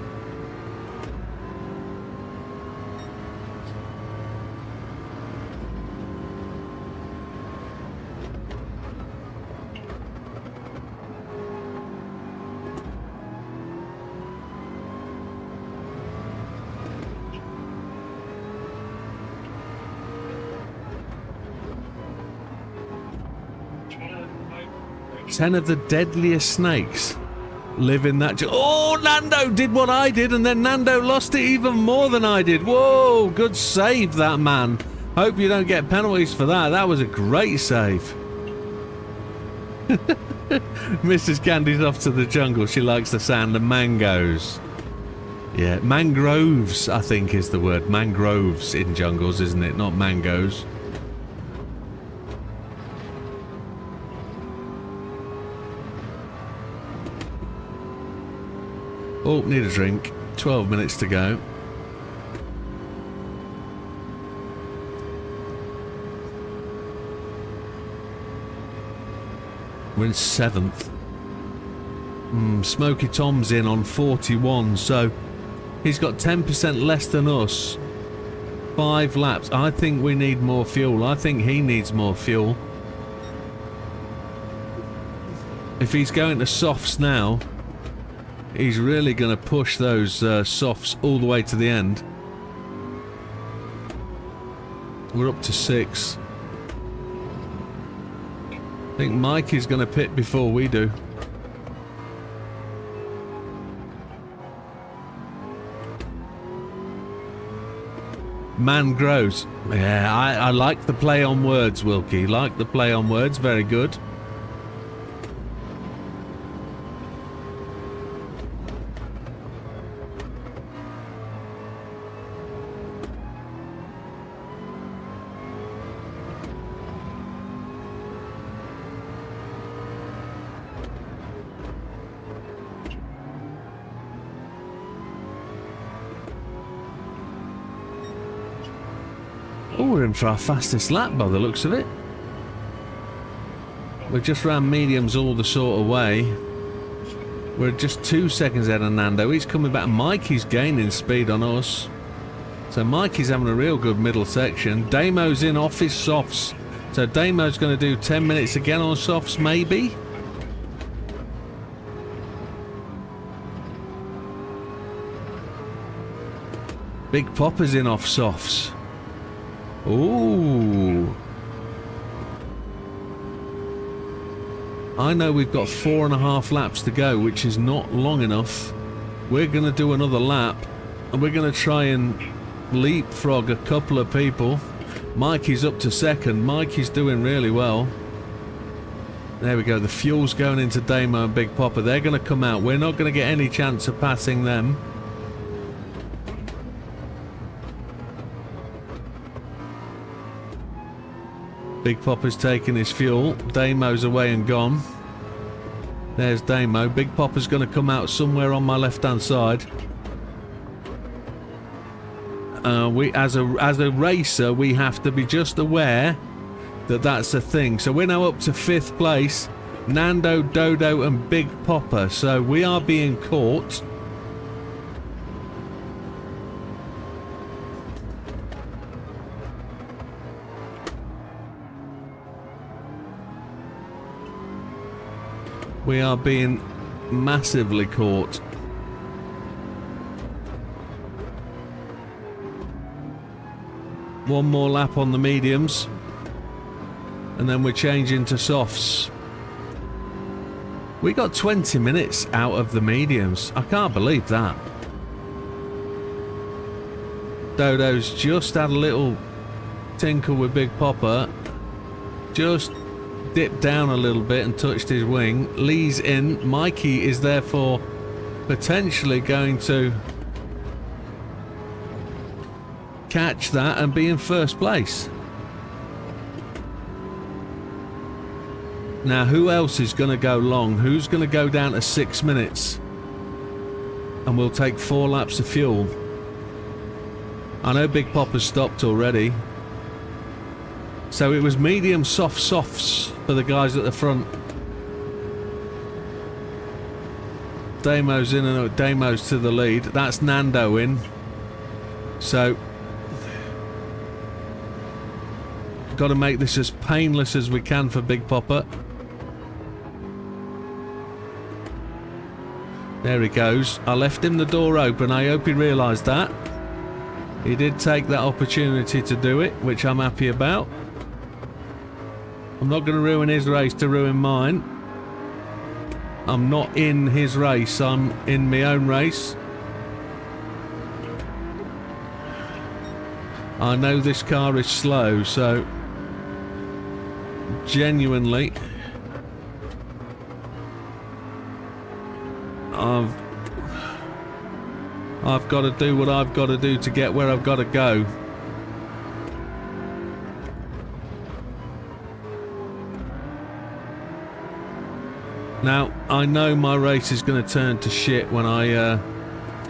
Ten of the deadliest snakes live in that... Oh, Nando did what I did, and then Nando lost it even more than I did. Whoa, good save, that man. Hope you don't get penalties for that. That was a great save. Mrs. Candy's off to the jungle. She likes the sound of mangoes. Yeah, mangroves, I think is the word. Mangroves in jungles, isn't it? Not mangoes. Oh, need a drink. 12 minutes to go. We're in 7th. Smoky Tom's in on 41, so he's got 10% less than us. 5 laps. I think we need more fuel. I think he needs more fuel. If he's going to softs now, he's really going to push those softs all the way to the end. We're up to 6. I think Mikey's going to pit before we do. Man grows. Yeah, I like the play on words, Wilkie. Like the play on words. Very good. Oh, we're in for our fastest lap by the looks of it. We just ran mediums all the sort of way. We're just 2 seconds ahead of Nando. He's coming back. Mikey's gaining speed on us. So Mikey's having a real good middle section. Damo's in off his softs. So Damo's going to do 10 minutes again on softs, maybe. Big Popper's in off softs. Ooh. I know we've got 4.5 laps to go, which is not long enough. We're going to do another lap, and we're going to try and leapfrog a couple of people. Mikey's up to 2nd. Mikey's doing really well. There we go. The fuel's going into Damo and Big Popper. They're going to come out. We're not going to get any chance of passing them. Big Popper's taking his fuel. Damo's away and gone. There's Damo. Big Popper's going to come out somewhere on my left-hand side. As a racer, we have to be just aware that that's a thing. So we're now up to 5th place. Nando, Dodo, and Big Popper. So we are being caught. We are being massively caught. One more lap on the mediums. And then we're changing to softs. We got 20 minutes out of the mediums. I can't believe that. Dodo's just had a little tinkle with Big Popper. Just dipped down a little bit and touched his wing. Lee's in. Mikey is therefore potentially going to catch that and be in first place. Now, who else is going to go long? Who's going to go down to 6 minutes? And we'll take 4 laps of fuel. I know Big Popper's stopped already. So it was medium soft softs for the guys at the front. Damo's in and Damo's to the lead. That's Nando in. So got to make this as painless as we can for Big Popper. There he goes. I left him the door open. I hope he realised that. He did take that opportunity to do it, which I'm happy about. I'm not going to ruin his race to ruin mine. I'm not in his race. I'm in my own race. I know this car is slow, so genuinely I've got to do what I've got to do to get where I've got to go. Now, I know my race is going to turn to shit when I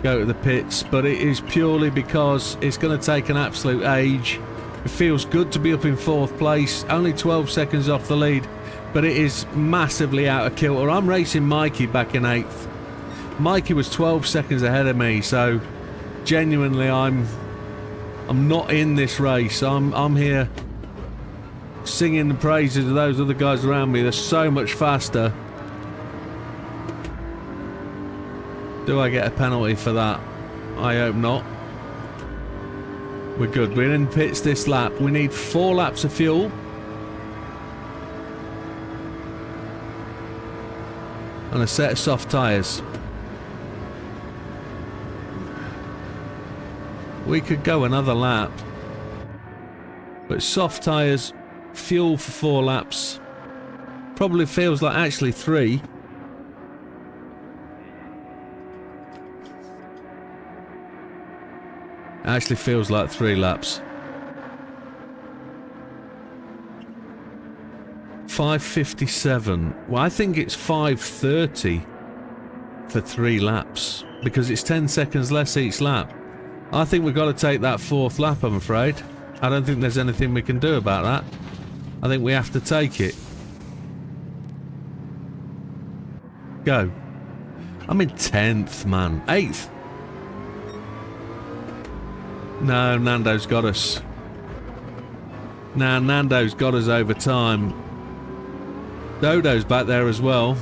go to the pits, but it is purely because it's going to take an absolute age. It feels good to be up in 4th place, only 12 seconds off the lead, but it is massively out of kilter. I'm racing Mikey back in 8th. Mikey was 12 seconds ahead of me, so genuinely I'm not in this race. I'm here singing the praises of those other guys around me. They're so much faster. Do I get a penalty for that? I hope not. We're good. We're in pits this lap. We need 4 laps of fuel. And a set of soft tyres. We could go another lap. But soft tyres, fuel for 4 laps. Probably feels like actually 3. Actually feels like 3 laps. 5:57. Well, I think it's 5:30 for 3 laps because it's 10 seconds less each lap. I think we've got to take that 4th lap, I'm afraid. I don't think there's anything we can do about that. I think we have to take it. Go. I'm in 10th, man. 8th. No, Nando's got us. Now, Nando's got us over time. Dodo's back there as well.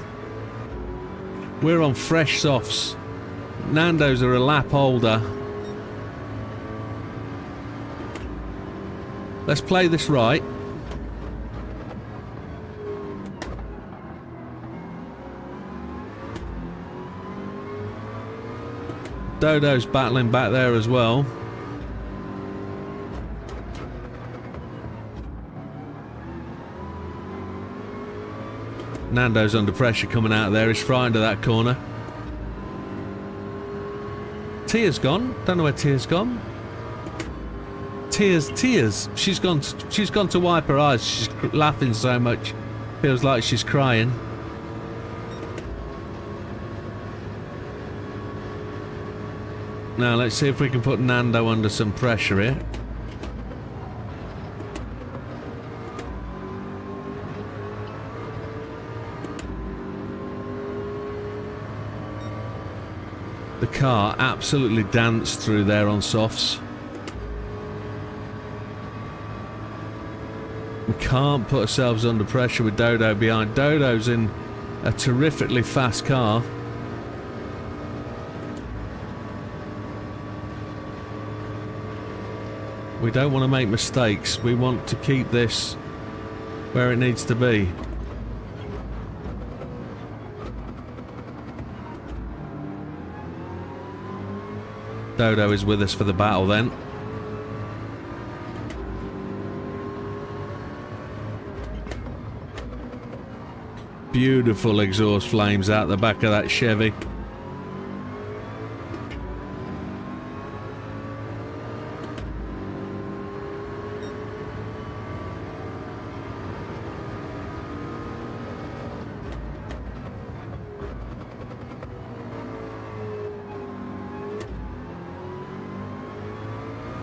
We're on fresh softs. Nando's are a lap older. Let's play this right. Dodo's battling back there as well. Nando's under pressure coming out of there. He's frightened of that corner. Tia's gone. Don't know where Tia's gone. Tears. She's gone to wipe her eyes. She's laughing so much. Feels like she's crying. Now let's see if we can put Nando under some pressure here. The car absolutely danced through there on softs. We can't put ourselves under pressure with Dodo behind. Dodo's in a terrifically fast car. We don't want to make mistakes. We want to keep this where it needs to be. Dodo is with us for the battle then. Beautiful exhaust flames out the back of that Chevy.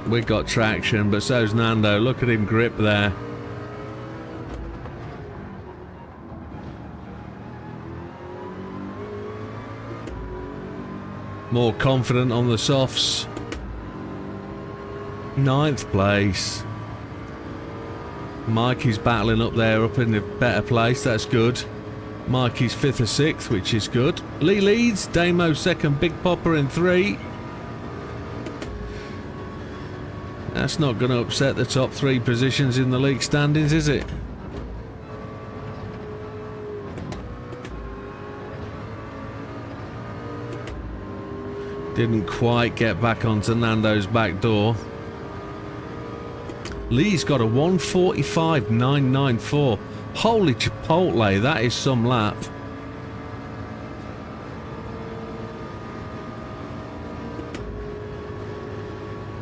We got traction, but so's Nando. Look at him grip there. More confident on the softs. 9th place. Mikey's battling up there, up in the better place. That's good. Mikey's 5th or 6th, which is good. Lee leads. Damo 2nd. Big Popper in 3. That's not going to upset the top 3 positions in the league standings, is it? Didn't quite get back onto Nando's back door. Lee's got a 1:45.994. Holy Chipotle, that is some lap.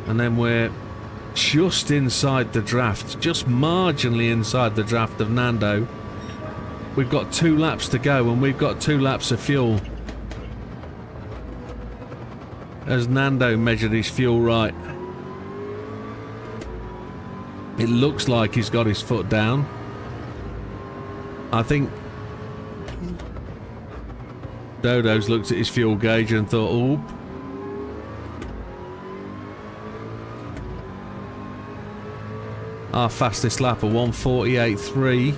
And then we're just inside the draft, just marginally inside the draft of Nando. We've got 2 laps to go, and we've got 2 laps of fuel. As Nando measured his fuel right, it looks like he's got his foot down. I think Dodo's looked at his fuel gauge and thought, oh. Our fastest lap, a 1:48.3,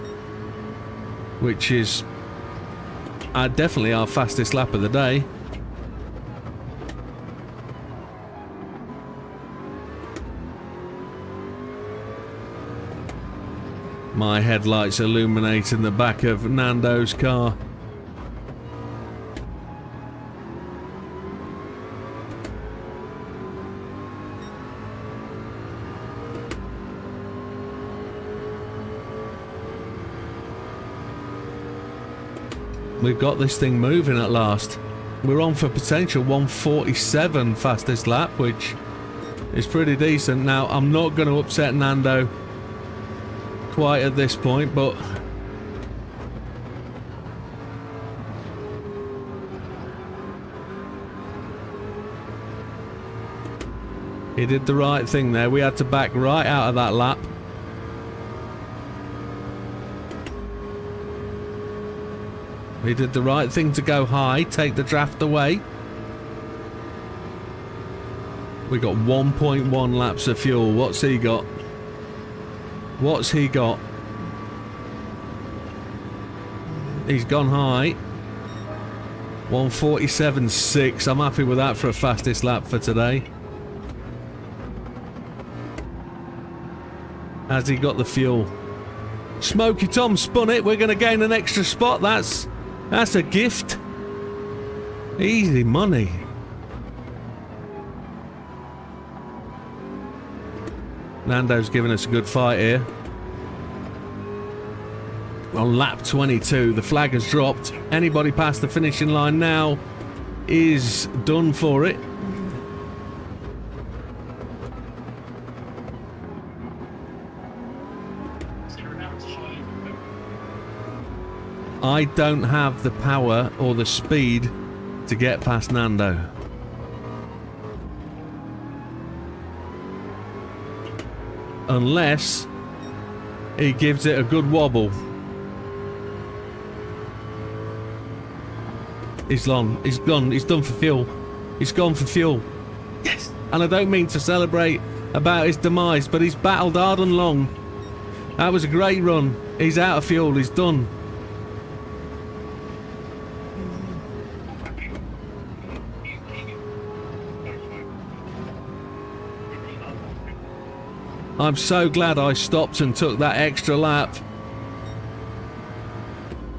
which is definitely our fastest lap of the day. My headlights illuminating the back of Nando's car. We've got this thing moving at last. We're on for potential 1:47 fastest lap, which is pretty decent. Now, I'm not going to upset Nando quite at this point, but he did the right thing there. We had to back right out of that lap. He did the right thing to go high, take the draft away. We got 1.1 laps of fuel. What's he got? What's he got? He's gone high. 1:47.6. I'm happy with that for a fastest lap for today. Has he got the fuel? Smoky Tom spun it. We're going to gain an extra spot. That's a gift. Easy money. Nando's giving us a good fight here. On lap 22, the flag has dropped. Anybody past the finishing line now is done for it. I don't have the power or the speed to get past Nando. Unless he gives it a good wobble. He's gone. He's gone. He's done for fuel. He's gone for fuel. Yes. And I don't mean to celebrate about his demise, but he's battled hard and long. That was a great run. He's out of fuel. He's done. I'm so glad I stopped and took that extra lap.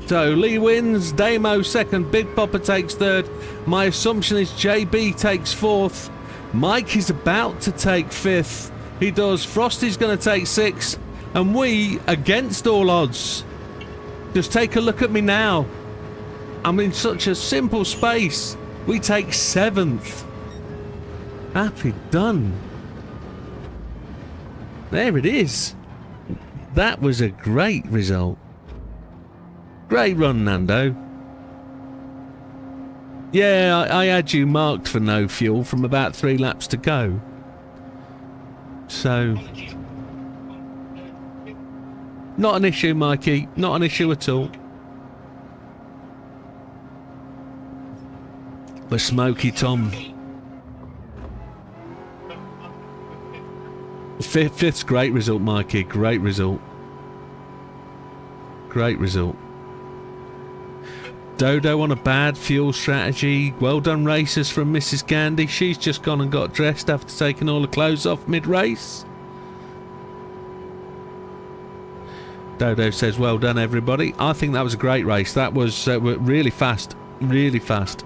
So Lee wins, Damo second, Big Popper takes third. My assumption is JB takes fourth, Mike is about to take 5th. He does. Frosty's going to take 6th. And we, against all odds, just take a look at me now. I'm in such a simple space. We take 7th. Happy done. There it is. That was a great result. Great run, Nando. Yeah, I had you marked for no fuel from about 3 laps to go. So... not an issue, Mikey. Not an issue at all. But Smoky Tom. Fifth's great result, Mikey. Great result. Great result. Dodo on a bad fuel strategy. Well done, racers, from Mrs. Gandhi. She's just gone and got dressed after taking all the clothes off mid-race. Dodo says, well done, everybody. I think that was a great race. That was really fast. Really fast.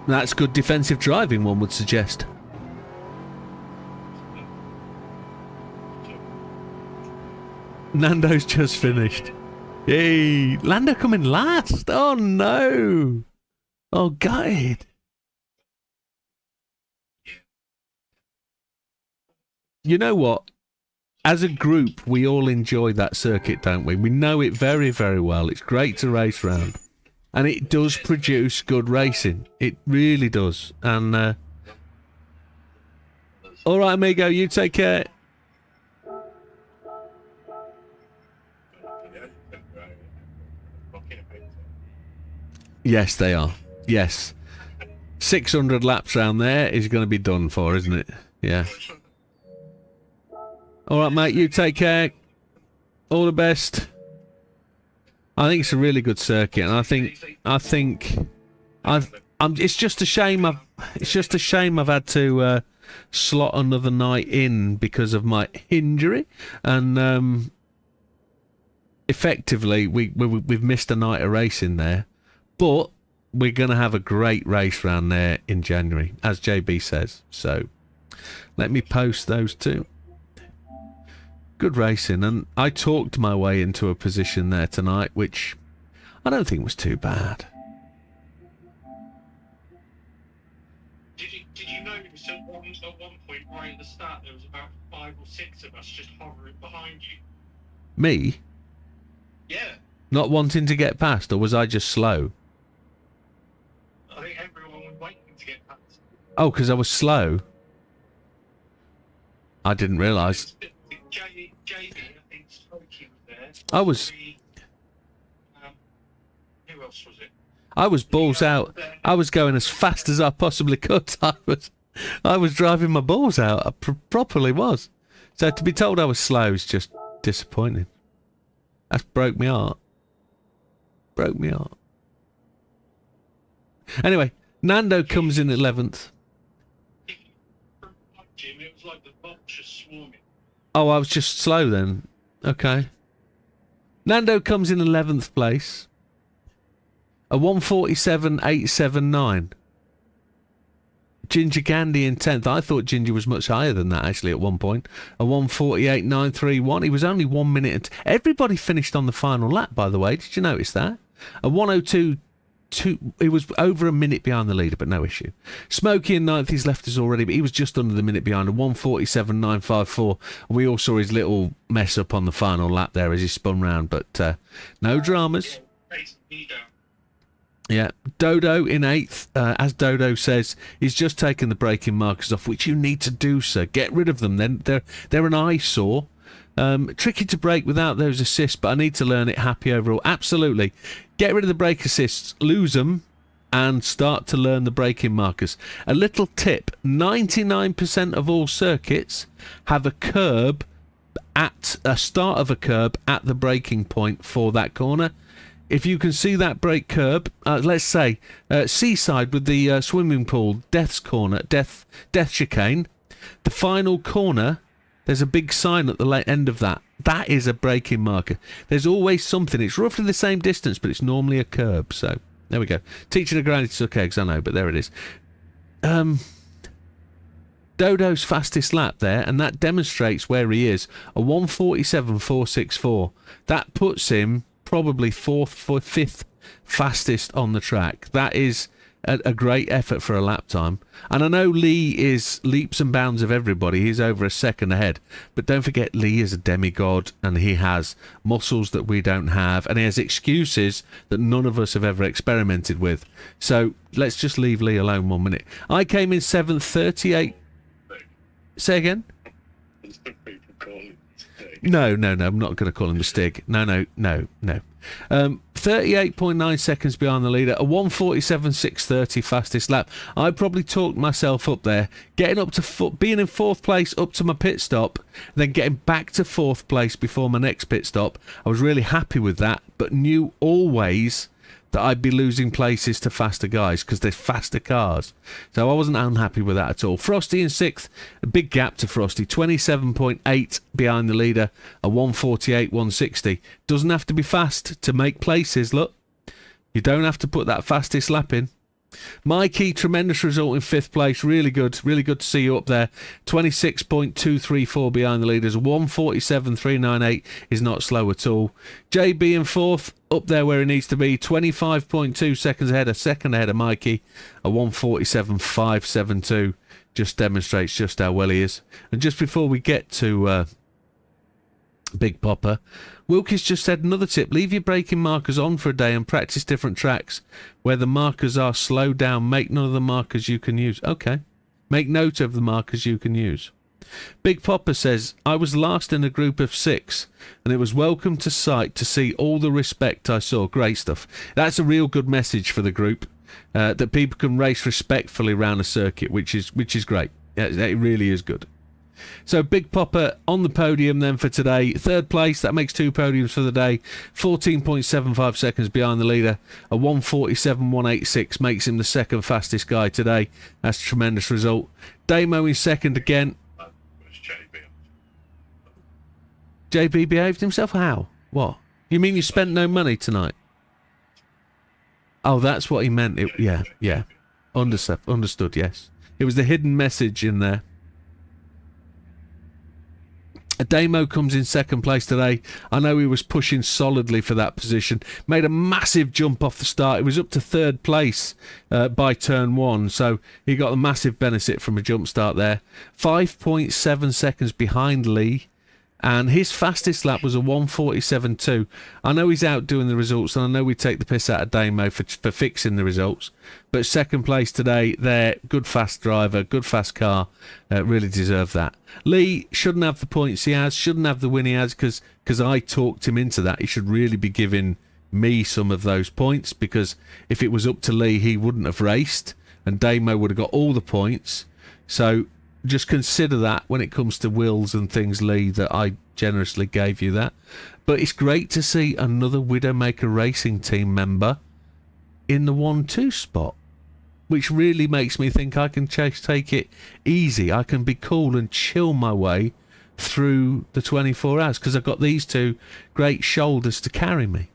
That's good defensive driving, one would suggest. Nando's just finished. Yay! Lando coming last! Oh no! Oh, gutted. You know what? As a group, we all enjoy that circuit, don't we? We know it very, very well. It's great to race round. And it does produce good racing. It really does. And, all right, amigo, you take care. Yes, they are. Yes. 600 laps round there is going to be done for, isn't it? Yeah. All right, mate, you take care. All the best. I think it's a really good circuit, and it's just a shame I've had to slot another night in because of my injury, and effectively we've missed a night of racing there, but we're going to have a great race round there in January, as JB says. So let me post those two. Good racing, and I talked my way into a position there tonight, which I don't think was too bad. Did you notice at one point right at the start there was about 5 or 6 of us just hovering behind you? Me? Yeah. Not wanting to get past, or was I just slow? I think everyone was waiting to get past. Oh, because I was slow? I didn't realise. JB, I think Smokey was there. I was... who else was it? I was balls out. I was going as fast as I possibly could. I was driving my balls out. I properly was. So to be told I was slow is just disappointing. That's broke me heart. Broke me heart. Anyway, Nando comes in 11th. Jim, it was like the vultures swarming. Oh, I was just slow then. Okay. Nando comes in 11th place. A 147.879. Ginger Gandhi in 10th. I thought Ginger was much higher than that, actually, at one point. A 148.931. He was only 1 minute. Everybody finished on the final lap, by the way. Did you notice that? A 102.2. He was over a minute behind the leader, but no issue. Smokey in 9th. He's left us already, but he was just under the minute behind. A 147.954. We all saw his little mess up on the final lap there as he spun round, but no dramas. Yeah, Dodo in 8th, as Dodo says, he's just taken the braking markers off, which you need to do, sir. Get rid of them. Then they're an eyesore. Tricky to brake without those assists, but I need to learn it. Happy overall. Absolutely. Get rid of the brake assists, lose them, and start to learn the braking markers. A little tip, 99% of all circuits have a curb at a start of a curb at the braking point for that corner. If you can see that brake curb, let's say Seaside with the swimming pool, Death's Corner, Death Chicane, the final corner, there's a big sign at the end of that. That is a braking marker. There's always something. It's roughly the same distance, but it's normally a curb. So There we go. Teaching a granny to suck eggs, I know, but there it is. Dodo's fastest lap there, and that demonstrates where he is. A 1:47.464. That puts him probably fifth fastest on the track. That is a great effort for a lap time. And I know Lee is leaps and bounds of everybody. He's over a second ahead. But don't forget, Lee is a demigod, and he has muscles that we don't have, and he has excuses that none of us have ever experimented with. So let's just leave Lee alone 1 minute. I came in 7th, 38. Say again? No, I'm not going to call him a Stig. No. 38.9 seconds behind the leader, a 1:47.630 fastest lap. I probably talked myself up there, getting up to being in 4th place up to my pit stop, then getting back to 4th place before my next pit stop. I was really happy with that, but knew always that I'd be losing places to faster guys because they're faster cars. So I wasn't unhappy with that at all. Frosty in 6th, a big gap to Frosty, 27.8 behind the leader, a 1:48.160. Doesn't have to be fast to make places, look. You don't have to put that fastest lap in. Mikey, tremendous result in 5th place. Really good to see you up there. 26.234 behind the leaders. 1:47.398 is not slow at all. JB in 4th, up there where he needs to be. 25.2 seconds ahead, a second ahead of Mikey. A 1:47.572 just demonstrates just how well he is. And just before we get to Big Popper, Wilkie's just said another tip: leave your braking markers on for a day and practice different tracks where the markers are slowed down. Make none of the markers you can use. Okay, make note of the markers you can use. Big Popper says, I was last in a group of 6 and it was welcome to sight to see all the respect I saw. Great stuff. That's a real good message for the group, that people can race respectfully around a circuit, which is great. Yeah, it really is good. So Big Popper on the podium then for today. 3rd place, that makes 2 podiums for the day. 14.75 seconds behind the leader. A 1:47.186 makes him the 2nd fastest guy today. That's a tremendous result. Damo in 2nd again. JB behaved himself? How? What? You mean you spent no money tonight? Oh, that's what he meant. Yeah. Understood, yes. It was the hidden message in there. Damo comes in 2nd place today. I know he was pushing solidly for that position. Made a massive jump off the start. He was up to 3rd place by turn 1. So he got a massive benefit from a jump start there. 5.7 seconds behind Lee. And his fastest lap was a 1:47.2. I know he's out doing the results, and I know we take the piss out of Damo for fixing the results. But 2nd place today, there, good fast driver, good fast car, really deserved that. Lee shouldn't have the points he has, shouldn't have the win he has, because I talked him into that. He should really be giving me some of those points, because if it was up to Lee, he wouldn't have raced, and Damo would have got all the points. So just consider that when it comes to wills and things, Lee, that I generously gave you that. But it's great to see another Widdowmaker Racing team member in the 1-2 spot, which really makes me think I can take it easy. I can be cool and chill my way through the 24 hours because I've got these 2 great shoulders to carry me.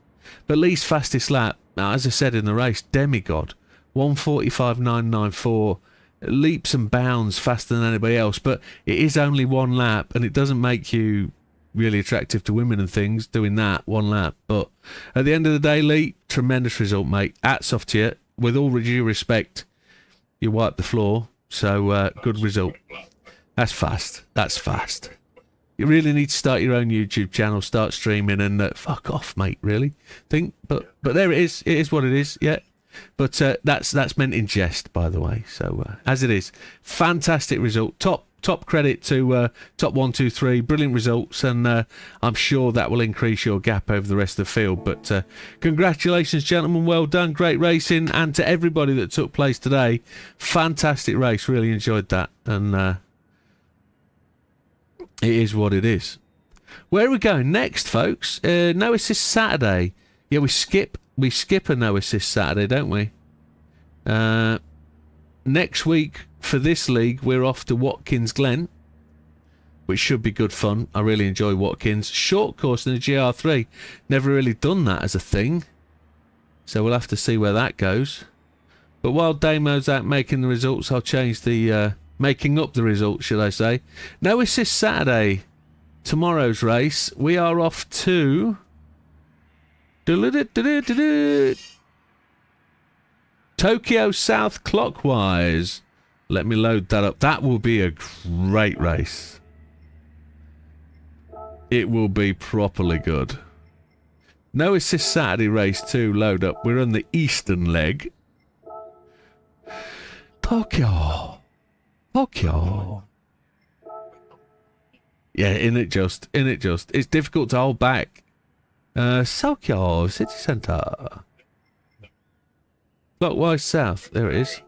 But Lee's fastest lap, as I said in the race, demigod, 1:45.994. Leaps and bounds faster than anybody else, but it is only 1 lap, and it doesn't make you really attractive to women and things doing that 1 lap. But at the end of the day, Lee, tremendous result, mate. Hats off to you. With all due respect, you wiped the floor, so good result. That's fast. You really need to start your own YouTube channel, start streaming, and fuck off, mate. Really but there it is. It is what it is. Yeah. But that's meant in jest, by the way. So as it is, fantastic result. Top credit to top 1, 2, 3. Brilliant results, and I'm sure that will increase your gap over the rest of the field. But congratulations, gentlemen. Well done. Great racing, and to everybody that took place today, fantastic race. Really enjoyed that, and it is what it is. Where are we going next, folks? No Assist Saturday. Yeah, we skip a No Assist Saturday, don't we? Next week for this league, we're off to Watkins Glen, which should be good fun. I really enjoy Watkins. Short course in the GR3. Never really done that as a thing. So we'll have to see where that goes. But while Damo's out making the results, I'll change the making up the results, should I say. No assist Saturday. Tomorrow's race. We are off to Tokyo South clockwise. Let me load that up. That will be a great race. It will be properly good. No assist Saturday race 2 load up. We're on the eastern leg. Tokyo. Yeah, in it just. It's difficult to hold back. Tokyo City Centre. Clockwise south. There it is.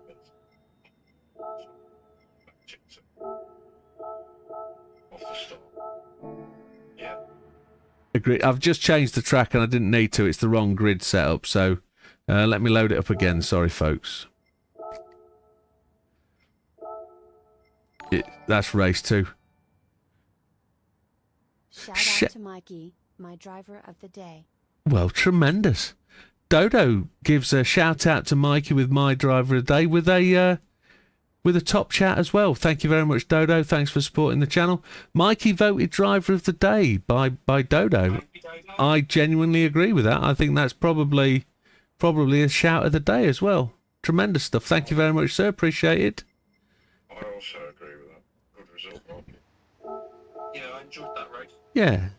Agree. I've just changed the track and I didn't need to. It's the wrong grid setup. So let me load it up again. Sorry, folks. That's race 2. Shout out to Mikey, my driver of the day. Well, tremendous. Dodo gives a shout out to Mikey with my driver of the day with a top chat as well. Thank you very much, Dodo. Thanks for supporting the channel. Mikey voted driver of the day by Dodo. I genuinely agree with that. I think that's probably a shout of the day as well. Tremendous stuff. Thank you very much, sir. Appreciate it. I also agree with that. Good result, Rob. Yeah, I enjoyed that race. Yeah,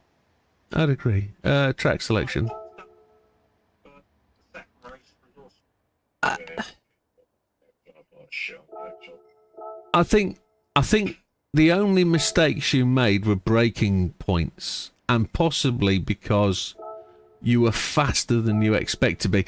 I'd agree. Track selection. The second race was awesome. I think the only mistakes you made were braking points, and possibly because you were faster than you expect to be.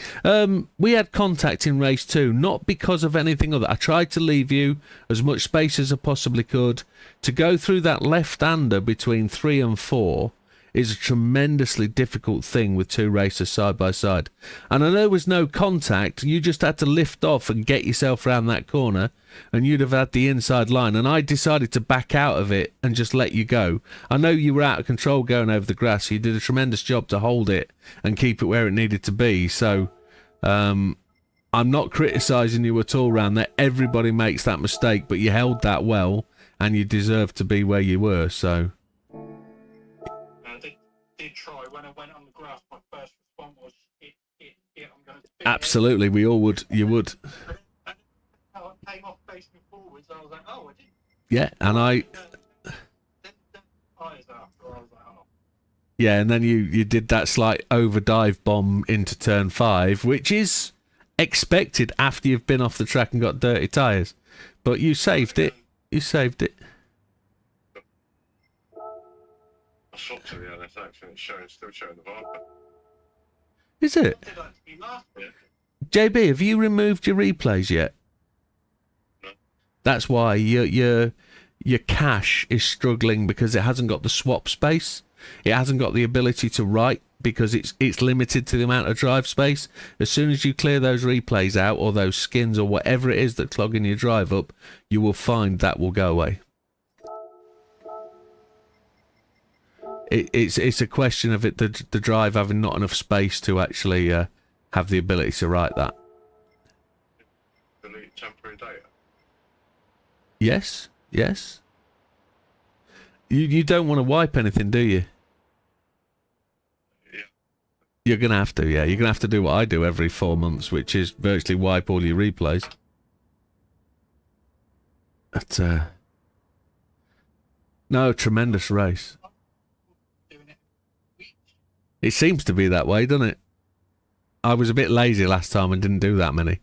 We had contact in race 2, not because of anything other. I tried to leave you as much space as I possibly could. To go through that left-hander between 3 and 4 is a tremendously difficult thing with 2 racers side by side. And I know there was no contact. You just had to lift off and get yourself around that corner, and you'd have had the inside line. And I decided to back out of it and just let you go. I know you were out of control going over the grass. So you did a tremendous job to hold it and keep it where it needed to be. So I'm not criticising you at all around that. Everybody makes that mistake, but you held that well, and you deserve to be where you were. So I did try. When I went on the grass, my first response was, I'm going to spin absolutely, we all would. You would. it. How it came off facing forwards, I was like, oh, I did. Yeah, and I... Then eyes after, I was like, oh. Yeah, and then you did that slight overdive bomb into turn 5, which is expected after you've been off the track and got dirty tyres. But you saved it. You saved it. I swapped to the NSX and it's still showing the Viper. Is it? I did actually last bit. JB, have you removed your replays yet? No. That's why your cache is struggling, because it hasn't got the swap space. It hasn't got the ability to write because it's limited to the amount of drive space. As soon as you clear those replays out, or those skins, or whatever it is that's clogging your drive up, you will find that will go away. It's a question of the drive having not enough space to actually have the ability to write that. Delete temporary data. Yes, yes. You don't want to wipe anything, do you? Yeah. You're going to have to, yeah. You're going to have to do what I do every 4 months, which is virtually wipe all your replays. But, no, tremendous race. Doing it weeks. It seems to be that way, doesn't it? I was a bit lazy last time and didn't do that many.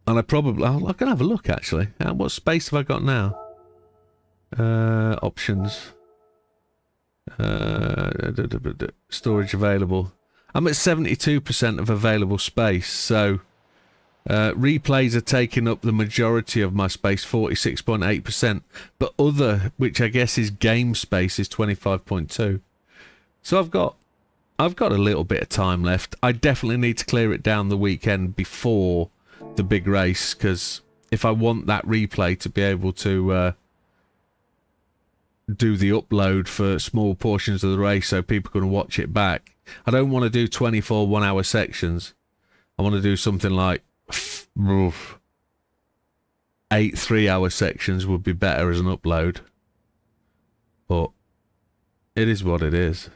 And I can have a look, actually. What space have I got now? Options. Storage available. I'm at 72% of available space, so replays are taking up the majority of my space, 46.8%, but other, which I guess is game space, is 25.2. So I've got a little bit of time left. I definitely need to clear it down the weekend before the big race, because if I want that replay to be able to do the upload for small portions of the race so people can watch it back, I don't want to do 24 1-hour sections. I want to do something like 8 3-hour sections would be better as an upload. But it is what it is.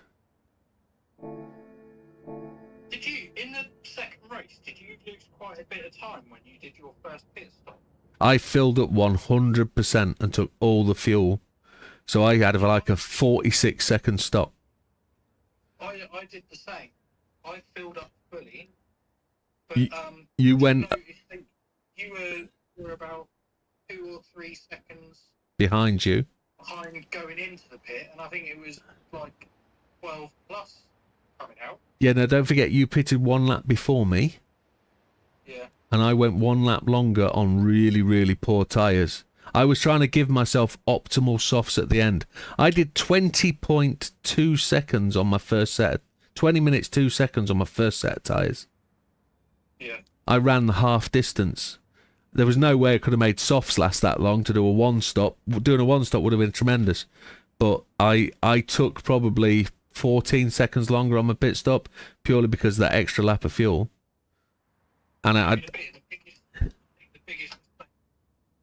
Did you, in the second race, did you lose quite a bit of time when you did your first pit stop? I filled up 100% and took all the fuel. So I had like a 46-second stop. I did the same. I filled up fully. But, You I went noticed that you were about 2 or 3 seconds behind you. behind going into the pit, and I think it was like 12 plus coming out. Yeah, no, don't forget you pitted 1 lap before me. Yeah. And I went 1 lap longer on really, really poor tyres. I was trying to give myself optimal softs at the end. I did 20.2 seconds on my first set. 20 minutes, 2 seconds on my first set of tyres. Yeah. I ran the half distance. There was no way I could have made softs last that long to do a 1-stop. Doing a 1-stop would have been tremendous. But I took probably 14 seconds longer on my pit stop purely because of that extra lap of fuel. And The biggest mistake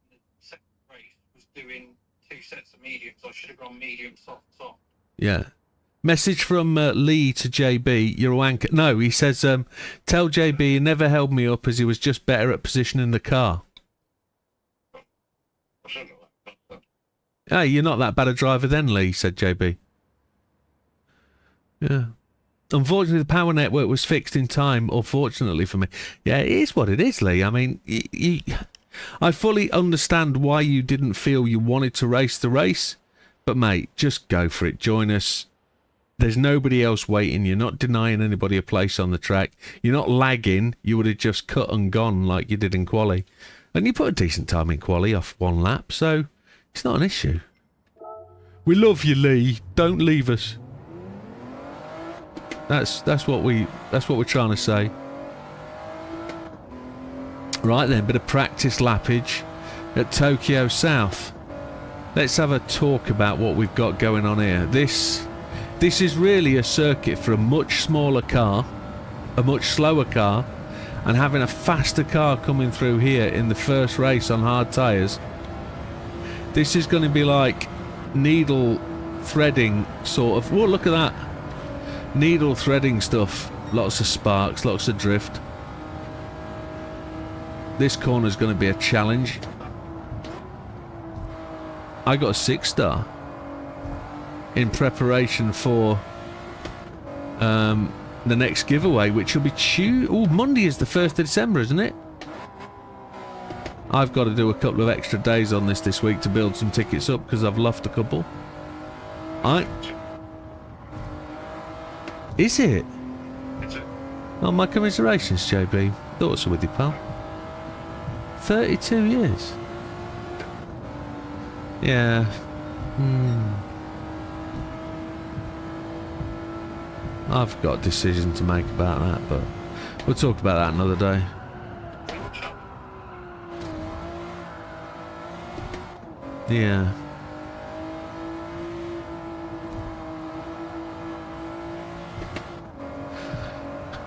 in the second race was doing 2 sets of mediums. I should have gone medium softs on. yeah. Message from Lee to JB. You're a wanker. No, he says, tell JB he never held me up as he was just better at positioning the car. I shouldn't have that. Hey, you're not that bad a driver then, Lee, said JB. Yeah. Unfortunately, the power network was fixed in time, or fortunately for me. Yeah, it is what it is, Lee. I mean, I fully understand why you didn't feel you wanted to race the race. But, mate, just go for it. Join us. There's nobody else waiting. You're not denying anybody a place on the track. You're not lagging. You would have just cut and gone like you did in quali. And you put a decent time in quali off 1 lap, so it's not an issue. We love you, Lee. Don't leave us. That's what we're trying to say. Right then, bit of practice lappage at Tokyo South. Let's have a talk about what we've got going on here. This is really a circuit for a much smaller car, a much slower car, and having a faster car coming through here in the first race on hard tyres. This is going to be like needle threading sort of. Whoa, look at that. Needle threading stuff. Lots of sparks, lots of drift. This corner is going to be a challenge. I got a 6-star. In preparation for the next giveaway, which will be Monday is the 1st of December, isn't it? I've got to do a couple of extra days on this week to build some tickets up because I've lost a couple. Is it? Is it? Oh, my commiserations, JB. Thoughts are with you, pal. 32 years. Yeah. I've got a decision to make about that, but we'll talk about that another day. Yeah.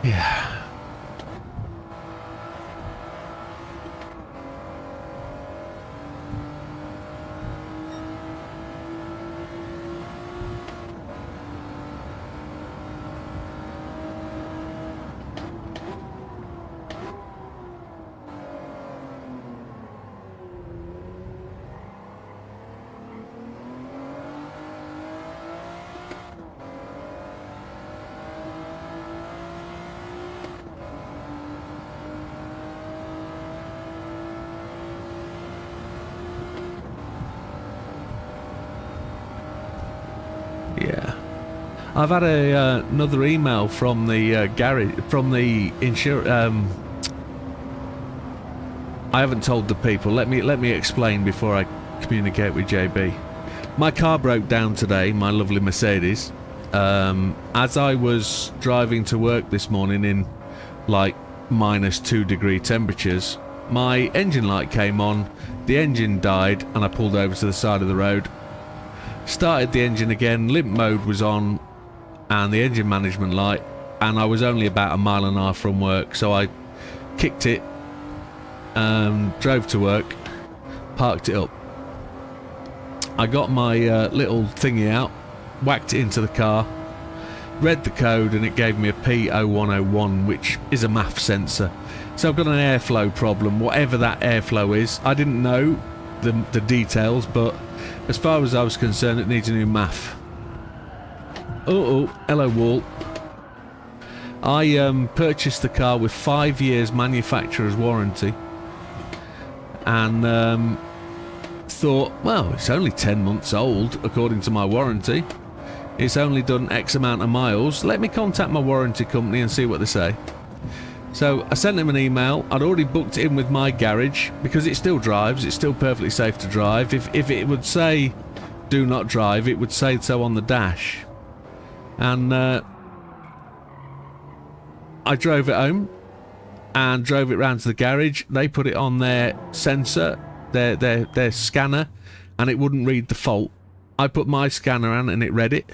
Yeah. Yeah. I've had another email from the garage, from the insurance. I haven't told the people. Let me explain before I communicate with JB. My car broke down today, my lovely Mercedes. As I was driving to work this morning in like -2-degree temperatures, my engine light came on, the engine died, and I pulled over to the side of the road. Started the engine again, limp mode was on, and the engine management light and I was only about a mile and a half from work, so I kicked it, drove to work, parked it up. I got my little thingy out, whacked it into the car, read the code, and it gave me a P0101, which is a MAF sensor. So I've got an airflow problem, whatever that airflow is. I didn't know the details, but as far as I was concerned, it needs a new MAF. Oh, hello wall. I purchased the car with 5 years manufacturer's warranty, and thought, well, it's only 10 months old according to my warranty. It's only done X amount of miles. Let me contact my warranty company and see what they say. So I sent him an email. I'd already booked it in with my garage because it still drives. It's still perfectly safe to drive. If it would say do not drive, it would say so on the dash. And I drove it home and drove it round to the garage. They put it on their sensor, their scanner, and it wouldn't read the fault. I put my scanner on and it read it.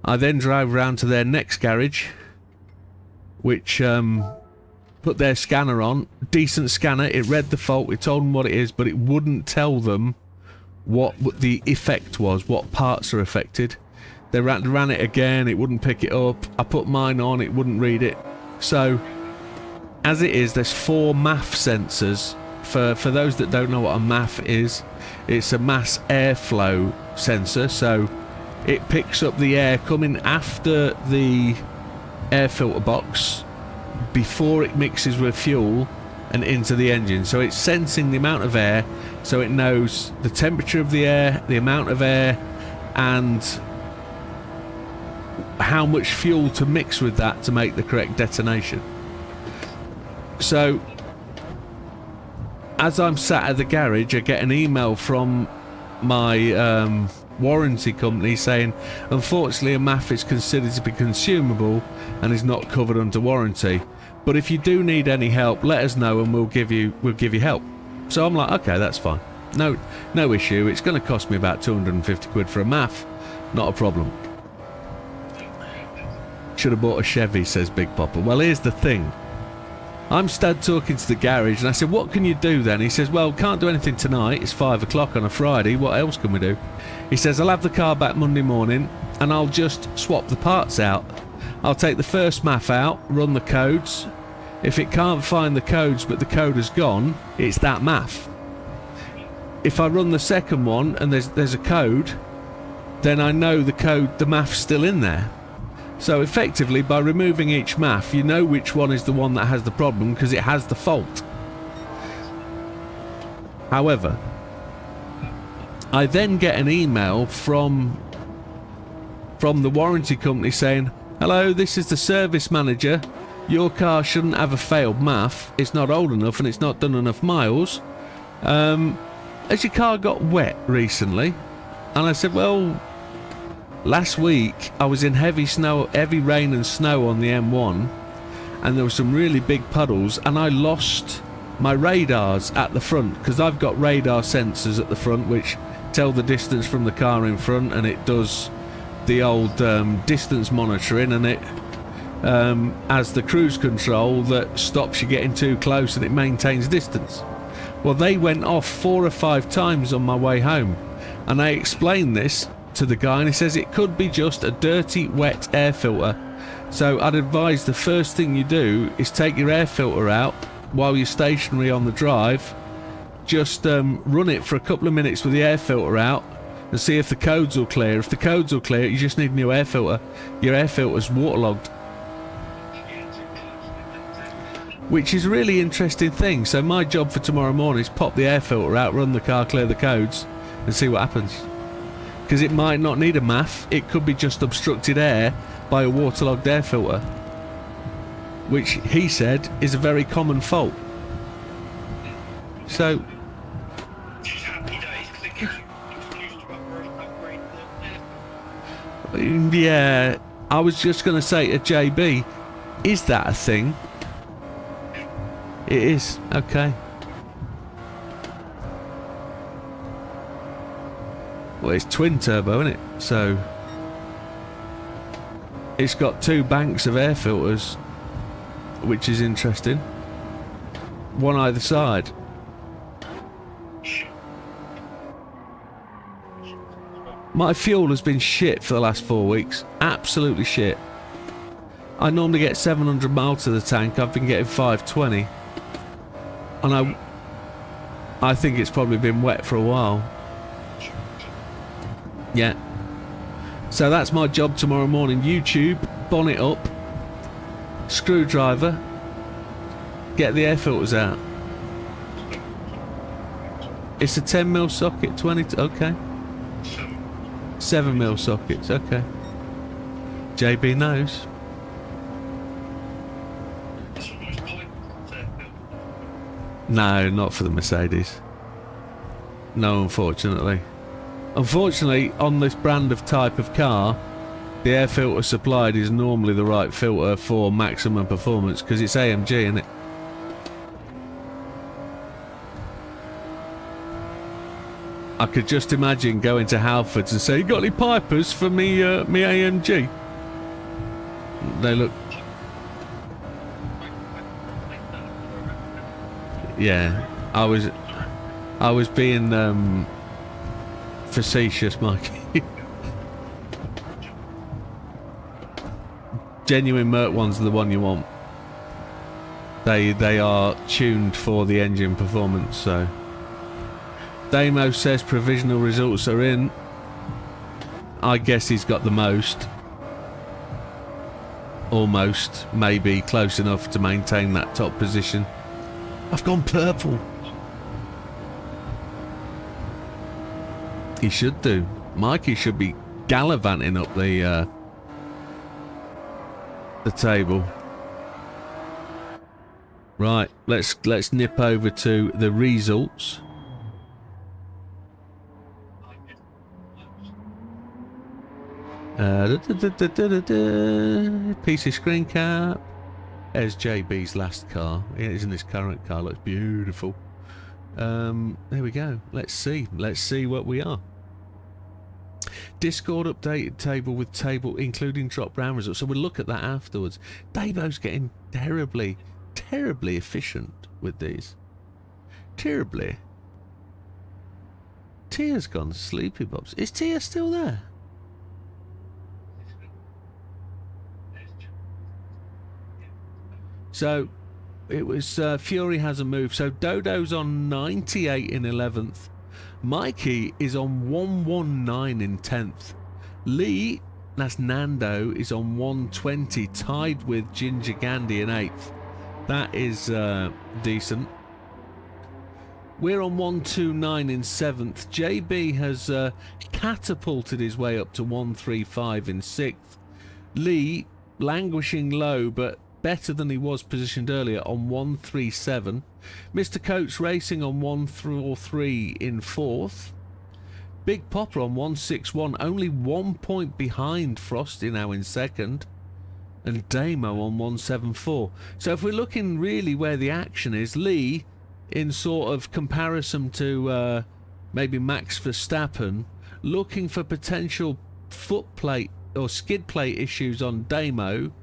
I then drove around to their next garage, which put their scanner on. Decent scanner. It read the fault. It told them what it is, but it wouldn't tell them what the effect was, what parts are affected. They ran it again. It wouldn't pick it up. I put mine on. It wouldn't read it. So, as it is, there's 4 MAF sensors. For those that don't know what a MAF is, it's a mass airflow sensor. So it picks up the air coming after the air filter box before it mixes with fuel and into the engine. So it's sensing the amount of air, so it knows the temperature of the air, the amount of air, and how much fuel to mix with that to make the correct detonation. So as I'm sat at the garage, I get an email from my warranty company saying, unfortunately, a MAF is considered to be consumable and is not covered under warranty. But if you do need any help, let us know and we'll give you help. So I'm like, okay, that's fine. No issue. It's going to cost me about 250 quid for a MAF. Not a problem. Should have bought a Chevy, says Big Papa. Well, here's the thing. I'm stood talking to the garage and I said, what can you do then? He says, well, can't do anything tonight. It's 5 o'clock on a Friday. What else can we do? He says, I'll have the car back Monday morning and I'll just swap the parts out. I'll take the first MAF out, run the codes. If it can't find the codes but the code has gone, it's that MAF. If I run the second one and there's a code, then I know the MAF's still in there. So effectively, by removing each MAF, you know which one is the one that has the problem because it has the fault. However, I then get an email from the warranty company saying, hello, this is the service manager. Your car shouldn't have a failed MAF. It's not old enough and it's not done enough miles. Has your car got wet recently? And I said, well, last week I was in heavy rain and snow on the M1, and there were some really big puddles, and I lost my radars at the front because I've got radar sensors at the front which tell the distance from the car in front, and it does the old distance monitoring, and it has the cruise control that stops you getting too close and it maintains distance. Well, they went off 4 or 5 times on my way home, and I explained this to the guy and he says it could be just a dirty, wet air filter. So I'd advise the first thing you do is take your air filter out while you're stationary on the drive. Just run it for a couple of minutes with the air filter out and see if the codes will clear. If the codes will clear, you just need a new air filter. Your air filter's waterlogged. Which is a really interesting thing. So my job for tomorrow morning is pop the air filter out, run the car, clear the codes and see what happens. Because it might not need a MAF, it could be just obstructed air by a waterlogged air filter, which he said is a very common fault. So yeah, I was just going to say to JB, is that a thing? It is, okay. Well, it's twin turbo, isn't it? So It's got 2 banks of air filters, which is interesting. One either side. My fuel has been shit for the last 4 weeks. Absolutely shit. I normally get 700 miles to the tank. I've been getting 520. And I think it's probably been wet for a while. Yeah. So that's my job tomorrow morning. YouTube, bonnet up, screwdriver, get the air filters out. It's a 10mm socket, 20, okay. 7mm sockets, okay. JB knows. No, not for the Mercedes. No, unfortunately. Unfortunately, on this brand of type of car, the air filter supplied is normally the right filter for maximum performance because it's AMG, isn't it? I could just imagine going to Halfords and say, "You got any pipers for me, me AMG?" They look. Yeah, I was being facetious, Mikey. Genuine Merc ones are the one you want. They are tuned for the engine performance, so. Damo says provisional results are in. I guess he's got the most. Almost, maybe, close enough to maintain that top position. I've gone purple. He should do. Mikey should be gallivanting up the table. Right, let's nip over to the results. PC screen cap. There's JB's last car. It isn't his current car. Looks beautiful. There we go. Let's see what we are. Discord updated table with table including drop round results. So we'll look at that afterwards. Dabo's getting terribly efficient with these. Terribly. Tia's gone sleepy bobs. Is Tia still there? So it was Fury hasn't moved. So Dodo's on 98 in 11th. Mikey is on 119 in 10th. Lee, that's Nando, is on 120, tied with Ginger Gandhi in 8th. That is decent. We're on 129 in 7th. JB has catapulted his way up to 135 in 6th. Lee, languishing low, but better than he was positioned earlier, on 137. Mr. Coates Racing on 143 in 4th. Big Popper on 161, only 1 point behind Frosty now in 2nd. And Damo on 174. So if we're looking really where the action is, Lee, in sort of comparison to maybe Max Verstappen, looking for potential foot plate or skid plate issues on Damo.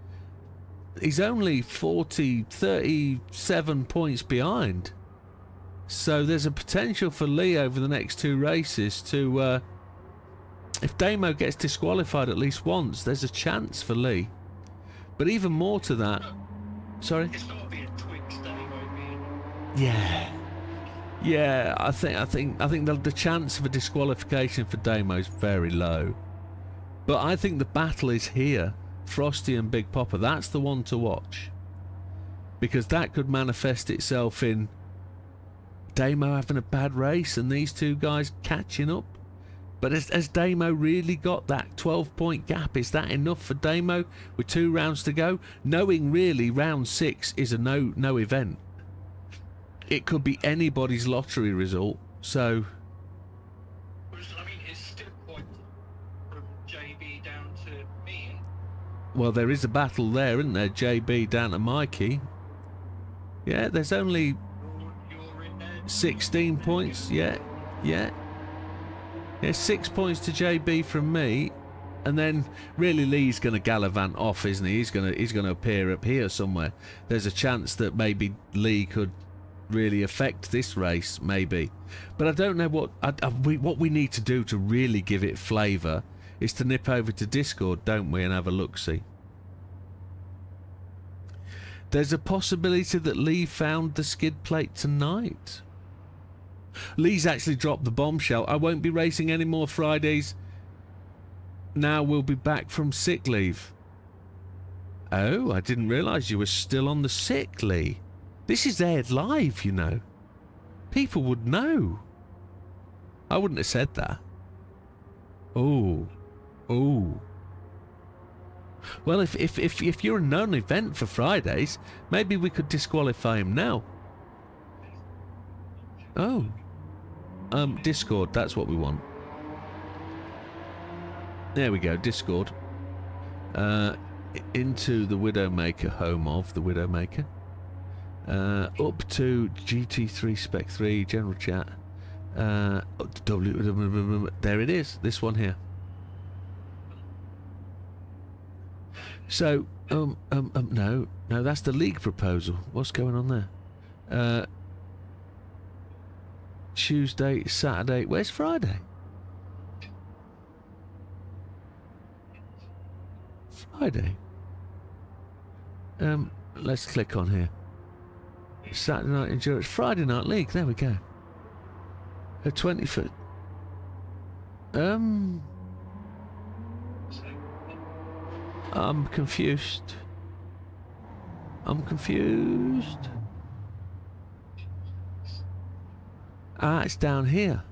He's only 37 points behind. So there's a potential for Lee over the next 2 races to, if Damo gets disqualified at least once, there's a chance for Lee. But even more to that, sorry? It's got to be a Twix Damo being. Yeah, I think the chance of a disqualification for Damo is very low. But I think the battle is here. Frosty and Big Popper, that's the one to watch, because that could manifest itself in Damo having a bad race and these 2 guys catching up. But has Damo really got that 12-point gap? Is that enough for Damo with 2 rounds to go, knowing really round 6 is a no event? It could be anybody's lottery result. So I mean, it's still quite from JB down to me. well, there is a battle there, isn't there? JB down to Mikey. Yeah, there's only You're in there. 16 points. Yeah, 6 points to JB from me, and then really Lee's going to gallivant off, isn't he? He's going to appear up here somewhere. There's a chance that maybe Lee could really affect this race, maybe. But I don't know what we need to do to really give it flavour is to nip over to Discord, don't we, and have a look-see. There's a possibility that Lee found the skid plate tonight. Lee's actually dropped the bombshell. I won't be racing any more Fridays. Now we'll be back from sick leave. Oh, I didn't realise you were still on the sick, Lee. This is aired live, you know. People would know. I wouldn't have said that. Oh. Oh. Well, if you're a known event for Fridays, maybe we could disqualify him now. Oh. Discord, that's what we want. There we go, Discord. Into the Widdowmaker, home of the Widdowmaker. Up to GT3 Spec 3, general chat. There it is, this one here. So, no, that's the league proposal. What's going on there? Tuesday, Saturday. Where's Friday? Friday. Let's click on here. Saturday night endurance. Friday night league. There we go. A 20-foot. I'm confused. I'm confused. Ah, it's down here.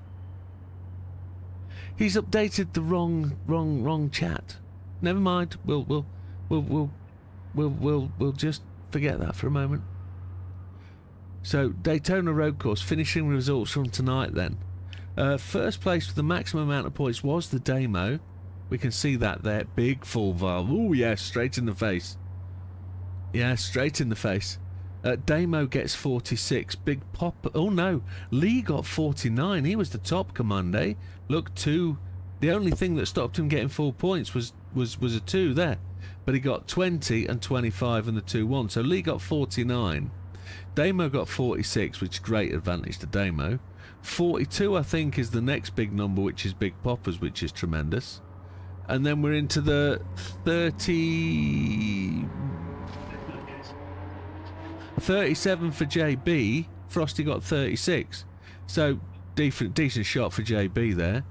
He's updated the wrong chat. Never mind. We'll just forget that for a moment. So Daytona Road Course finishing results from tonight then. First place with the maximum amount of points was the Demo. We can see that there. Big full valve. Oh yeah, straight in the face. Yeah, straight in the face. Damo gets 46. Big Pop. Oh no, Lee got 49. He was the top commande. Look, 2. The only thing that stopped him getting full points was a 2 there. But he got 20 and 25 and the 2-1. So Lee got 49. Damo got 46, which is great advantage to Damo. 42, I think, is the next big number, which is Big Poppers, which is tremendous. And then we're into the 37 for JB. Frosty got 36. So decent shot for JB there.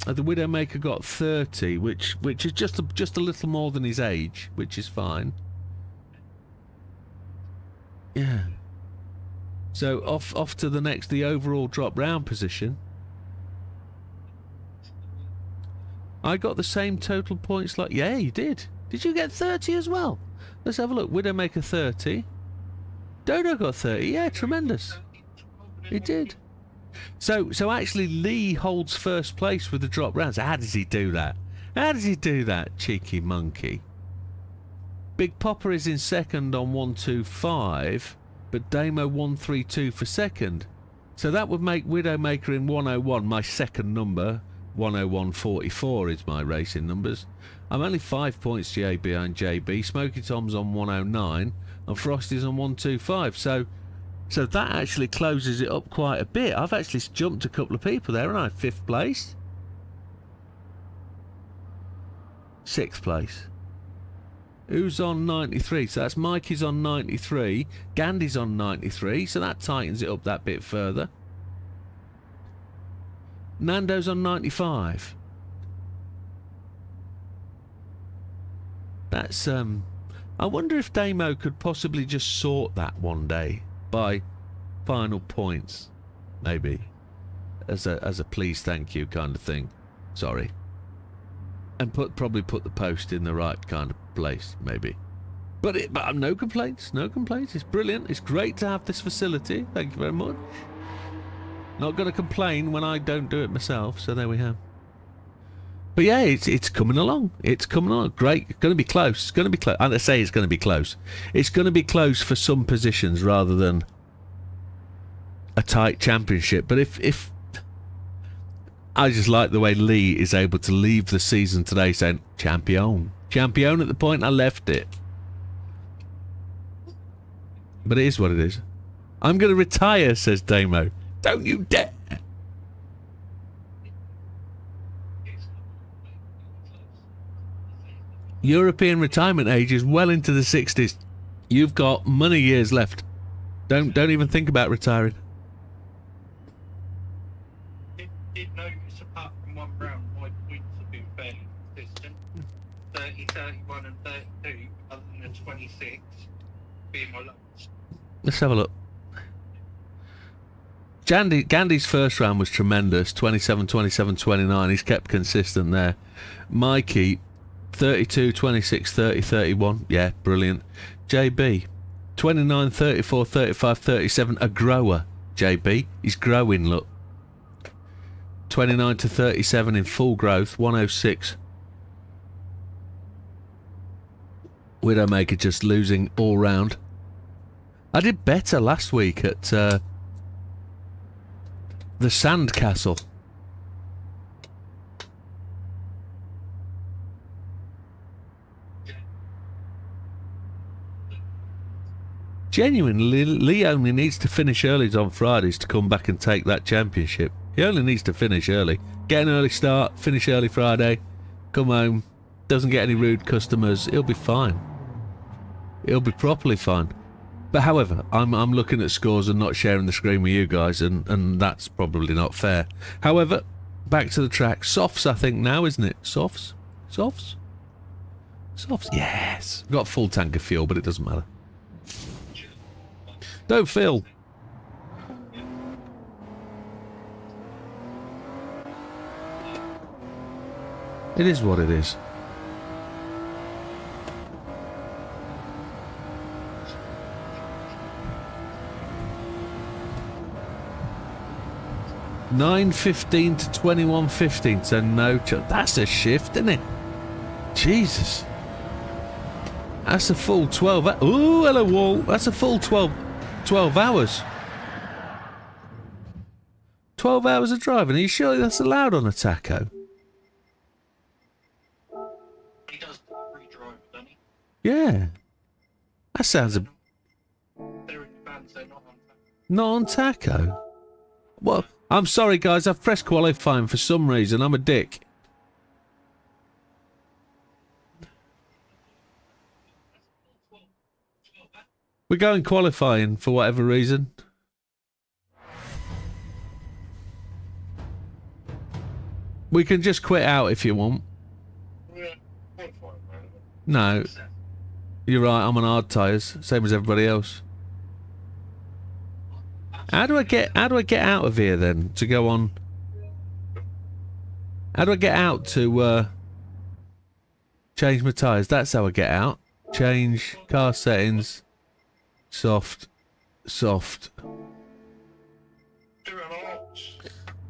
The Widdowmaker got 30, which is just a little more than his age, which is fine. Yeah. So off to the overall drop round position. I got the same total points like... Yeah, you did. Did you get 30 as well? Let's have a look. Widdowmaker 30. Dodo got 30. Yeah, tremendous. He did. So actually Lee holds first place with the drop rounds. How does he do that? How does he do that, cheeky monkey? Big Popper is in second on 125, but Damo 132 for second. So that would make Widdowmaker in 101 my second number. 101.44 is my racing numbers. I'm only 5 points behind JB. Smoky Tom's on 109 and Frosty's on 125. So that actually closes it up quite a bit. I've actually jumped a couple of people there, haven't I? 5th place. 6th place. Who's on 93? So that's Mikey's on 93. Gandhi's on 93. So that tightens it up that bit further. Nando's on 95. That's I wonder if Damo could possibly just sort that one day by final points, maybe as a please thank you kind of thing. Sorry. And probably put the post in the right kind of place, maybe. But no complaints, no complaints. It's brilliant. It's great to have this facility. Thank you very much. Not going to complain when I don't do it myself, so there we have. But yeah, it's coming along. It's coming along. Great. It's going to be close. It's going to be close. I say it's going to be close. It's going to be close for some positions rather than a tight championship. But if I just like the way Lee is able to leave the season today saying, champion. Champion at the point I left it. But it is what it is. I'm going to retire, says Damo. Don't you dare. European retirement age is well into the 60s. You've got money years left. Don't even think about retiring. Did notice, apart from one round, my points have been fairly consistent. 30, 31 and 32, other than the 26 being my lowest. Let's have a look. Gandhi's first round was tremendous. 27, 27, 29. He's kept consistent there. Mikey, 32, 26, 30, 31. Yeah, brilliant. JB, 29, 34, 35, 37. A grower, JB. He's growing, look. 29 to 37 in full growth. 106. Widdowmaker just losing all round. I did better last week at the Sandcastle. Genuinely, Lee only needs to finish early on Fridays to come back and take that championship. He only needs to finish early. Get an early start, finish early Friday, come home, doesn't get any rude customers, he'll be fine. He'll be properly fine. But however, I'm looking at scores and not sharing the screen with you guys, and that's probably not fair. However, back to the track. Softs, I think now, isn't it? Softs? Softs? Softs, yes. Got a full tank of fuel, but it doesn't matter. Don't fill. It is what it is. $9.15 to $21.15, so no. That's a shift, isn't it? Jesus. That's a full 12. Ooh, hello, Wall. That's a full 12 hours. 12 hours of driving. Are you sure that's allowed on a taco? He does free drive, doesn't he? Yeah. That sounds a... They're in bands, they're not on that. Not on taco? Well, I'm sorry, guys. I've pressed qualifying for some reason. I'm a dick. We're going qualifying for whatever reason. We can just quit out if you want. Yeah, quite fine, man. No. You're right, I'm on hard tyres, same as everybody else. How do I get out of here then to go on? How do I get out to change my tyres? That's how I get out. Change car settings. Soft. Soft. Do an arts.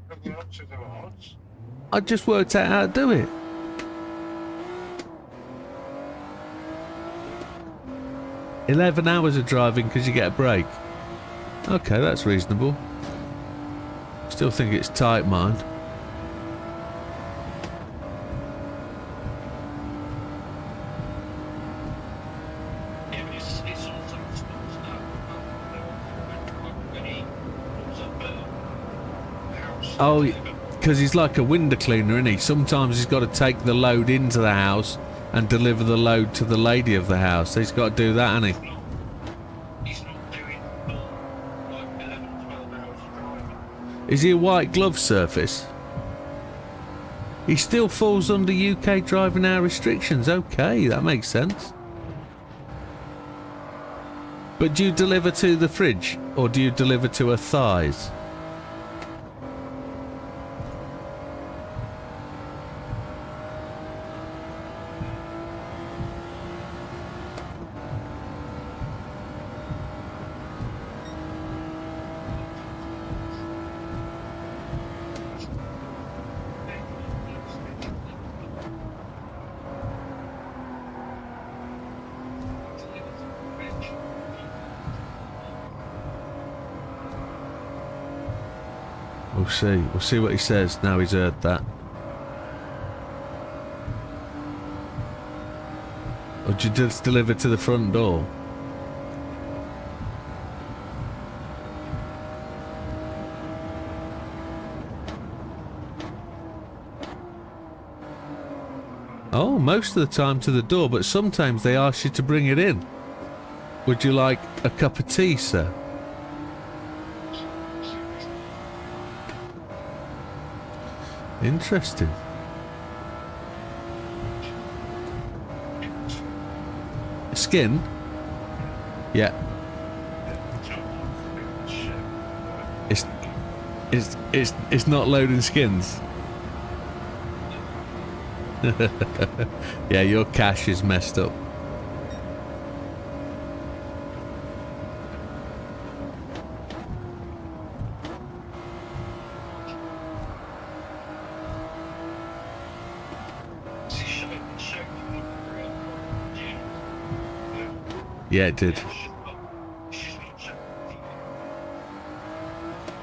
Have the arts of the arts. I just worked out how to do it. $11 hours of driving because you get a break. Okay, that's reasonable. Still think it's tight, mine. Yeah, but it's all some stuff. When he pulls up a house. Oh, because he's like a window cleaner, isn't he? Sometimes he's got to take the load into the house and deliver the load to the lady of the house. He's got to do that, hasn't he? He's not doing like 11, 12 hours of driving. Is he a white glove surface? He still falls under UK driving hour restrictions. Okay, that makes sense. But do you deliver to the fridge or do you deliver to her thighs? We'll see. We'll see what he says now he's heard that. Or did you just deliver to the front door? Oh, most of the time to the door, but sometimes they ask you to bring it in. Would you like a cup of tea, sir? Interesting. Skin? Yeah. It's not loading skins. Yeah, your cache is messed up. Yeah, it did.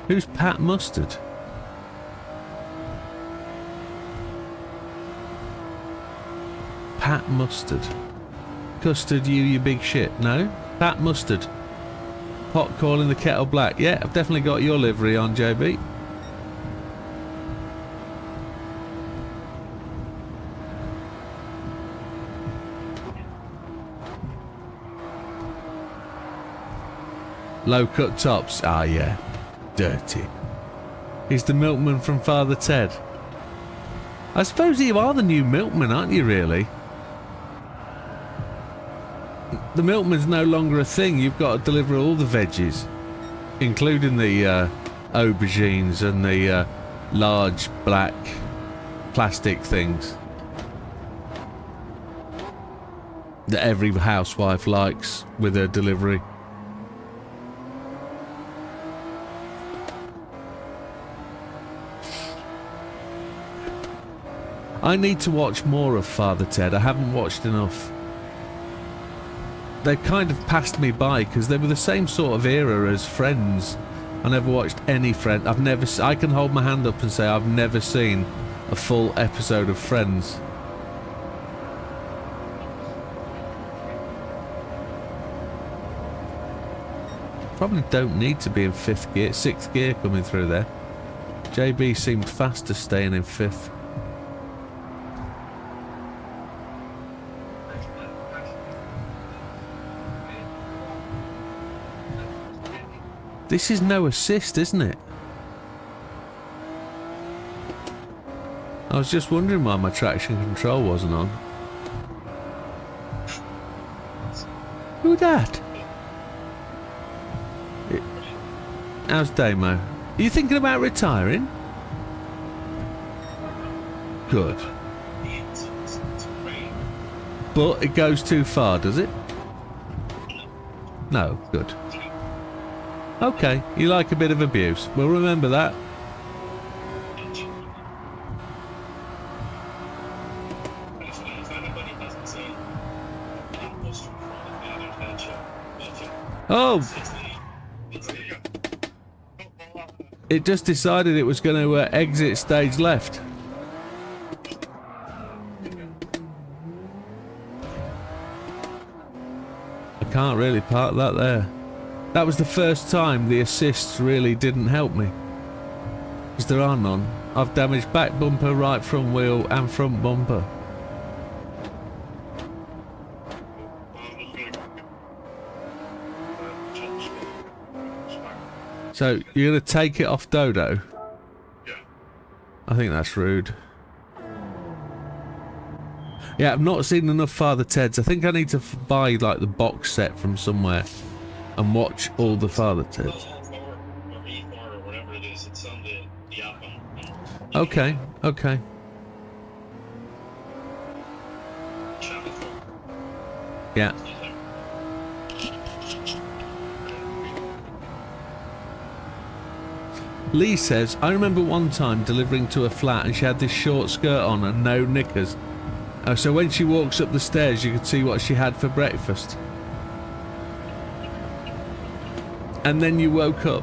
Who's Pat Mustard? Pat Mustard. Custard, you big shit. No? Pat Mustard. Pot calling the kettle black. Yeah, I've definitely got your livery on, JB. Low cut tops. Ah, yeah. Dirty. He's the milkman from Father Ted. I suppose you are the new milkman, aren't you, really? The milkman's no longer a thing. You've got to deliver all the veggies, including the aubergines and the large black plastic things that every housewife likes with her delivery. I need to watch more of Father Ted. I haven't watched enough. They've kind of passed me by because they were the same sort of era as Friends. I never watched any Friends. I can hold my hand up and say I've never seen a full episode of Friends. Probably don't need to be in 5th gear, 6th gear coming through there. JB seemed faster staying in 5th. This is no assist, isn't it? I was just wondering why my traction control wasn't on. Who that? How's Damo? Are you thinking about retiring? Good. But it goes too far, does it? No, good. Okay, you like a bit of abuse. We'll remember that. Oh! It just decided it was going to exit stage left. I can't really park that there. That was the first time the assists really didn't help me. Because there are none. I've damaged back bumper, right front wheel and front bumper. So, you're going to take it off Dodo? Yeah. I think that's rude. Yeah, I've not seen enough Father Teds. I think I need to buy like the box set from somewhere and watch all the Father Teds. Okay, okay. Yeah. Lee says, I remember one time delivering to a flat and she had this short skirt on and no knickers. So when she walks up the stairs you could see what she had for breakfast. And then you woke up.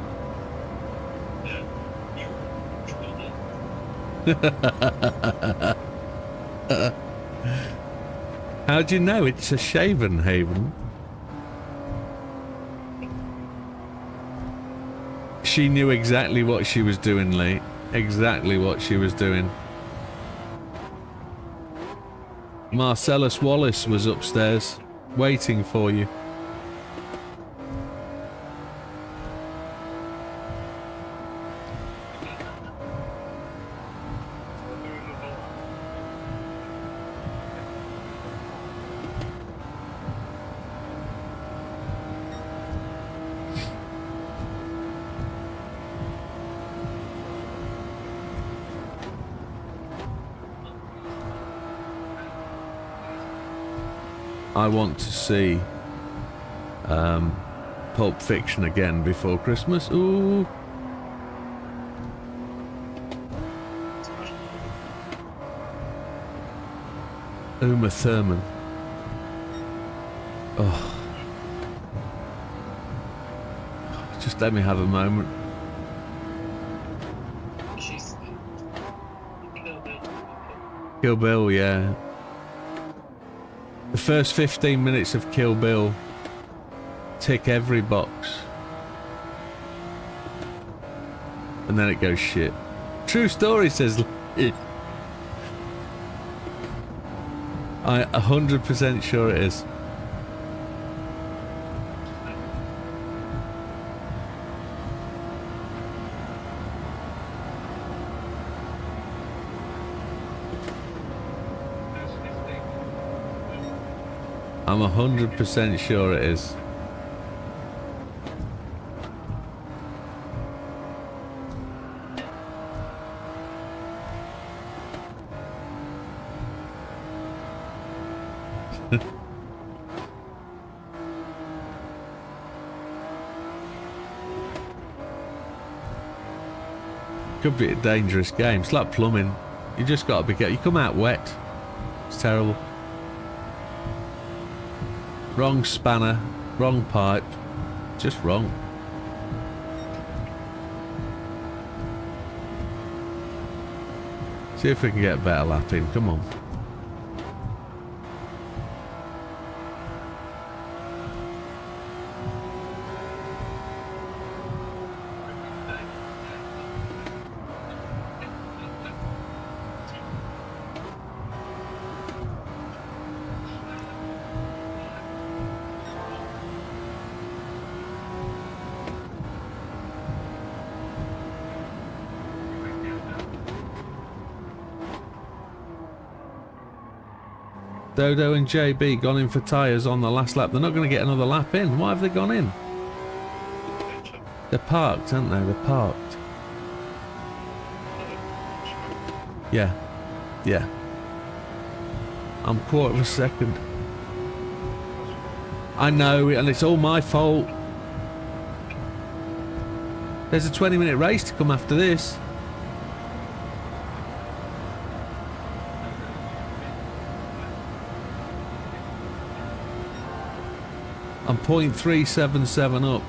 How do you know it's a shaven haven? She knew exactly what she was doing, Lee. Exactly what she was doing. Marcellus Wallace was upstairs, waiting for you. I want to see Pulp Fiction again before Christmas. Ooh. Uma Thurman. Oh. Just let me have a moment. She's Kill Bill, yeah. The first 15 minutes of Kill Bill tick every box. And then it goes shit. True story, says Lee. I'm 100% sure it is. I'm 100% sure it is. Could be a dangerous game. It's like plumbing. You just got to be careful. You come out wet. It's terrible. Wrong spanner, wrong pipe, just wrong. See if we can get a better lap in, come on. Dodo and JB gone in for tyres on the last lap. They're not going to get another lap in. Why have they gone in? They're parked, aren't they? They're parked. Yeah. Yeah. I'm quarter of a second. I know, and it's all my fault. There's a 20-minute race to come after this. I'm 0.377 up.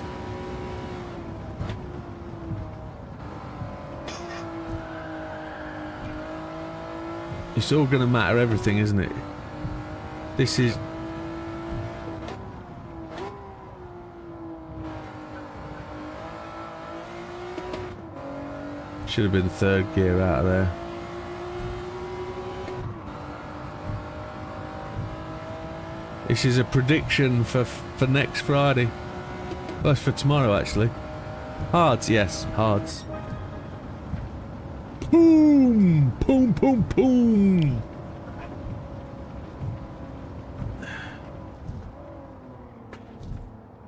It's all going to matter everything, isn't it? This is... Should have been third gear out of there. This is a prediction for next Friday. Well, it's for tomorrow, actually. Hards, yes, hards. Boom! Boom, boom, boom!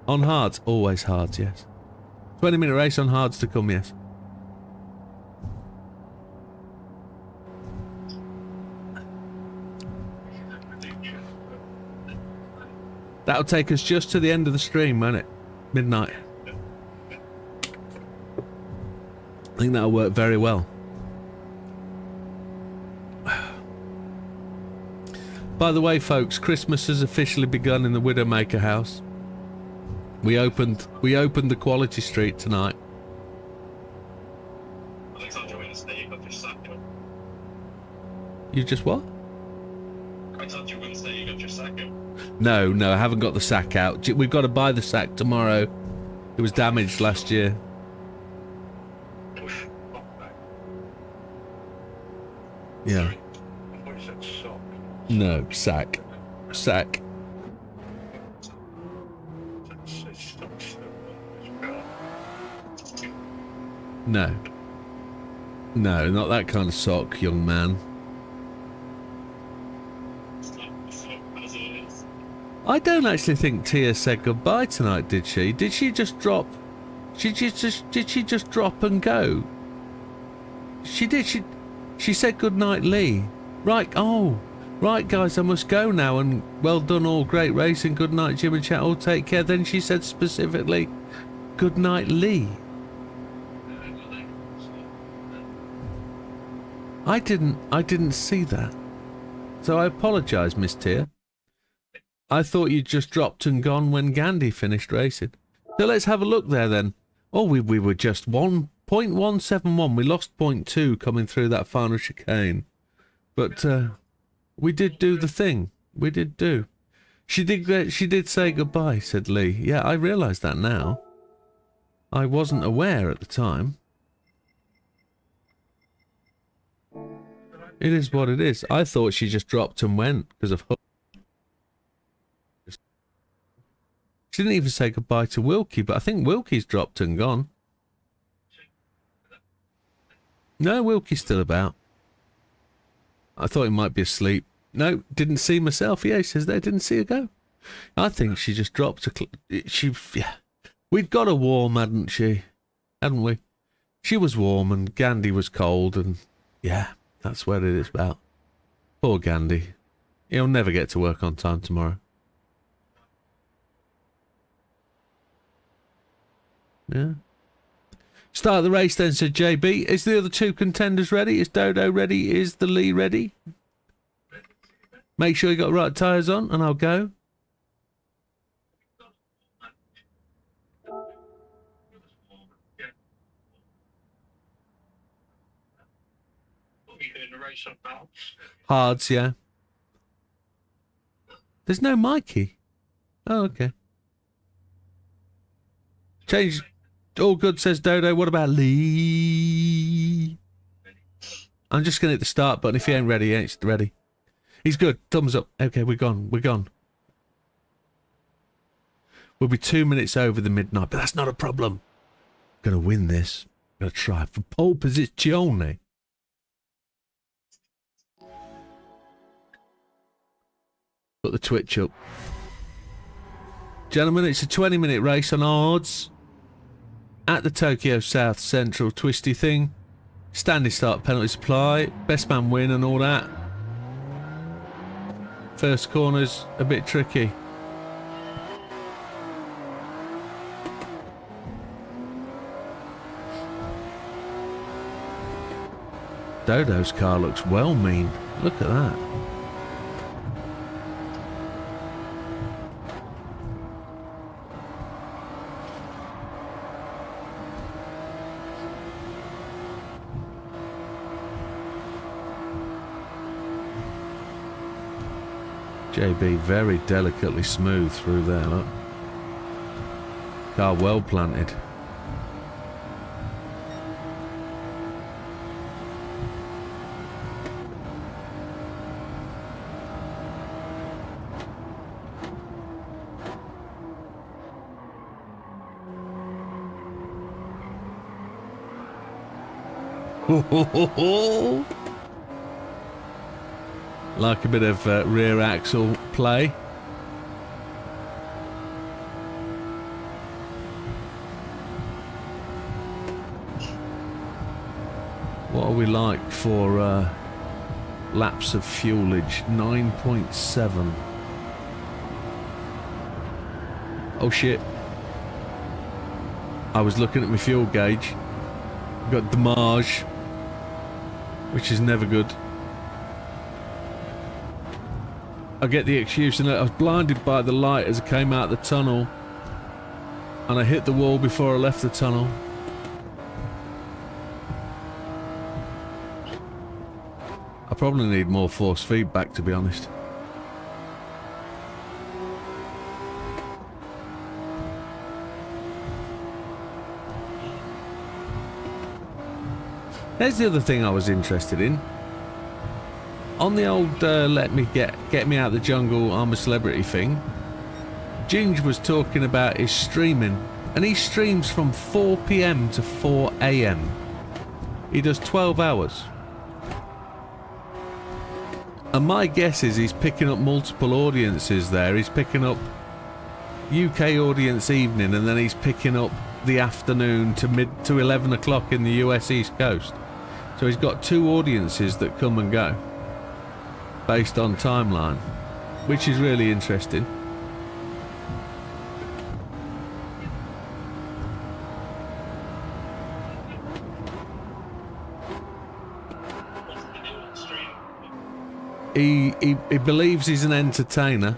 On hards, always hards, yes. 20-minute race on hards to come, yes. That'll take us just to the end of the stream, won't it? Midnight. I think that'll work very well. By the way, folks, Christmas has officially begun in the Widdowmaker house. We opened the Quality Street tonight. You just what? I thought you wouldn't say you got your sack out. No, I haven't got the sack out. We've got to buy the sack tomorrow. It was damaged last year. Push up back. Yeah. Sorry. I thought you said sock. No, sack. Sack. No. No, not that kind of sock, young man. I don't actually think Tia said goodbye tonight, did she? Did she just drop? Did she just drop and go? She did. She said good night, Lee. Right. Oh, right, guys. I must go now. And well done, all great racing. Good night, Jim and chat. All take care. Then she said specifically, good night, Lee. I didn't see that. So I apologise, Miss Tia. I thought you'd just dropped and gone when Gandhi finished racing. So let's have a look there then. Oh, we were just 1.171. We lost 0.2 coming through that final chicane. But we did do the thing. We did do. She did say goodbye, said Lee. Yeah, I realise that now. I wasn't aware at the time. It is what it is. I thought she just dropped and went because of her. She didn't even say goodbye to Wilkie, but I think Wilkie's dropped and gone. No, Wilkie's still about. I thought he might be asleep. No, didn't see myself. Yeah, he says there, didn't see her go. I think she just dropped yeah. We'd got her warm, hadn't she? Hadn't we? She was warm and Gandhi was cold and yeah, that's what it is about. Poor Gandhi. He'll never get to work on time tomorrow. Yeah. Start the race then, said JB. Is the other two contenders ready? Is Dodo ready? Is the Lee ready? Make sure you got the right tyres on and I'll go. Hards, yeah. There's no Mikey. Oh, okay. Change. All good, says Dodo. What about Lee? I'm just going to hit the start button. If he ain't ready, he ain't ready. He's good. Thumbs up. Okay, we're gone. We're gone. We'll be 2 minutes over the midnight, but that's not a problem. I'm going to win this. I'm going to try for pole posizione. Put the Twitch up. Gentlemen, it's a 20-minute race on odds. At the Tokyo South Central twisty thing. Standing start penalty supply. Best man win and all that. First corner's a bit tricky. Dodo's car looks well mean. Look at that. JB very delicately smooth through there, look. Car well planted. Ho ho ho ho! Like a bit of rear axle play. What are we like for laps of fuelage? 9.7. Oh shit. I was looking at my fuel gauge. Got damage, which is never good. I get the excuse and I was blinded by the light as I came out the tunnel and I hit the wall before I left the tunnel. I probably need more force feedback, to be honest. There's the other thing I was interested in. On the old let me get me out of the jungle, I'm a celebrity thing, Ginge was talking about his streaming, and he streams from 4 PM to 4 AM. He does 12 hours. And my guess is he's picking up multiple audiences there. He's picking up UK audience evening, and then he's picking up the afternoon to 11 o'clock in the US East Coast. So he's got 2 audiences that come and go based on timeline, which is really interesting. He believes he's an entertainer.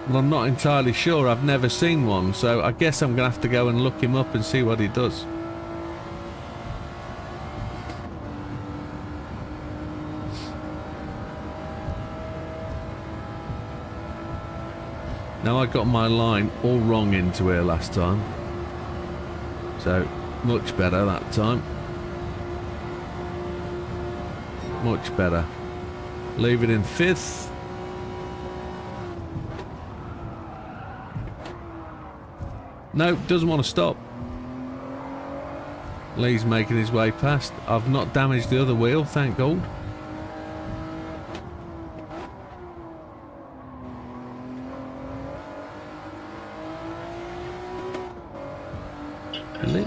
Well, I'm not entirely sure. I've never seen one, so I guess I'm going to have to go and look him up and see what he does. Now, I got my line all wrong into here last time, so much better that time. Much better. Leave it in 5th. No, doesn't want to stop. Lee's making his way past. I've not damaged the other wheel, thank God. Lee.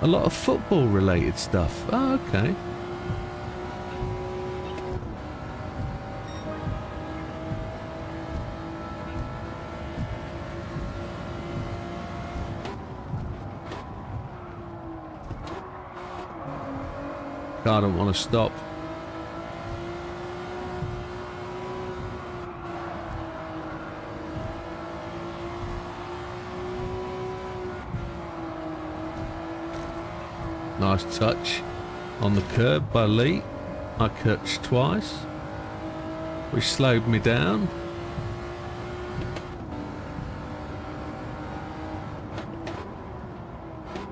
A lot of football related stuff. Oh, okay. I don't want to stop. Nice touch on the curb by Lee. I catched twice, which slowed me down.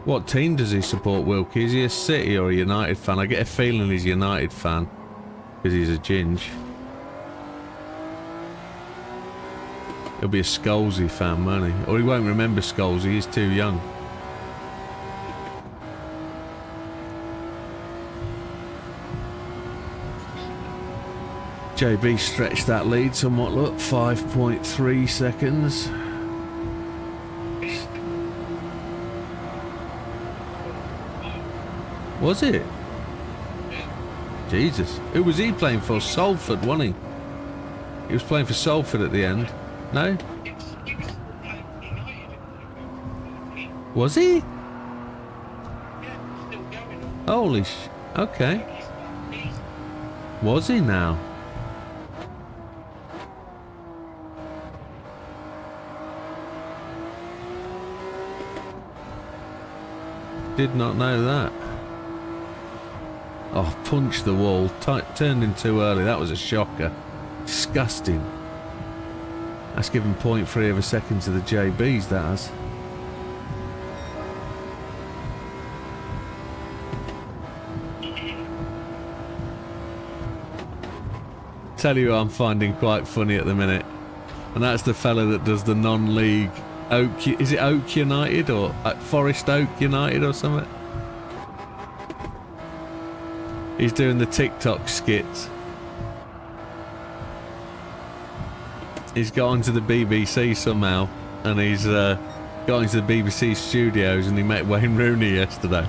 What team does he support, Wilkie? Is he a City or a United fan? I get a feeling he's a United fan because he's a ginge. He'll be a Scholesy fan, won't he? Or he won't remember Scholesy, he's too young. JB stretched that lead somewhat, look, 5.3 seconds. Was it? Jesus. Who was he playing for? Salford, wasn't he? He was playing for Salford at the end. No? Was he? Holy sh... Okay. Was he now? Did not know that. Oh, punched the wall. Turned in too early. That was a shocker. Disgusting. That's given 0.3 of a second to the JBs, that has. Tell you what I'm finding quite funny at the minute. And that's the fella that does the non-league Oak... Is it Oak United or Forest Oak United or something? He's doing the TikTok skits. He's got onto the BBC somehow, and he's got into the BBC studios, and he met Wayne Rooney yesterday.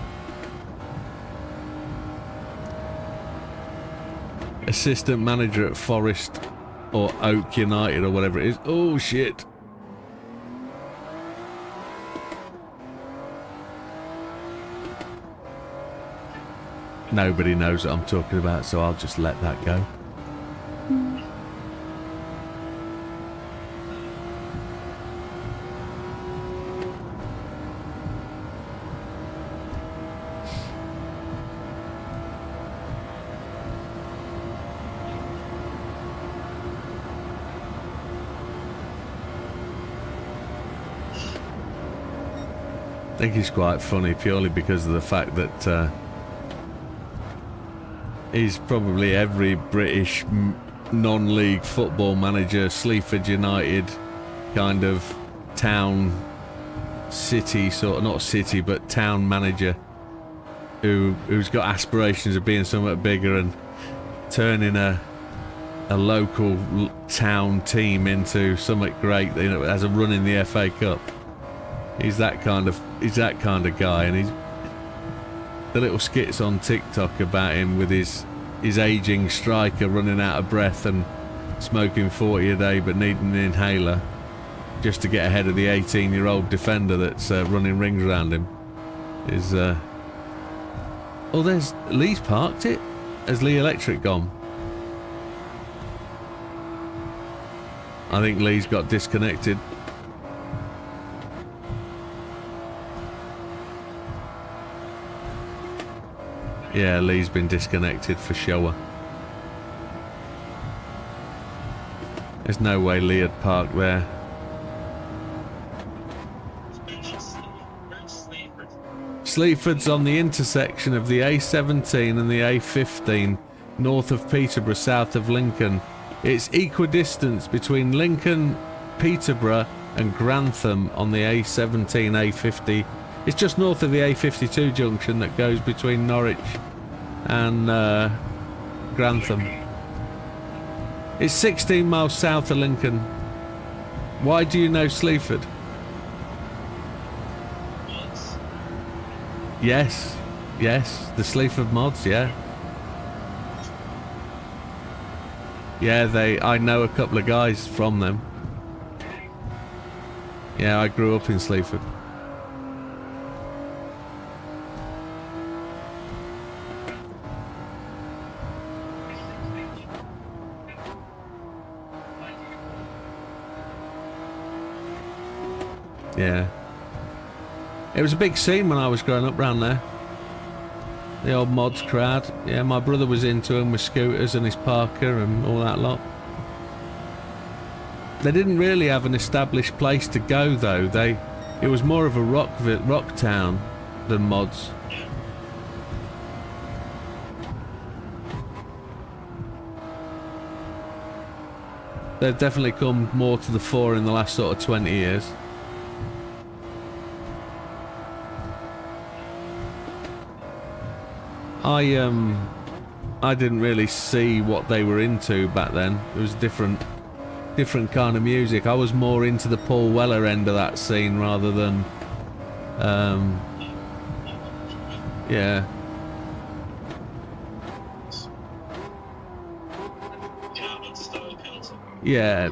Assistant manager at Forest or Oak United or whatever it is. Oh shit. Nobody knows what I'm talking about, so I'll just let that go. think he's quite funny purely because of the fact that he's probably every British non-league football manager, Sleaford United kind of town, city sort of, not city but town manager who's got aspirations of being somewhat bigger and turning a local town team into something great, you know, as a run in the FA Cup. He's that kind of guy, and he's the little skits on TikTok about him with his aging striker running out of breath and smoking 40 a day but needing an inhaler just to get ahead of the 18-year-old defender that's running rings around him is oh, there's Lee's parked it. Has Lee Electric gone? I think Lee's got disconnected. Yeah, Lee's been disconnected for sure. There's no way Lee had parked there. Sleaford's on the intersection of the A17 and the A15, north of Peterborough, south of Lincoln. It's equidistance between Lincoln, Peterborough and Grantham on the A17, A50. It's just north of the A52 junction that goes between Norwich and Grantham. It's 16 miles south of Lincoln. Why do you know Sleaford? Yes, yes, the Sleaford mods, yeah. Yeah, I know a couple of guys from them. Yeah, I grew up in Sleaford. Yeah. It was a big scene when I was growing up round there. The old mods crowd. Yeah, my brother was into them with scooters and his Parker and all that lot. They didn't really have an established place to go though. It was more of a rock town than mods. They've definitely come more to the fore in the last sort of 20 years. I didn't really see what they were into back then. It was different kind of music. I was more into the Paul Weller end of that scene rather than yeah. Yeah.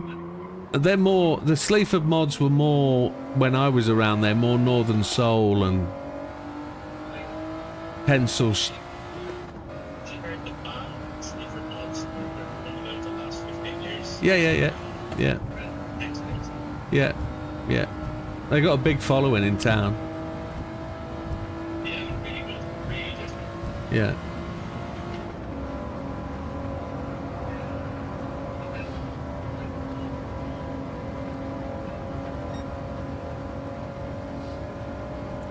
They're more, the Sleaford mods were more, when I was around there, more Northern Soul and pencils. Yeah. They got a big following in town. Yeah.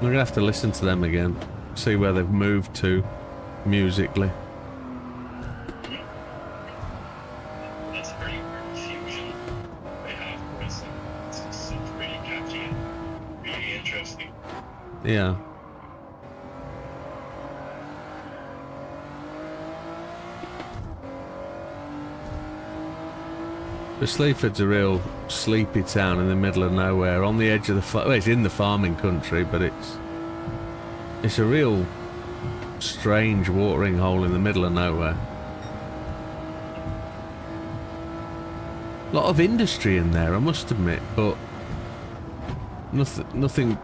We're gonna have to listen to them again, see where they've moved to musically. That's a pretty weird fusion they have with us. It's really catchy and really interesting. Yeah. But Sleaford's a real sleepy town in the middle of nowhere, on the edge of the well, it's in the farming country, but it's a real strange watering hole in the middle of nowhere. A lot of industry in there, I must admit, but nothing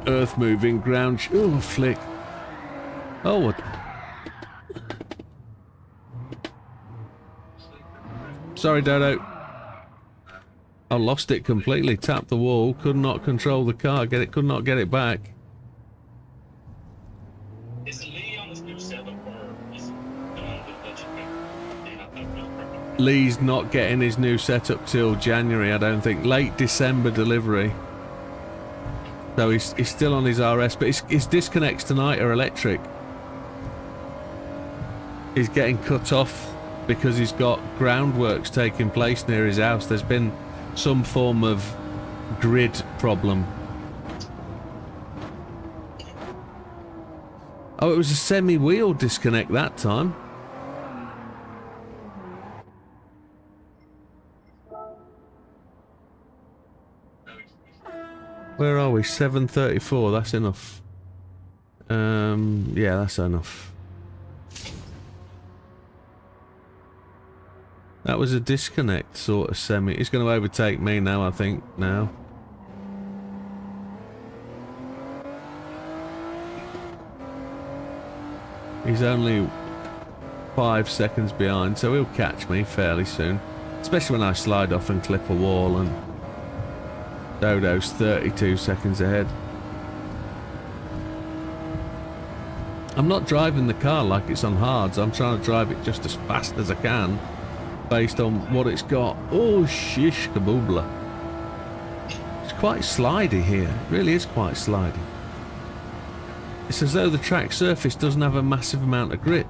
earth-moving, ground. Oh, flick! Oh, what? Sorry, Dodo. I lost it completely. Tapped the wall. Could not control the car. Could not get it back. Is Lee on this new setup or is it the one with Widdowmaker? Lee's not getting his new setup till January, I don't think. Late December delivery. So he's still on his RS, but his disconnects tonight are electric. He's getting cut off because he's got groundworks taking place near his house. There's been some form of grid problem. Oh, it was a semi-wheel disconnect that time. Where are we? 7:34. That's enough. Yeah, that's enough. That was a disconnect sort of semi. He's going to overtake me now, I think. Now. He's only 5 seconds behind, so he'll catch me fairly soon. Especially when I slide off and clip a wall, and Dodo's 32 seconds ahead. I'm not driving the car like it's on hards. I'm trying to drive it just as fast as I can based on what it's got. Oh, shish kaboobla. It's quite slidey here. It really is quite slidey. It's as though the track surface doesn't have a massive amount of grip.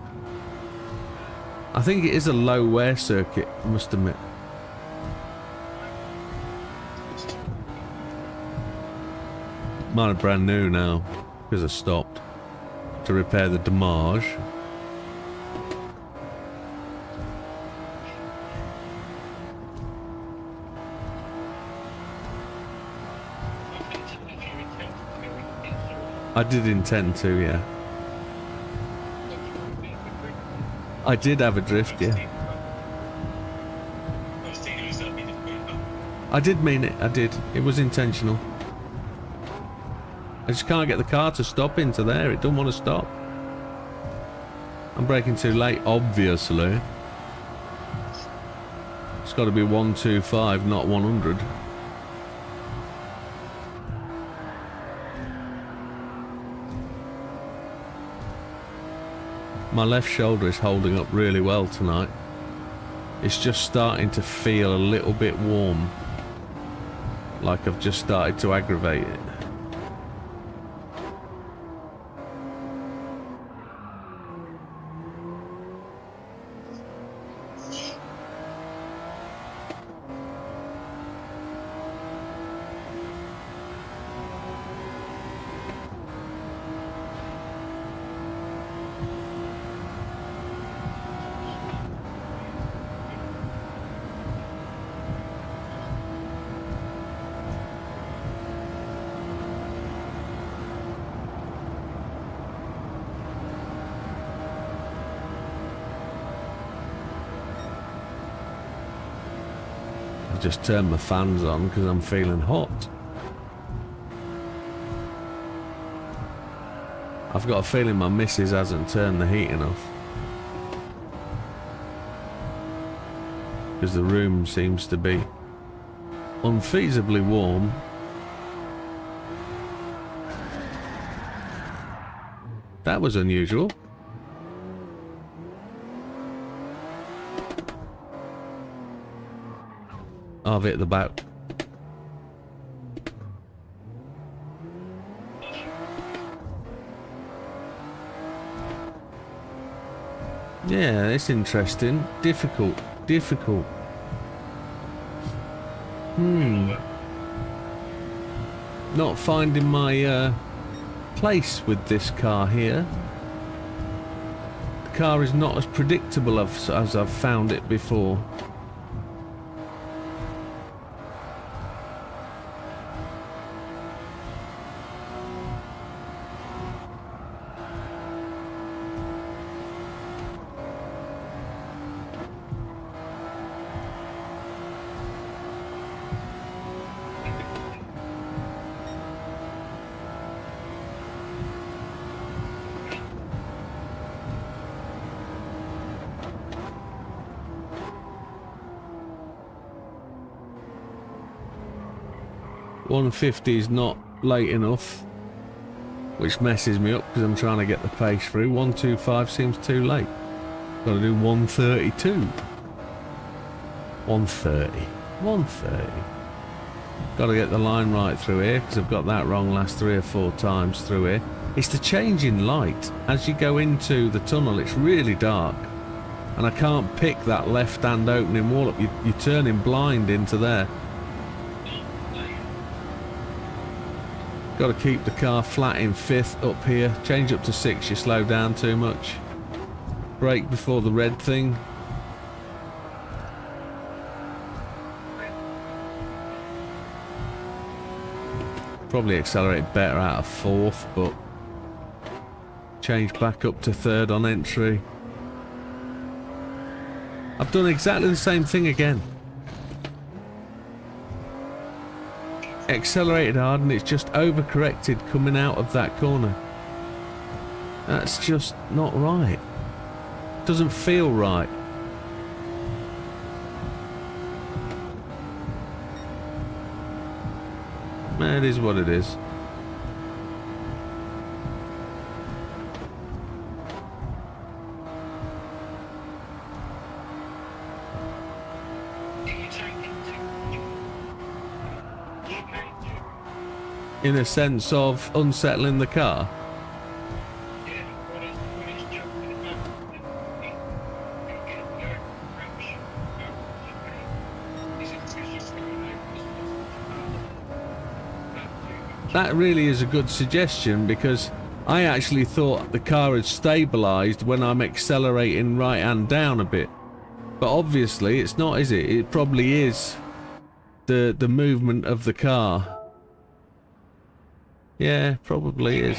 I think it is a low wear circuit, I must admit. Mine are brand new now because I stopped to repair the damage. I did intend to, yeah. I did have a drift, yeah. I did mean it, I did. It was intentional. I just can't get the car to stop into there. It don't want to stop. I'm braking too late, obviously. It's got to be 125, not 100. My left shoulder is holding up really well tonight. It's just starting to feel a little bit warm. Like I've just started to aggravate it. Just turn my fans on because I'm feeling hot. I've got a feeling my missus hasn't turned the heating off because the room seems to be unfeasibly warm. That was unusual. I've hit the boat. Yeah, it's interesting. Difficult. Not finding my place with this car here. The car is not as predictable as I've found it before. $150 is not late enough, which messes me up because I'm trying to get the pace through. 125 seems too late. Got to do 132. 130. 130. Got to get the line right through here because I've got that wrong last 3 or 4 times through here. It's the change in light. As you go into the tunnel, it's really dark. And I can't pick that left-hand opening wall up. You're turning blind into there. Got to keep the car flat in 5th up here. Change up to 6, you slow down too much. Brake before the red thing. Probably accelerate better out of 4th, but change back up to 3rd on entry. I've done exactly the same thing again. Accelerated hard and it's just overcorrected coming out of that corner. That's just not right. Doesn't feel right. It is what it is. In a sense of unsettling the car. That really is a good suggestion because I actually thought the car had stabilised when I'm accelerating right hand down a bit. But obviously it's not, is it? It probably is the movement of the car. Yeah, probably is.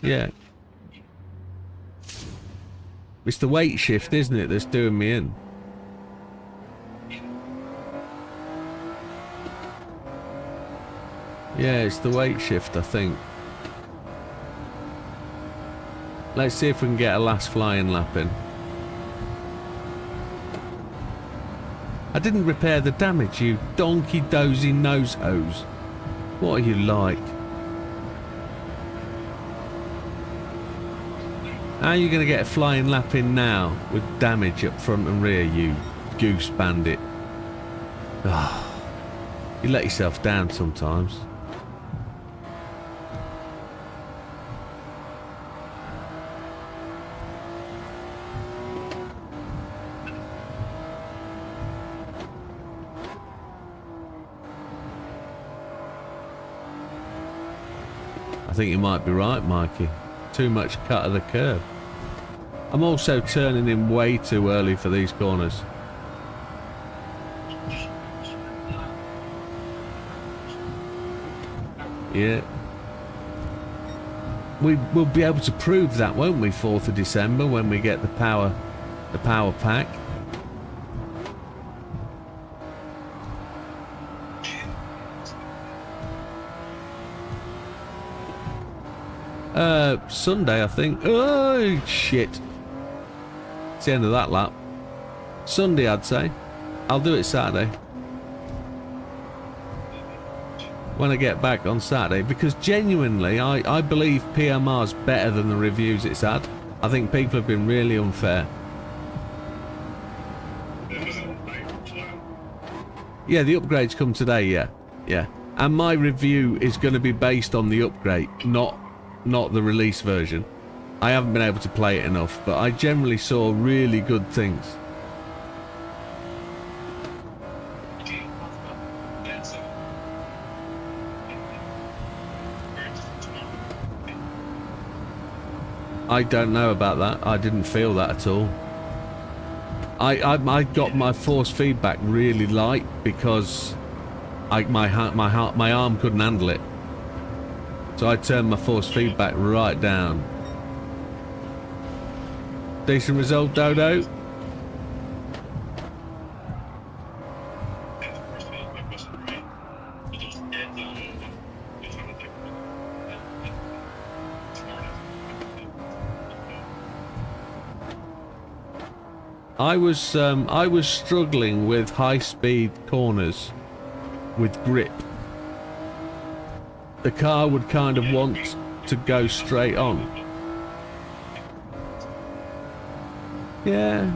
Yeah. It's the weight shift, isn't it, that's doing me in. Yeah, it's the weight shift, I think. Let's see if we can get a last flying lap in. I didn't repair the damage, you donkey dozy nose hose. What are you like? How are you going to get a flying lap in now with damage up front and rear, you goose bandit? Oh, you let yourself down sometimes. I think you might be right, Mikey. Too much cut of the curb. I'm also turning in way too early for these corners. Yeah. We'll be able to prove that, won't we, 4th of December when we get the power pack. Sunday, I think. Oh, shit. It's the end of that lap. Sunday, I'd say. I'll do it Saturday. When I get back on Saturday. Because genuinely, I believe PMR's better than the reviews it's had. I think people have been really unfair. Yeah, the upgrades come today, yeah. Yeah. And my review is going to be based on the upgrade, not the release version. I haven't been able to play it enough, but I generally saw really good things. I don't know about that. I didn't feel that at all. I got my force feedback really light because my arm couldn't handle it. So I turned my force feedback right down. Decent result, Dodo. I was struggling with high-speed corners with grip. The car would kind of want to go straight on. Yeah.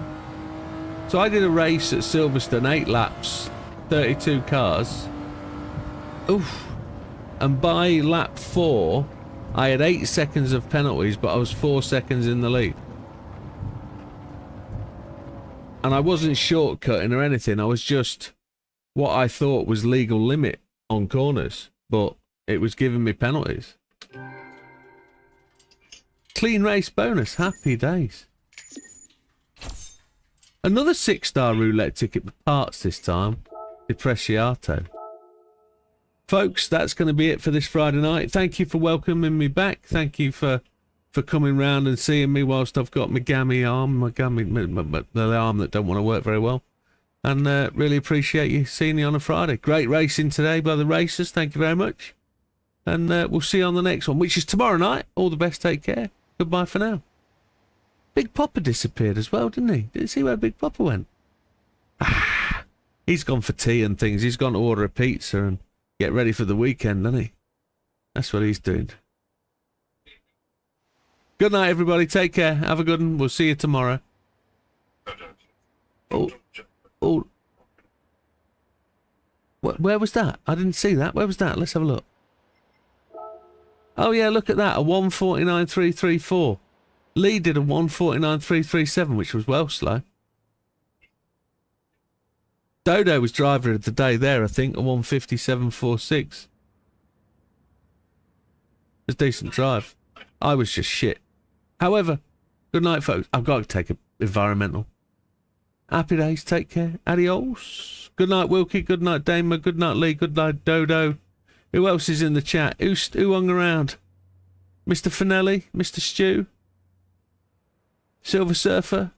So I did a race at Silverstone, 8 laps, 32 cars. Oof. And by lap 4, I had 8 seconds of penalties, but I was 4 seconds in the lead. And I wasn't shortcutting or anything. I was just what I thought was legal limit on corners, but it was giving me penalties. Clean race bonus. Happy days. Another 6-star roulette ticket with parts this time. Depreciato. Folks, that's going to be it for this Friday night. Thank you for welcoming me back. Thank you for coming round and seeing me whilst I've got my gammy arm, the arm that don't want to work very well. And really appreciate you seeing me on a Friday. Great racing today by the racers. Thank you very much. And we'll see you on the next one, which is tomorrow night. All the best. Take care. Goodbye for now. Big Popper disappeared as well, didn't he? Didn't see where Big Popper went. Ah, he's gone for tea and things. He's gone to order a pizza and get ready for the weekend, hasn't he? That's what he's doing. Good night, everybody. Take care. Have a good one. We'll see you tomorrow. Oh. Where was that? I didn't see that. Where was that? Let's have a look. Oh, yeah, look at that. A 149.334. Lee did a 149.337, which was well slow. Dodo was driver of the day there, I think, a 157.46. It was a decent drive. I was just shit. However, good night, folks. I've got to take an environmental. Happy days. Take care. Adios. Good night, Wilkie. Good night, Damer. Good night, Lee. Good night, Dodo. Who else is in the chat? Who hung around? Mr. Finelli? Mr. Stew? Silver Surfer?